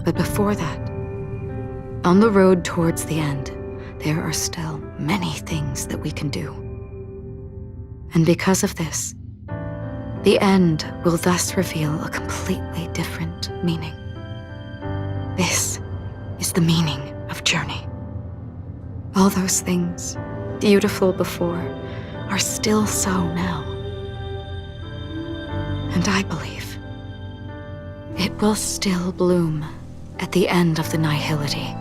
But before that, on the road towards the end, there are still many things that we can do. And because of this, the end will thus reveal a completely different meaning. This is the meaning of journey. All those things, beautiful before, are still so now. And I believe it will still bloom at the end of the nihility,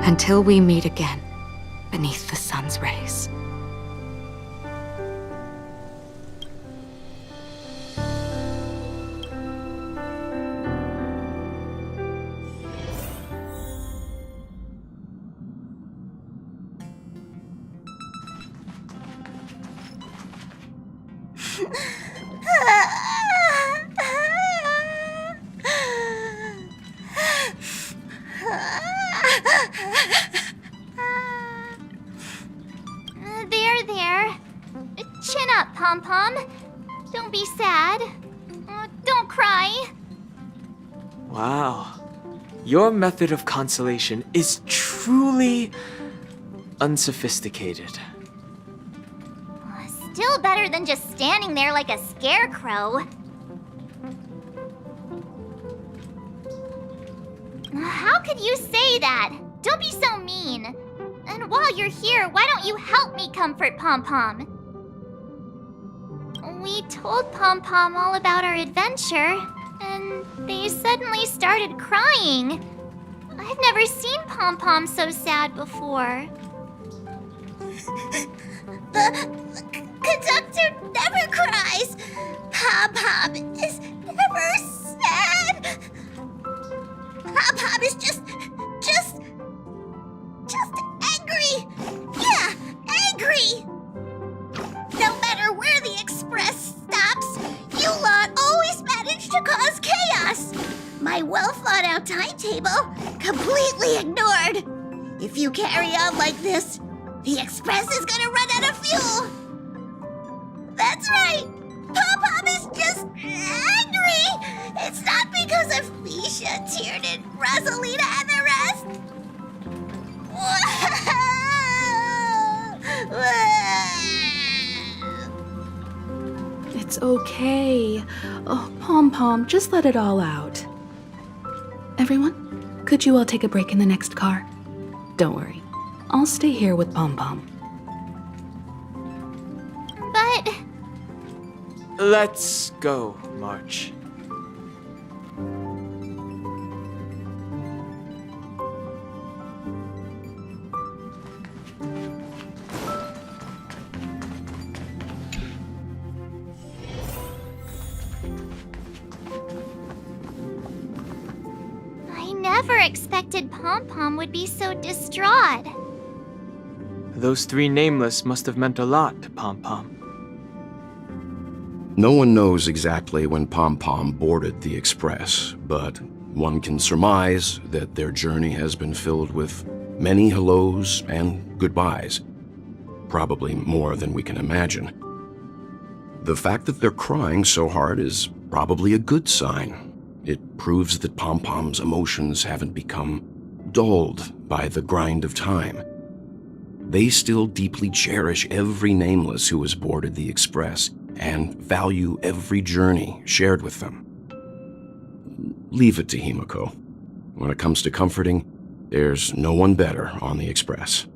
until we meet again beneath the sun's rays. There. Chin up, Pom-Pom. Don't be sad. Don't cry. Wow. Your method of consolation is truly unsophisticated. Still better than just standing there like a scarecrow. How could you say that? Don't be so mean. And while you're here, why don't you help me comfort Pom-Pom? We told Pom-Pom all about our adventure, and they suddenly started crying. I've never seen Pom-Pom so sad before. The conductor never cries. Pom-Pom is never sad. Pom-Pom is just angry. Yeah, angry. timetable completely ignored. If you carry on like this, the Express is gonna run out of fuel. That's right. Pom-Pom is just angry. It's not because of Misha, Tiernan, Rosalina, and the rest. It's okay. Oh, Pom-Pom, just let it all out. Everyone, could you all take a break in the next car? Don't worry. I'll stay here with Pom-Pom. But... Let's go, March. I never expected Pom-Pom would be so distraught. Those three nameless must have meant a lot to Pom-Pom. No one knows exactly when Pom-Pom boarded the Express, but one can surmise that their journey has been filled with many hellos and goodbyes. Probably more than we can imagine. The fact that they're crying so hard is probably a good sign. It proves that Pom-Pom's emotions haven't become dulled by the grind of time. They still deeply cherish every nameless who has boarded the Express and value every journey shared with them. Leave it to Himiko. When it comes to comforting, there's no one better on the Express.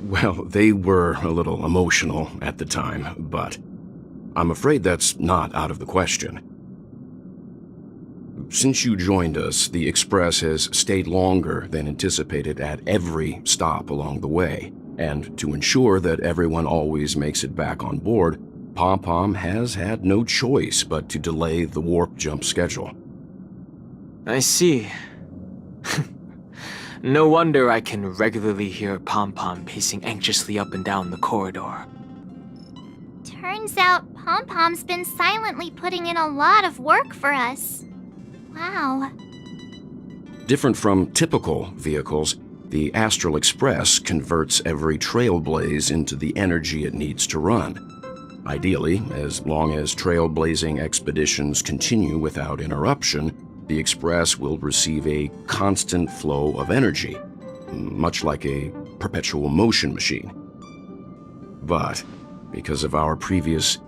Well, they were a little emotional at the time, but I'm afraid that's not out of the question. Since you joined us, the Express has stayed longer than anticipated at every stop along the way, and to ensure that everyone always makes it back on board, Pom-Pom has had no choice but to delay the warp jump schedule. I see. No wonder I can regularly hear Pom-Pom pacing anxiously up and down the corridor. Turns out Pom-Pom's been silently putting in a lot of work for us. Wow. Different from typical vehicles, the Astral Express converts every Trailblaze into the energy it needs to run. Ideally, as long as trailblazing expeditions continue without interruption, the Express will receive a constant flow of energy, much like a perpetual motion machine. But because of our previous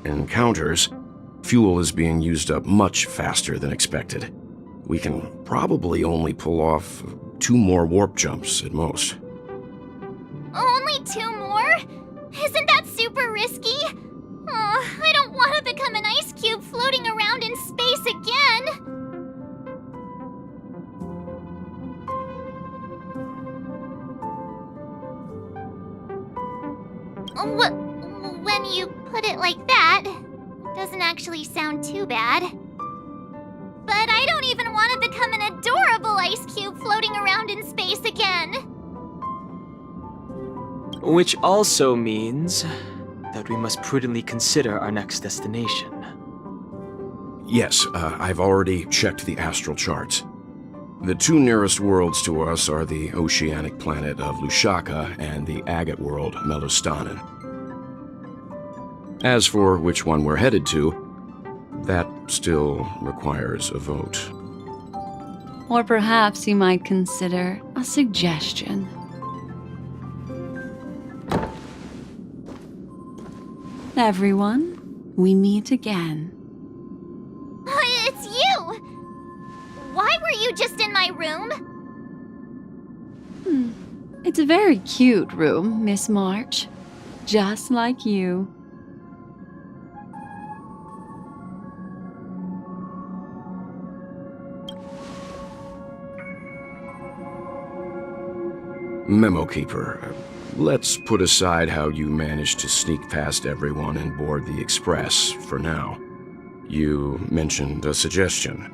encounters, fuel is being used up much faster than expected. We can probably only pull off 2 more warp jumps at most. Only 2 more? Isn't that super risky? Oh, I don't want to become an ice cube floating around in space again. When you put it like that, it doesn't actually sound too bad. But I don't even want to become an adorable ice cube floating around in space again. Which also means that we must prudently consider our next destination. Yes, I've already checked the astral charts. The 2 nearest worlds to us are the oceanic planet of Lushaka and the agate world Melostanen. As for which one we're headed to, that still requires a vote. Or perhaps you might consider a suggestion. Everyone, we meet again. It's you! Why were you just in my room? It's a very cute room, Miss March. Just like you. Memo Keeper, let's put aside how you managed to sneak past everyone and board the Express for now. You mentioned a suggestion.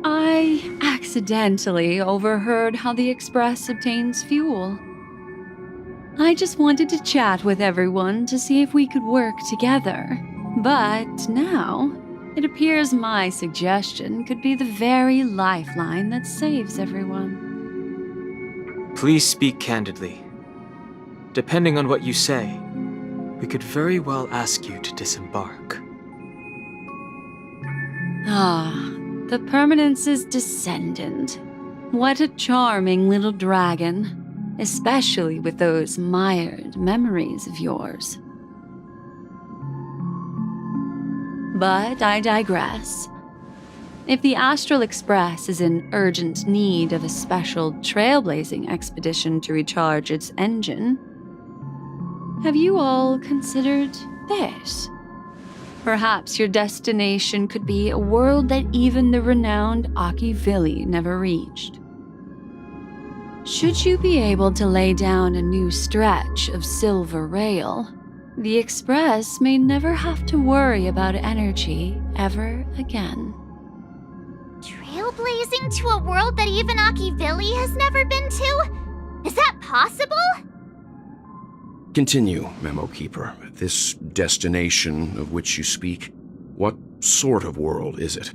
I accidentally overheard how the Express obtains fuel. I just wanted to chat with everyone to see if we could work together. But now, it appears my suggestion could be the very lifeline that saves everyone. Please speak candidly. Depending on what you say, we could very well ask you to disembark. Ah, the Permanence's descendant. What a charming little dragon, especially with those mired memories of yours. But I digress. If the Astral Express is in urgent need of a special trailblazing expedition to recharge its engine, have you all considered this? Perhaps your destination could be a world that even the renowned Akivili never reached. Should you be able to lay down a new stretch of silver rail, the Express may never have to worry about energy ever again. Trailblazing to a world that even Akivili has never been to? Is that possible? Continue, Memo Keeper. This destination of which you speak, what sort of world is it?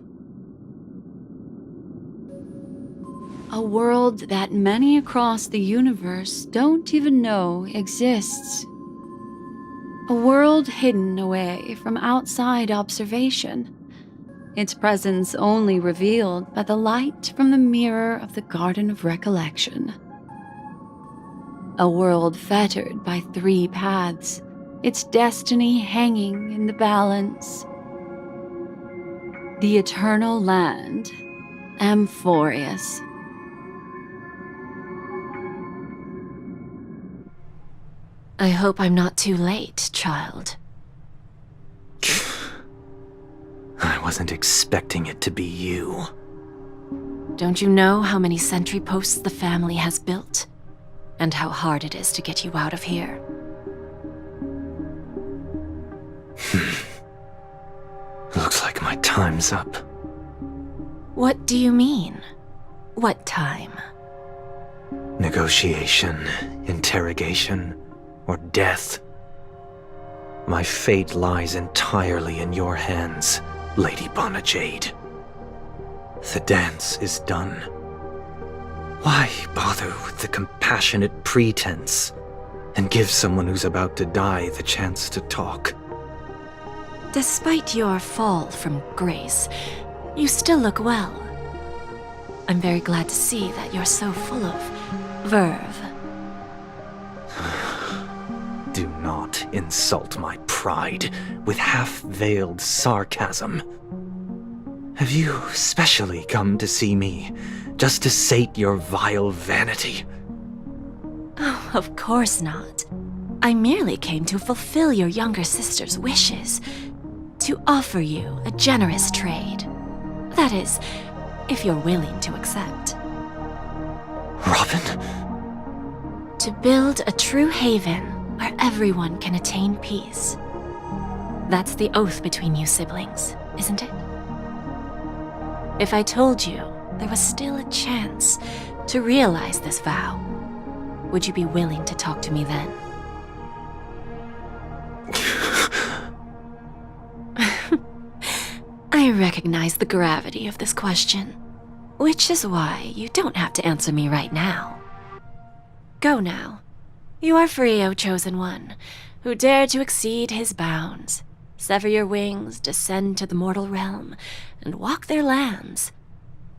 A world that many across the universe don't even know exists. A world hidden away from outside observation. Its presence only revealed by the light from the mirror of the Garden of Recollection. A world fettered by 3 paths, its destiny hanging in the balance. The Eternal Land, Amphorius. I hope I'm not too late, child. I wasn't expecting it to be you. Don't you know how many sentry posts the family has built? And how hard it is to get you out of here? Looks like my time's up. What do you mean? What time? Negotiation, interrogation, or death. My fate lies entirely in your hands, Lady Bonajade. The dance is done. Why bother with the compassionate pretense and give someone who's about to die the chance to talk? Despite your fall from grace, you still look well. I'm very glad to see that you're so full of verve. Do not insult my pride with half-veiled sarcasm. Have you specially come to see me just to sate your vile vanity? Oh, of course not. I merely came to fulfill your younger sister's wishes. To offer you a generous trade. That is, if you're willing to accept. Robin? To build a true haven where everyone can attain peace. That's the oath between you siblings, isn't it? If I told you there was still a chance to realize this vow, would you be willing to talk to me then? I recognize the gravity of this question, which is why you don't have to answer me right now. Go now. You are free, O Chosen One, who dare to exceed his bounds, sever your wings, descend to the mortal realm, and walk their lands.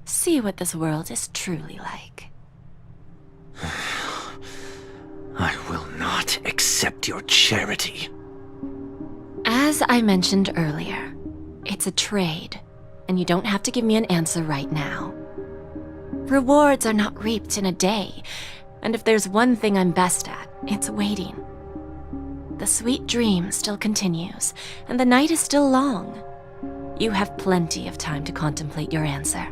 See what this world is truly like. I will not accept your charity. As I mentioned earlier, it's a trade, and you don't have to give me an answer right now. Rewards are not reaped in a day, and if there's one thing I'm best at, it's waiting. The sweet dream still continues, and the night is still long. You have plenty of time to contemplate your answer.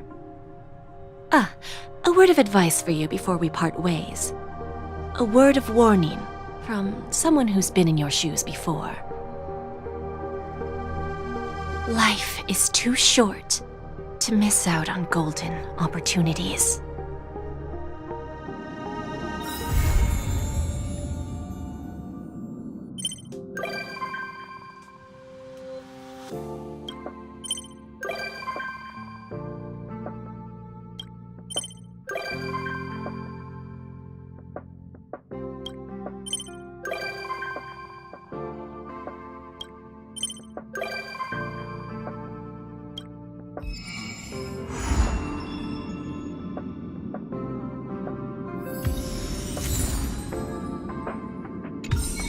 A word of advice for you before we part ways. A word of warning from someone who's been in your shoes before. Life is too short to miss out on golden opportunities.